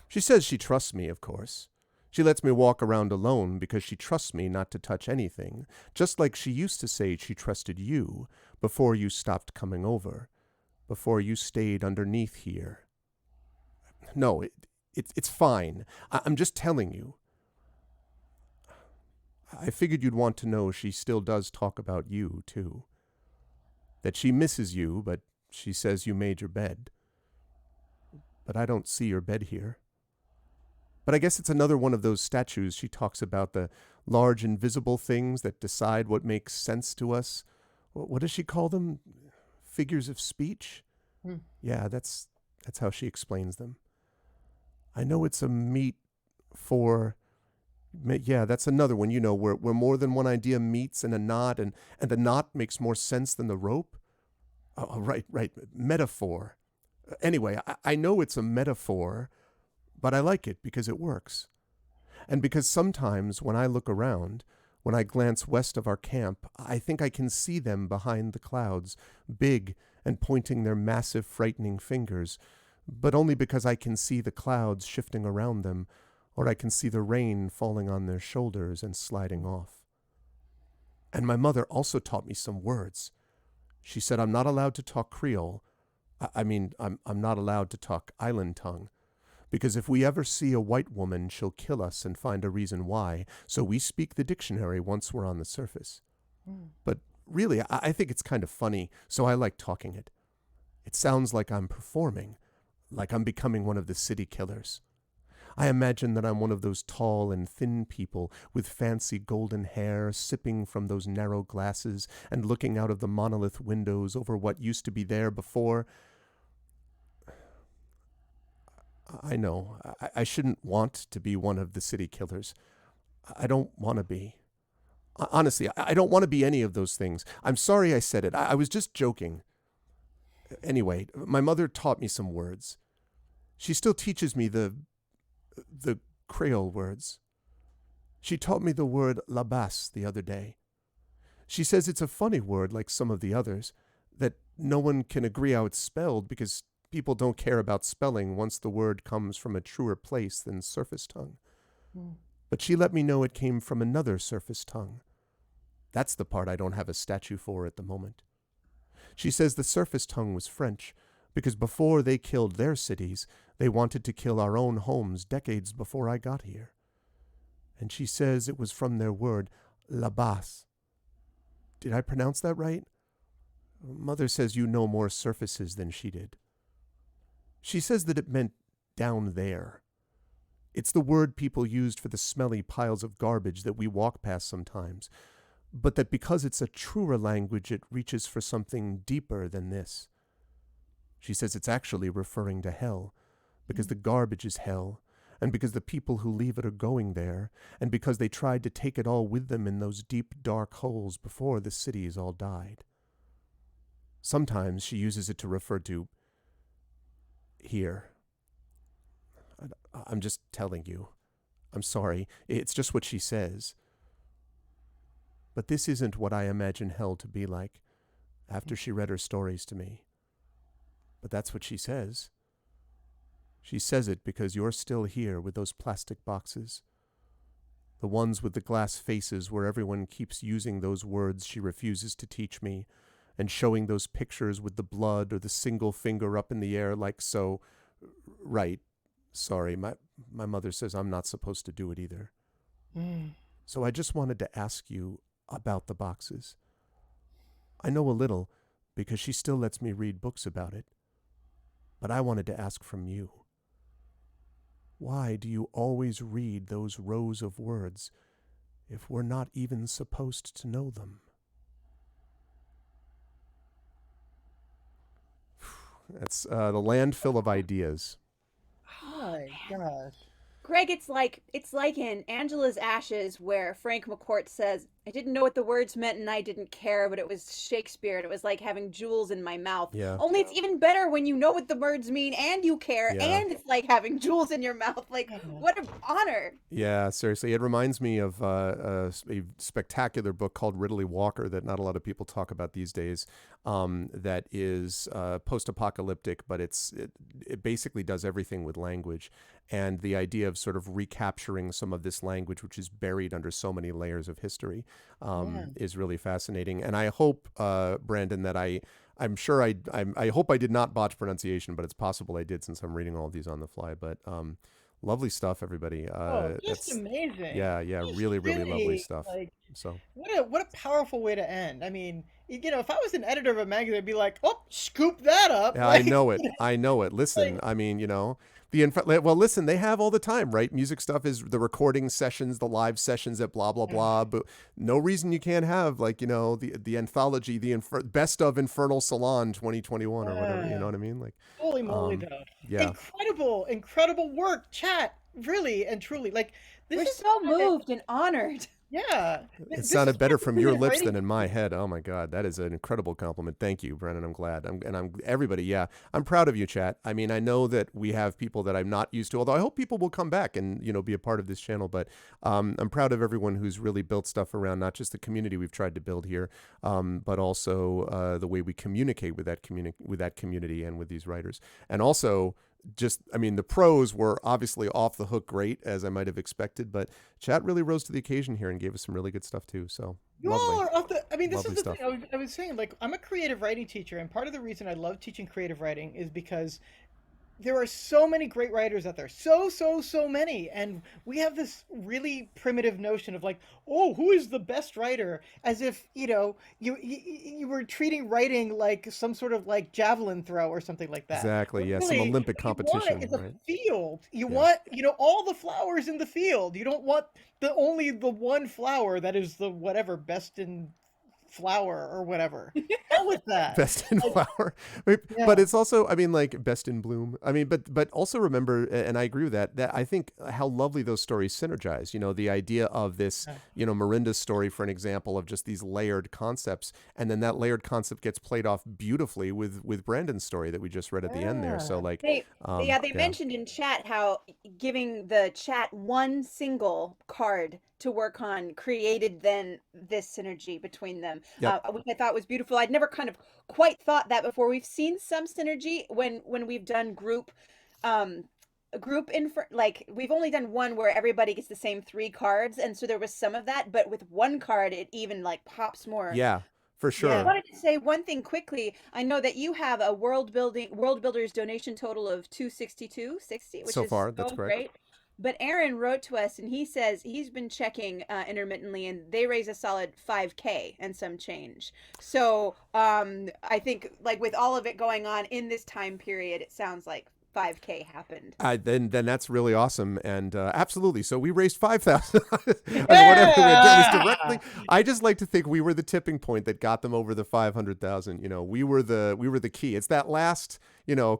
She says she trusts me, of course. She lets me walk around alone because she trusts me not to touch anything, just like she used to say she trusted you before you stopped coming over, before you stayed underneath here. No, it's fine. I'm just telling you. I figured you'd want to know she still does talk about you, too. That she misses you, but she says you made your bed. But I don't see your bed here. But I guess it's another one of those statues she talks about, the large invisible things that decide what makes sense to us. What does she call them? Figures of speech? Yeah, that's how she explains them. I know it's a meet for... Yeah, that's another one, where more than one idea meets in a knot, and the knot makes more sense than the rope. Oh, right. Metaphor. Anyway, I know it's a metaphor, but I like it because it works. And because sometimes when I look around, when I glance west of our camp, I think I can see them behind the clouds, big and pointing their massive, frightening fingers, but only because I can see the clouds shifting around them, or I can see the rain falling on their shoulders and sliding off. And my mother also taught me some words. She said I'm not allowed to talk Creole. I'm not allowed to talk island tongue, Because if we ever see a white woman, she'll kill us and find a reason why. So we speak the dictionary once we're on the surface. But really, I think it's kind of funny, so I like talking it. It sounds like I'm performing, like I'm becoming one of the city killers. I imagine that I'm one of those tall and thin people with fancy golden hair, sipping from those narrow glasses and looking out of the monolith windows over what used to be there before. I know, I shouldn't want to be one of the city killers. I don't want to be. Honestly, I don't want to be any of those things. I'm sorry I said it. I was just joking. Anyway, my mother taught me some words. She still teaches me the Creole words. She taught me the word labas the other day. She says it's a funny word like some of the others, that no one can agree how it's spelled because people don't care about spelling once the word comes from a truer place than surface tongue. But she let me know it came from another surface tongue. That's the part I don't have a statue for at the moment. She says the surface tongue was French, because before they killed their cities, they wanted to kill our own homes decades before I got here. And she says it was from their word, labas. Did I pronounce that right? Mother says you know more surfaces than she did. She says that it meant down there. It's the word people used for the smelly piles of garbage that we walk past sometimes, but that because it's a truer language, it reaches for something deeper than this. She says it's actually referring to hell, because the garbage is hell, and because the people who leave it are going there, and because they tried to take it all with them in those deep, dark holes before the cities all died. Sometimes she uses it to refer to here. I'm just telling you. I'm sorry. It's just what she says. But this isn't what I imagine hell to be like after she read her stories to me. But that's what she says. She says it because you're still here with those plastic boxes. The ones with the glass faces where everyone keeps using those words she refuses to teach me, and showing those pictures with the blood or the single finger up in the air like so. Right. Sorry, my mother says I'm not supposed to do it either. So I just wanted to ask you about the boxes. I know a little because she still lets me read books about it. But I wanted to ask from you. Why do you always read those rows of words if we're not even supposed to know them? That's the landfill of ideas. Oh my gosh. Greg, it's like in Angela's Ashes where Frank McCourt says, I didn't know what the words meant and I didn't care, but it was Shakespeare and it was like having jewels in my mouth. Yeah. Only it's even better when you know what the words mean and you care, Yeah. and it's like having jewels in your mouth. Like, what an honor. Yeah, seriously. It reminds me of a spectacular book called Ridley Walker that not a lot of people talk about these days, that is post-apocalyptic, but it basically does everything with language. And the idea of sort of recapturing some of this language, which is buried under so many layers of history, is really fascinating. And I hope, Brandon, that I'm sure I hope I did not botch pronunciation, but it's possible I did since I'm reading all of these on the fly. But lovely stuff, everybody. Just amazing. Yeah, Just really lovely stuff. Like, So what a powerful way to end. I mean, if I was an editor of a magazine, I'd be like, oh, scoop that up. yeah, Like, I know it. Listen, I mean, well, listen, they have all the time, right? Music stuff is the recording sessions, the live sessions at blah, blah, blah. But no reason you can't have the anthology, best of Infernal Salon 2021 or whatever. You know what I mean? Like, holy moly, though. Yeah. Incredible work, chat. Really and truly. Like, this We're is so moved and honored. Yeah. It sounded better from your lips than in my head. Oh my God, that is an incredible compliment. Thank you, Brennan. I'm glad. I'm everybody. Yeah, I'm proud of you, chat. I mean, I know that we have people that I'm not used to. Although I hope people will come back and be a part of this channel. But I'm proud of everyone who's really built stuff around not just the community we've tried to build here, but also the way we communicate with that community and with these writers, and also. The pros were obviously off the hook great, as I might have expected, but chat really rose to the occasion here and gave us some really good stuff too. So you all are off the. This lovely is the stuff. thing I was saying. Like, I'm a creative writing teacher, and part of the reason I love teaching creative writing is because there are so many great writers out there, so many, and we have this really primitive notion of like, oh, who is the best writer, as if you were treating writing like some sort of like javelin throw or something like that. Exactly. But Yeah. Some really, Olympic what you want competition, is a right? field. You Yeah. want all the flowers in the field. You don't want only the one flower that is the whatever best in flower or whatever. Hell with that. Best in flower. But it's also, I mean, like best in bloom. I mean, but also remember, and I agree with that I think how lovely those stories synergize. The idea of this, Miranda's story, for an example, of just these layered concepts, and then that layered concept gets played off beautifully with Brandon's story that we just read at the end there. So like, they mentioned in chat how giving the chat one single card to work on created then this synergy between them, which I thought was beautiful. I'd never kind of quite thought that before. We've seen some synergy when we've done group like we've only done one where everybody gets the same 3 cards, and so there was some of that, but with one card it even like pops more. Yeah, for sure. I wanted to say one thing quickly. I know that you have a Worldbuilders donation total of $262.60, which so is far, that's so correct. great. But Aaron wrote to us and he says he's been checking intermittently, and they raise a solid $5K and some change. So I think like with all of it going on in this time period, it sounds like $5K happened. Then that's really awesome, and absolutely. So we raised $5,000. Whatever it was directly. I just like to think we were the tipping point that got them over the 500,000. We were the key. It's that last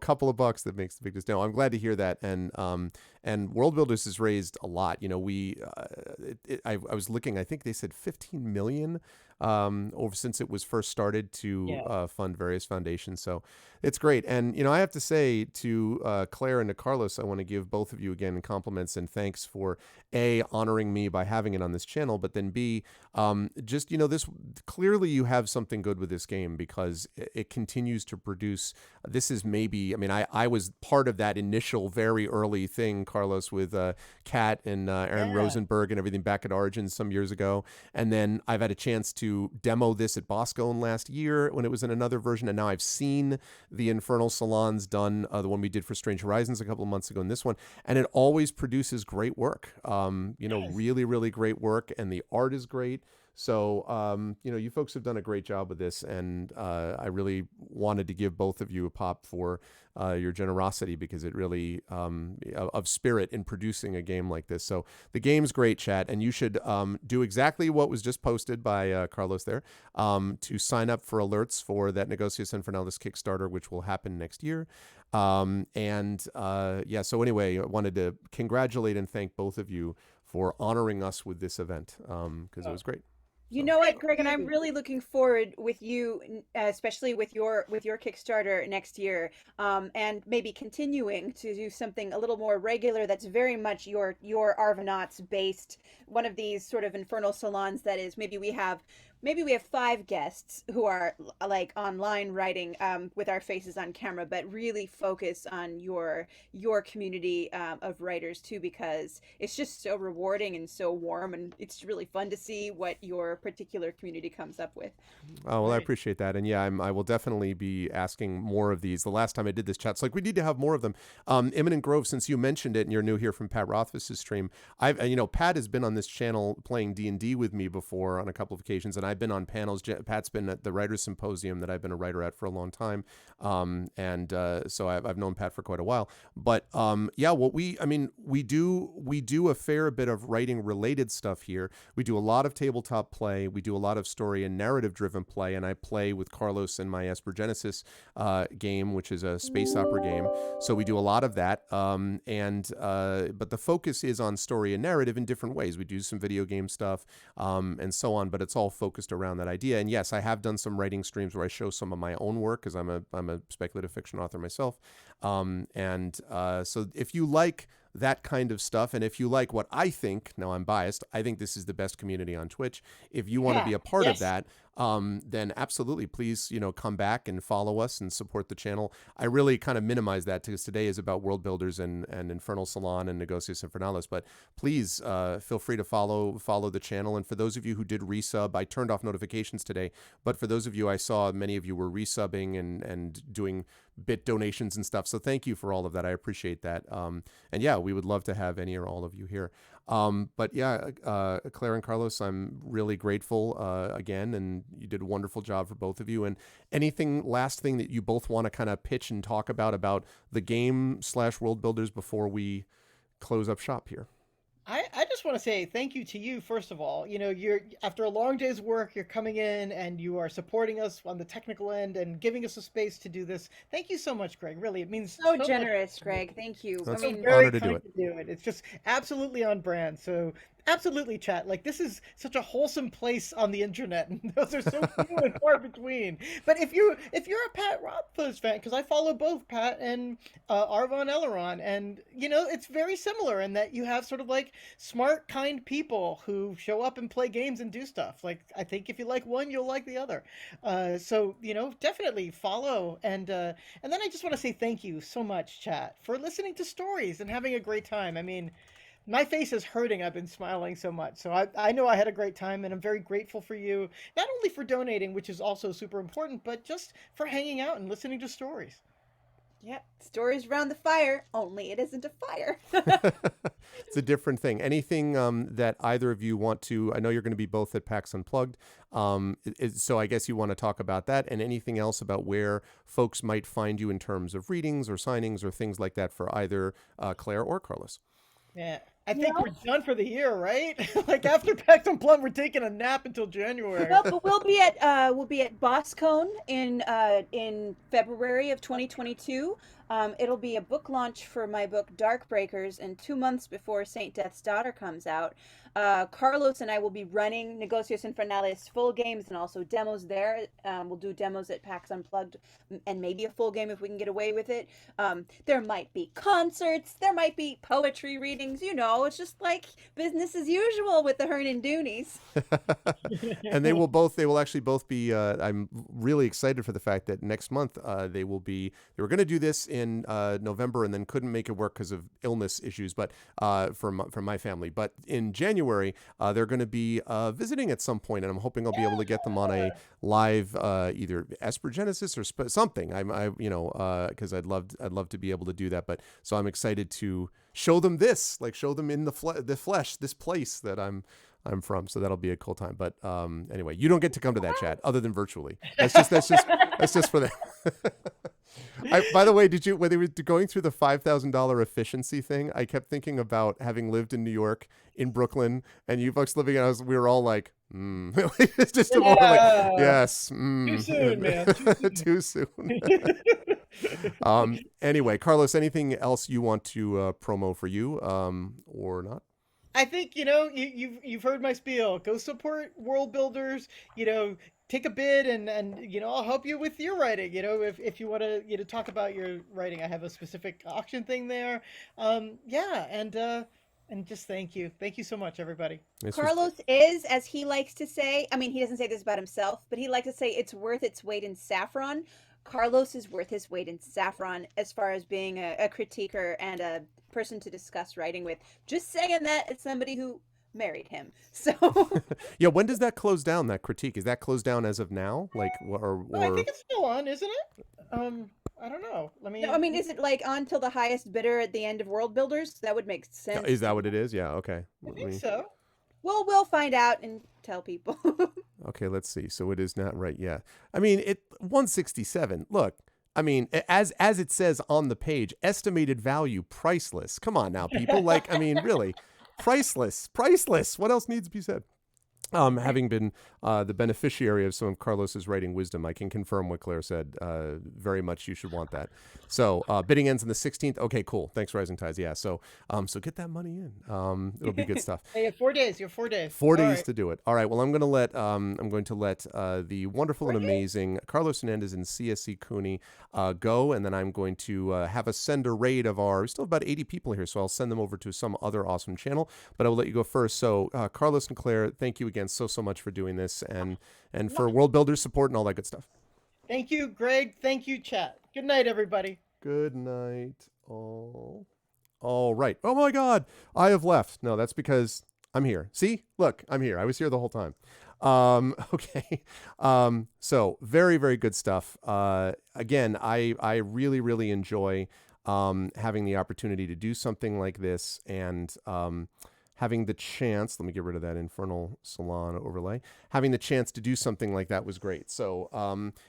couple of bucks that makes the biggest. No, I'm glad to hear that, and Worldbuilders has raised a lot. I was looking. I think they said 15 million over since it was first started to fund various foundations. So it's great. And, I have to say to Claire and to Carlos, I want to give both of you again compliments and thanks for A, honoring me by having it on this channel, but then B, just, this clearly you have something good with this game because it continues to produce. This is I was part of that initial very early thing, Carlos, with Kat and Aaron Rosenberg and everything back at Origins some years ago. And then I've had a chance to demo this at Boscone last year when it was in another version. And now I've seen the Infernal Salons done, the one we did for Strange Horizons a couple of months ago, and this one. And it always produces great work, really, really great work. And the art is great. So, you folks have done a great job with this, and I really wanted to give both of you a pop for your generosity because it really of spirit in producing a game like this. So the game's great, chat, and you should do exactly what was just posted by Carlos there to sign up for alerts for that Negocios Infernales Kickstarter, which will happen next year. So anyway, I wanted to congratulate and thank both of you for honoring us with this event because it was great. You know what, Greg, and I'm really looking forward with you, especially with your Kickstarter next year, and maybe continuing to do something a little more regular. That's very much your Arvanauts based, one of these sort of Infernal Salons. That is, maybe we have 5 guests who are like online writing with our faces on camera, but really focus on your community of writers too, because it's just so rewarding and so warm, and it's really fun to see what your particular community comes up with. Oh, well, I appreciate that. And yeah, I will definitely be asking more of these. The last time I did this chat, it's like we need to have more of them. Imminent Grove, since you mentioned it and you're new here from Pat Rothfuss's stream, Pat has been on this channel playing D&D with me before on a couple of occasions, and I've been on panels. Pat's been at the Writers Symposium that I've been a writer at for a long time. So I've known Pat for quite a while. But we do a fair bit of writing related stuff here. We do a lot of tabletop play. We do a lot of story and narrative driven play. And I play with Carlos in my Esper Genesis game, which is a space opera game. So we do a lot of that. But the focus is on story and narrative in different ways. We do some video game stuff and so on, but it's all focused around that idea. And yes, I have done some writing streams where I show some of my own work because I'm a speculative fiction author myself. So if you like that kind of stuff, and if you like what I think, now I'm biased, I think this is the best community on Twitch. If you want to be a part of that, then absolutely, please, come back and follow us and support the channel. I really kind of minimize that because today is about Worldbuilders and Infernal Salon and Negocios Infernales. But please feel free to follow the channel. And for those of you who did resub, I turned off notifications today. But for those of you, I saw many of you were resubbing and doing bit donations and stuff. So thank you for all of that. I appreciate that. And yeah, we would love to have any or all of you here. But yeah, Claire and Carlos, I'm really grateful again, and you did a wonderful job for both of you. And last thing that you both want to kind of pitch and talk about the game / Worldbuilders before we close up shop here? I just want to say thank you to you, first of all. You're after a long day's work, you're coming in and you are supporting us on the technical end and giving us a space to do this. Thank you so much, Greg. Really, it means so much generous, Greg. Thank you. That's I an mean, very honor to do kind it. to do it. It's just absolutely on brand. So absolutely, chat. Like, this is such a wholesome place on the internet, and those are so few and far between. But if you're a Pat Rothfuss fan, because I follow both Pat and Arvon Elleron, and it's very similar in that you have sort of like smart, kind people who show up and play games and do stuff. Like, I think if you like one, you'll like the other. So definitely follow. And then I just want to say thank you so much, chat, for listening to stories and having a great time. I mean, my face is hurting. I've been smiling so much. So I know I had a great time, and I'm very grateful for you, not only for donating, which is also super important, but just for hanging out and listening to stories. Yep, stories around the fire, only it isn't a fire. It's a different thing. Anything that either of you want to, I know you're going to be both at PAX Unplugged, so I guess you want to talk about that, and anything else about where folks might find you in terms of readings or signings or things like that for either Claire or Carlos. Yeah, I think we're done for the year, right? Like, after PAX Unplugged, we're taking a nap until January. No, but we'll be at BossCon in February of 2022. It'll be a book launch for my book Dark Breakers, and 2 months before Saint Death's Daughter comes out. Carlos and I will be running Negocios Infernales full games and also demos there. We'll do demos at PAX Unplugged and maybe a full game if we can get away with it. There might be concerts, there might be poetry readings, it's just like business as usual with the Hernandez. And they will actually both be, I'm really excited for the fact that next month they were going to do this in November and then couldn't make it work because of illness issues, but from my family. But in January, they're going to be visiting at some point, and I'm hoping I'll be able to get them on a live either Esper Genesis or something. Because I'd love to be able to do that. But so I'm excited to show them this, like show them in the flesh, this place that I'm from. So that'll be a cool time. But anyway, you don't get to come to that, chat, other than virtually. That's just for them. By the way, when they were going through the $5,000 efficiency thing, I kept thinking about having lived in New York, in Brooklyn, and you folks living, we were all like, it's just a moment like, yes. Too soon, man. Too soon. Anyway, Carlos, anything else you want to promo for you or not? I think you've heard my spiel. Go support Worldbuilders. Take a bid and I'll help you with your writing. If you want to talk about your writing, I have a specific auction thing there. And just thank you so much, everybody. Carlos is, as he likes to say, I mean, he doesn't say this about himself, but he likes to say it's worth its weight in saffron. Carlos is worth his weight in saffron as far as being a critiquer and a person to discuss writing with. Just saying that as somebody who married him. So yeah, when does that close down, that critique? Is that closed down as of now? Like, or I think it's still on, isn't it? I don't know. Is it like on till the highest bidder at the end of Worldbuilders? That would make sense. Is that what it is? Yeah, okay. I think so. Well, we'll find out and tell people. Okay, let's see. So it is not right. Yeah. I mean, 167. Look, I mean, as it says on the page, estimated value, priceless. Come on now, people. Like, I mean, really, priceless. What else needs to be said? Having been the beneficiary of some of Carlos's writing wisdom, I can confirm what Claire said. Very much you should want that. So bidding ends on the 16th. Okay, cool. Thanks, Rising Tides. Yeah, so get that money in. It'll be good stuff. Hey, you have 4 days. You have 4 days. 4 days to do it. All right. Well, I'm going to let the wonderful and amazing Carlos Hernandez and C.S.E. Cooney go, and then I'm going to have a send a raid of we still have about 80 people here, so I'll send them over to some other awesome channel. But I will let you go first. So Carlos and Claire, thank you again again so much for doing this and for Worldbuilders support and all that good stuff. Thank you, Greg. Thank you, chat. Good night, everybody. Good night, all. All right. Oh my God, I have left. No, that's because I'm here. See, look, I'm here. I was here the whole time. Okay. So very, very good stuff. Again, I really, really enjoy having the opportunity to do something like this and having the chance, let me get rid of that Infernal Salon overlay, having the chance to do something like that was great. So,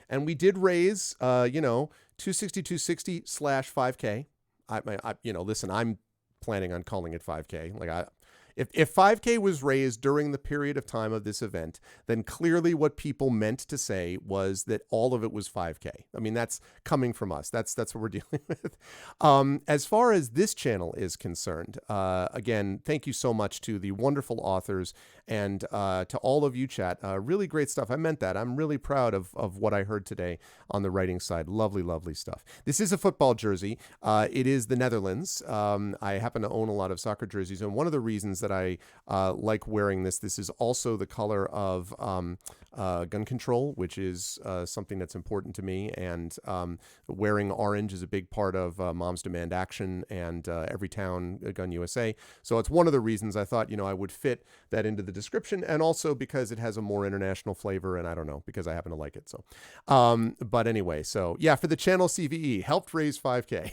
and we did raise, 260/5K. Listen, I'm planning on calling it 5K. If 5K was raised during the period of time of this event, then clearly what people meant to say was that all of it was 5K. I mean, that's coming from us. That's what we're dealing with. As far as this channel is concerned, again, thank you so much to the wonderful authors and to all of you, chat. Really great stuff. I meant that. I'm really proud of what I heard today on the writing side. Lovely, lovely stuff. This is a football jersey. It is the Netherlands. I happen to own a lot of soccer jerseys, and one of the reasons that I like wearing this is also the color of gun control, which is something that's important to me. And wearing orange is a big part of Moms Demand Action and Every Town Gun USA. So it's one of the reasons I thought, I would fit that into the description, and also because it has a more international flavor, and I don't know, because I happen to like it. So, but anyway, so yeah, for the channel CVE, helped raise 5K.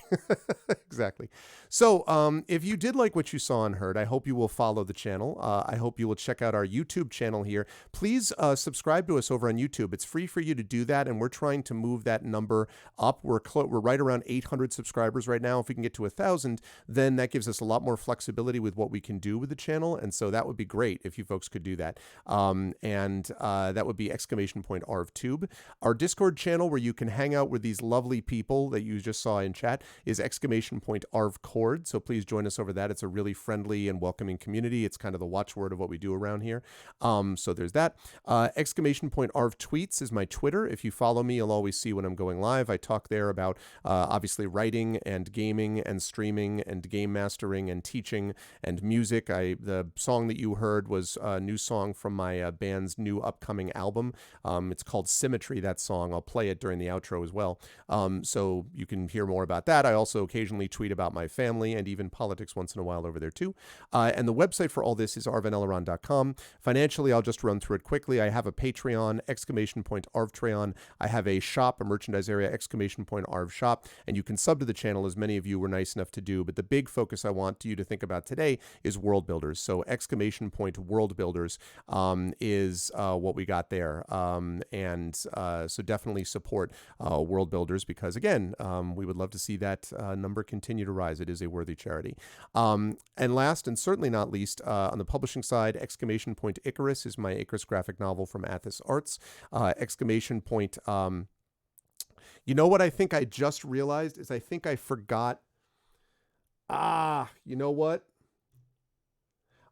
Exactly. So if you did like what you saw and heard, I hope you will follow the channel. I hope you will check out our YouTube channel here. Please subscribe to us over on YouTube. It's free for you to do that, and we're trying to move that number up. We're right around 800 subscribers right now. If we can get to 1,000, then that gives us a lot more flexibility with what we can do with the channel, and so that would be great if you folks could do that. And that would be !arvtube. Our Discord channel, where you can hang out with these lovely people that you just saw in chat, is !arvcord. So please join us over that. It's a really friendly and welcoming community. It's kind of the watchword of what we do around here. So there's that. !arvtweets is my Twitter. If you follow me, you'll always see when I'm going live. I talk there about obviously writing and gaming and streaming and game mastering and teaching and music. The song that you heard was a new song from my band's new upcoming album. It's called Symmetry, that song. I'll play it during the outro as well. So you can hear more about that. I also occasionally tweet about my family and even politics once in a while over there too. And the website for all this is arvaneleron.com. Financially, I'll just run through it quickly. I have a Patreon, !arvtreon. I have a shop, a merchandise area, !arv shop, and you can sub to the channel, as many of you were nice enough to do. But the big focus I want you to think about today is Worldbuilders. So !Worldbuilders is what we got there. So definitely support Worldbuilders, because again, we would love to see that number continue to rise. It is a worthy charity. And last and certainly not least, on the publishing side, Icarus is my Icarus graphic novel from Athos Arts. You know what I think I just realized is I think I forgot. You know what?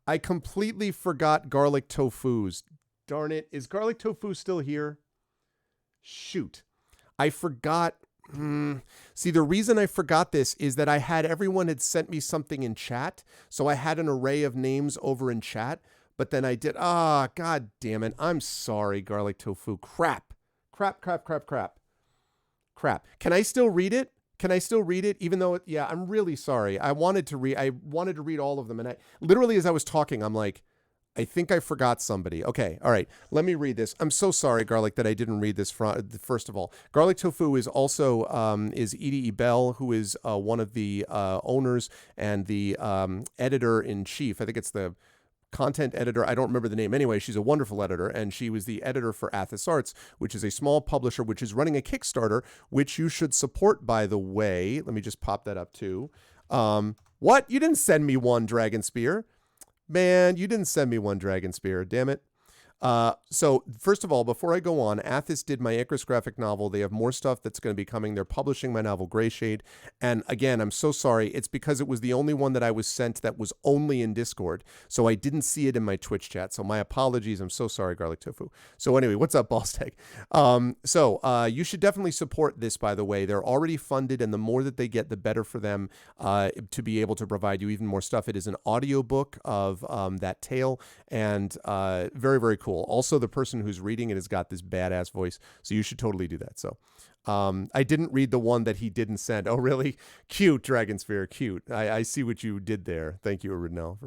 I completely forgot garlic tofus. Darn it. Is garlic tofu still here? Shoot. I forgot. See, the reason I forgot this is that I had everyone had sent me something in chat. So I had an array of names over in chat, but then I did. God damn it. I'm sorry, garlic tofu. Crap. Can I still read it? Even though I'm really sorry. I wanted to read all of them. And I literally, as I was talking, I'm like, I think I forgot somebody. Okay. All right. Let me read this. I'm so sorry, Garlic, that I didn't read this. First of all, Garlic Tofu is also is Edie Bell, who is one of the owners and the editor-in-chief. I think it's the content editor. I don't remember the name. Anyway, she's a wonderful editor, and she was the editor for Athos Arts, which is a small publisher which is running a Kickstarter, which you should support, by the way. Let me just pop that up too. What? You didn't send me one, Dragon Spear. Man, you didn't send me one, Dragon Spear. Damn it. So first of all, before I go on, Athos did my Icarus graphic novel. They have more stuff that's going to be coming. They're publishing my novel Gray Shade. And again, I'm so sorry. It's because it was the only one that I was sent that was only in Discord. So I didn't see it in my Twitch chat. So my apologies. I'm so sorry, Garlic Tofu. So anyway, what's up, Ballstag? You should definitely support this, by the way. They're already funded, and the more that they get, the better for them to be able to provide you even more stuff. It is an audiobook of that tale, and very, very cool. Also, the person who's reading it has got this badass voice, so you should totally do that. So I didn't read the one that he didn't send. Oh, really? Cute, Dragonsphere, cute. I see what you did there. Thank you, Ridnell.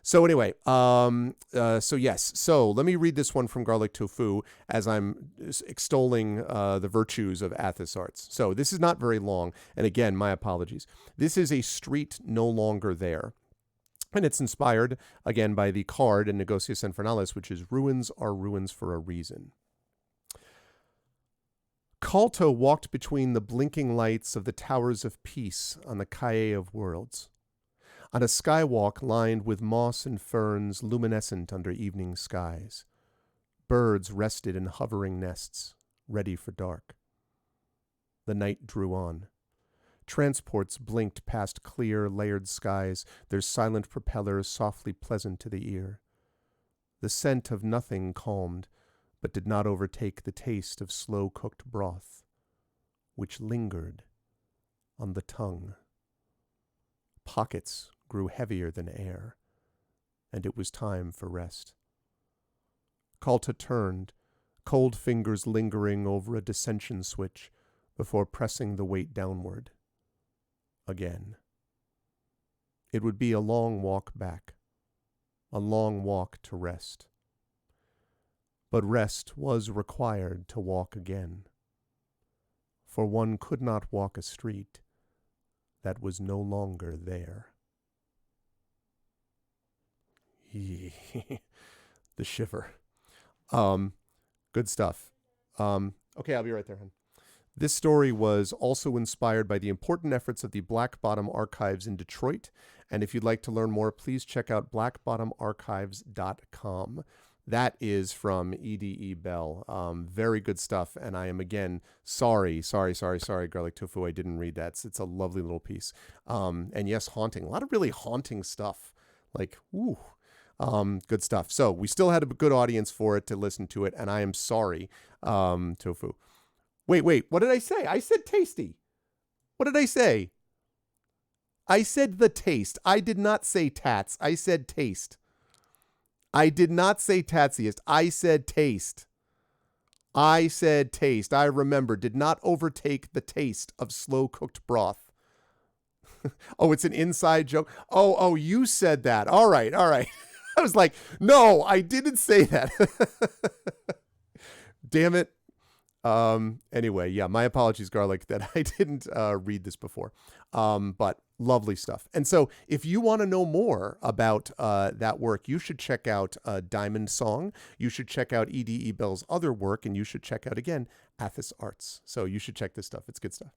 So anyway, yes. So let me read this one from Garlic Tofu as I'm extolling the virtues of Athos Arts. So this is not very long, and again, my apologies. This is A Street No Longer There. And it's inspired, again, by the card in Negocius Infernalis, which is ruins are ruins for a reason. Calto walked between the blinking lights of the towers of peace on the Calle of Worlds, on a skywalk lined with moss and ferns luminescent under evening skies. Birds rested in hovering nests, ready for dark. The night drew on. Transports blinked past clear, layered skies, their silent propellers softly pleasant to the ear. The scent of nothing calmed, but did not overtake the taste of slow-cooked broth, which lingered on the tongue. Pockets grew heavier than air, and it was time for rest. Calta turned, cold fingers lingering over a dissension switch before pressing the weight downward. Again. It would be a long walk back, a long walk to rest. But rest was required to walk again, for one could not walk a street that was no longer there. The shiver. Good stuff. Okay, I'll be right there, hon. This story was also inspired by the important efforts of the Black Bottom Archives in Detroit. And if you'd like to learn more, please check out blackbottomarchives.com. That is from E.D.E. Bell. Very good stuff. And I am, again, sorry, Garlic Tofu. I didn't read that. It's a lovely little piece. And yes, haunting. A lot of really haunting stuff. Like, ooh. Good stuff. So we still had a good audience for it to listen to it. And I am sorry, Tofu. Wait, what did I say? I said tasty. What did I say? I said the taste. I did not say tats. I said taste. I did not say tatsiest. I said taste. I said taste. I remember. Did not overtake the taste of slow-cooked broth. Oh, it's an inside joke? Oh, you said that. All right. I was like, no, I didn't say that. Damn it. Anyway, yeah, my apologies, Garlic, that I didn't read this before. But lovely stuff. And so if you want to know more about that work, you should check out Diamond Song. You should check out E.D.E. Bell's other work, and you should check out, again, Athos Arts. So you should check this stuff. It's good stuff.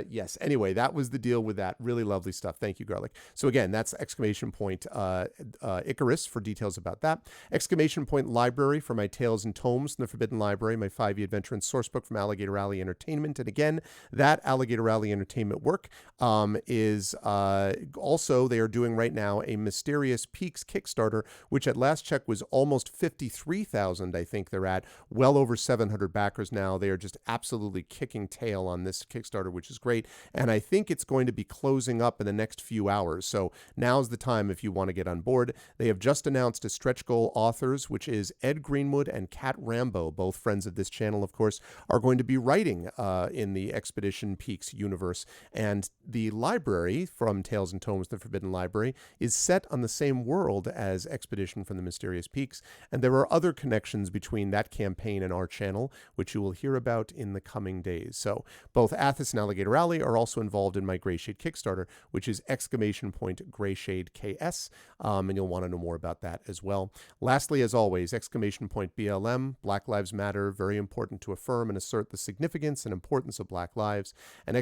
Yes, anyway, that was the deal with that. Really lovely stuff. Thank you, Garlic. So again, that's exclamation point Icarus for details about that. Exclamation point Library for my Tales and Tomes from the Forbidden Library, my 5e adventure and source book from Alligator Alley Entertainment. And again, that Alligator Alley Entertainment work is also, they are doing right now a Mysterious Peaks Kickstarter, which at last check was almost 53,000, I think they're at. Well over 700 backers now. They are just absolutely kicking tail on this Kickstarter, which is great. And I think it's going to be closing up in the next few hours. So now's the time if you want to get on board. They have just announced a stretch goal authors, which is Ed Greenwood and Kat Rambo, both friends of this channel, of course, are going to be writing in the Expedition Peaks universe. And the library from Tales and Tomes, the Forbidden Library, is set on the same world as Expedition from the Mysterious Peaks. And there are other connections between that campaign and our channel, which you will hear about in the coming coming days. So both Athos and Alligator Alley are also involved in my Greyshade Kickstarter, which is !Greyshade KS, and you'll want to know more about that as well. Lastly, as always, !BLM, Black Lives Matter, very important to affirm and assert the significance and importance of Black lives, and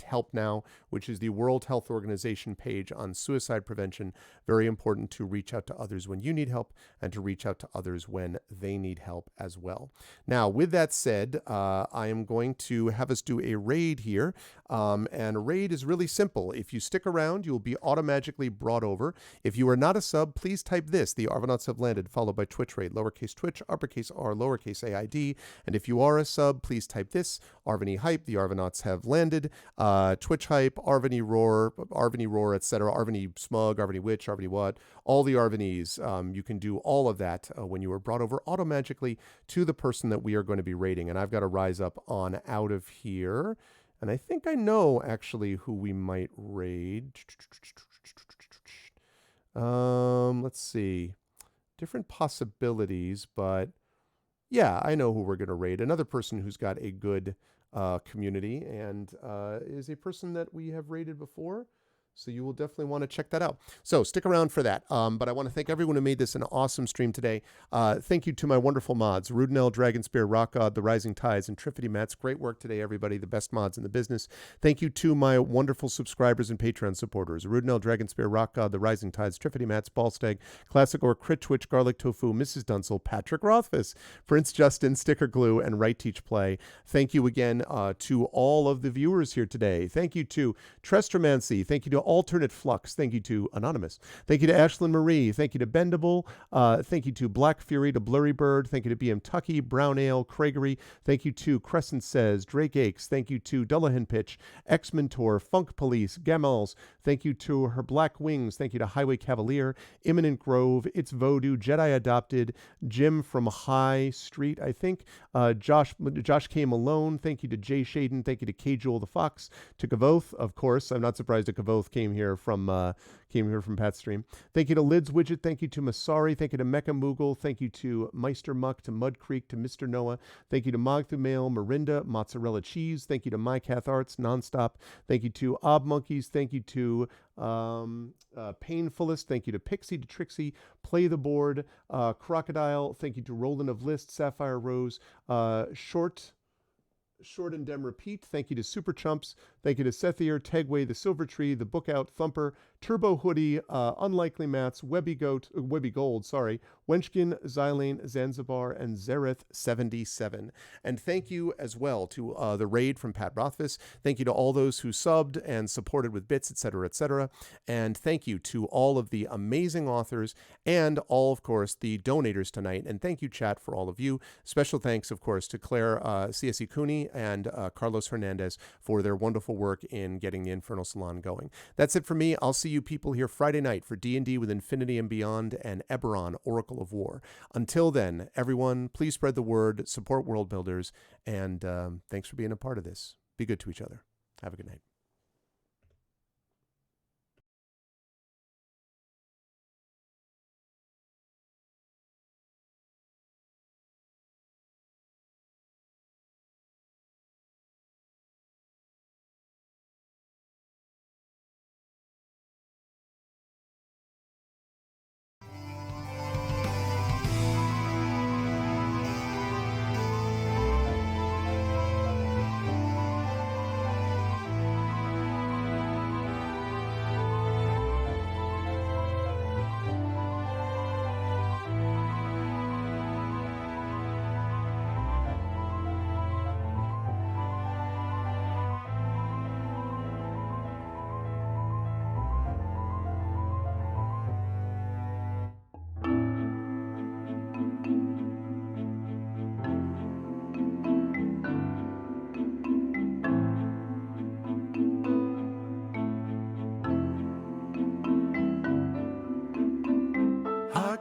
!Help Now, which is the World Health Organization page on suicide prevention, very important to reach out to others when you need help and to reach out to others when they need help as well. Now, with that said, I am going to have us do a raid here, and a raid is really simple. If you stick around, you'll be automatically brought over. If you are not a sub, please type this: the Arvanauts have landed, followed by Twitch raid, lowercase Twitch, uppercase R, lowercase AID. And if you are a sub, please type this: Arvany hype, the Arvanauts have landed, Twitch hype, Arvany roar, etc., Arvany smug, Arvany witch, Arvany what, all the Arvanys. You can do all of that when you are brought over automatically to the person that we are going to be raiding. And I've got to rise up on out of here. And I think I know actually who we might raid. Let's see. Different possibilities, but yeah, I know who we're going to raid. Another person who's got a good community and is a person that we have raided before. So you will definitely want to check that out. So stick around for that. But I want to thank everyone who made this an awesome stream today. Thank you to my wonderful mods, Rudnell, Dragonspear, Rock God, The Rising Tides, and Trifity Mats. Great work today, everybody. The best mods in the business. Thank you to my wonderful subscribers and Patreon supporters, Rudnell, Dragonspear, Rock God, The Rising Tides, Trifity Mats, Ballstag, Classic Or, Crit Twitch, Garlic Tofu, Mrs. Dunsel, Patrick Rothfuss, Prince Justin, Sticker Glue, and Right Teach Play. Thank you again to all of the viewers here today. Thank you to Trestromancy. Thank you to Alternate Flux. Thank you to Anonymous. Thank you to Ashlyn Marie. Thank you to Bendable. Thank you to Black Fury, to Blurry Bird. Thank you to BM Tucky, Brown Ale, Craigery. Thank you to Crescent Says, Drake Aches. Thank you to Dullahan Pitch, X-Mentor, Funk Police, Gamels. Thank you to Her Black Wings. Thank you to Highway Cavalier, Imminent Grove, It's Vodou, Jedi Adopted, Jim from High Street, I think, Josh K. Malone. Thank you to Jay Shaden. Thank you to K. Jewel the Fox, to Kavoth, of course. I'm not surprised that Kavoth came here from Pat's stream. Thank you to Lids Widget. Thank you to Masari. Thank you to Mecha Moogle. Thank you to Meister Muck, to Mud Creek, to Mr. Noah. Thank you to Mogthumail, Marinda, Mozzarella Cheese. Thank you to My Cath Arts, Nonstop. Thank you to Ob Monkeys. Thank you to Painfulest. Thank you to Pixie, to Trixie, Play the Board, Crocodile. Thank you to Roland of List, Sapphire Rose, Short and Dem Repeat. Thank you to Super Chumps. Thank you to Sethier, Tegway, The Silver Tree, The Book Out, Thumper, Turbo Hoodie, Unlikely Mats, Webby Gold, Wenchkin, Xylane, Zanzibar, and Zereth77. And thank you as well to the raid from Pat Rothfuss. Thank you to all those who subbed and supported with bits, etc., etc. And thank you to all of the amazing authors and all, of course, the donators tonight. And thank you, chat, for all of you. Special thanks, of course, to Claire, C.S.E. Cooney, and Carlos Hernandez for their wonderful work in getting the Infernal Salon going. That's it for me. I'll see you people here Friday night for D&D with Infinity and Beyond and Eberron, Oracle of War. Until then, everyone, please spread the word, support Worldbuilders, and thanks for being a part of this. Be good to each other. Have a good night.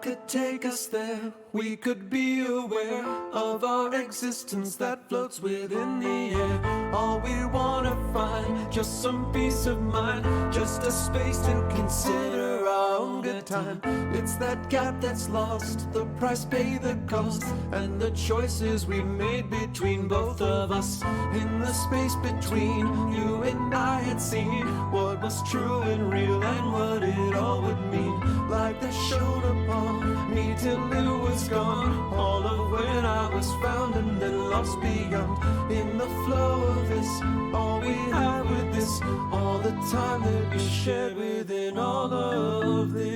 Could take us there, we could be aware of our existence that floats within the air. All we wanna find, just some peace of mind, just a space to consider our own longer time. It's that gap that's lost, the price paid, the cost, and the choices we made between both of us. In the space between, you and I had seen what was true and real and what it all would mean. Light that shone upon me till it was gone, all of when I was found and then lost beyond. In the flow of this, all we had with this, all the time that we shared within all of this.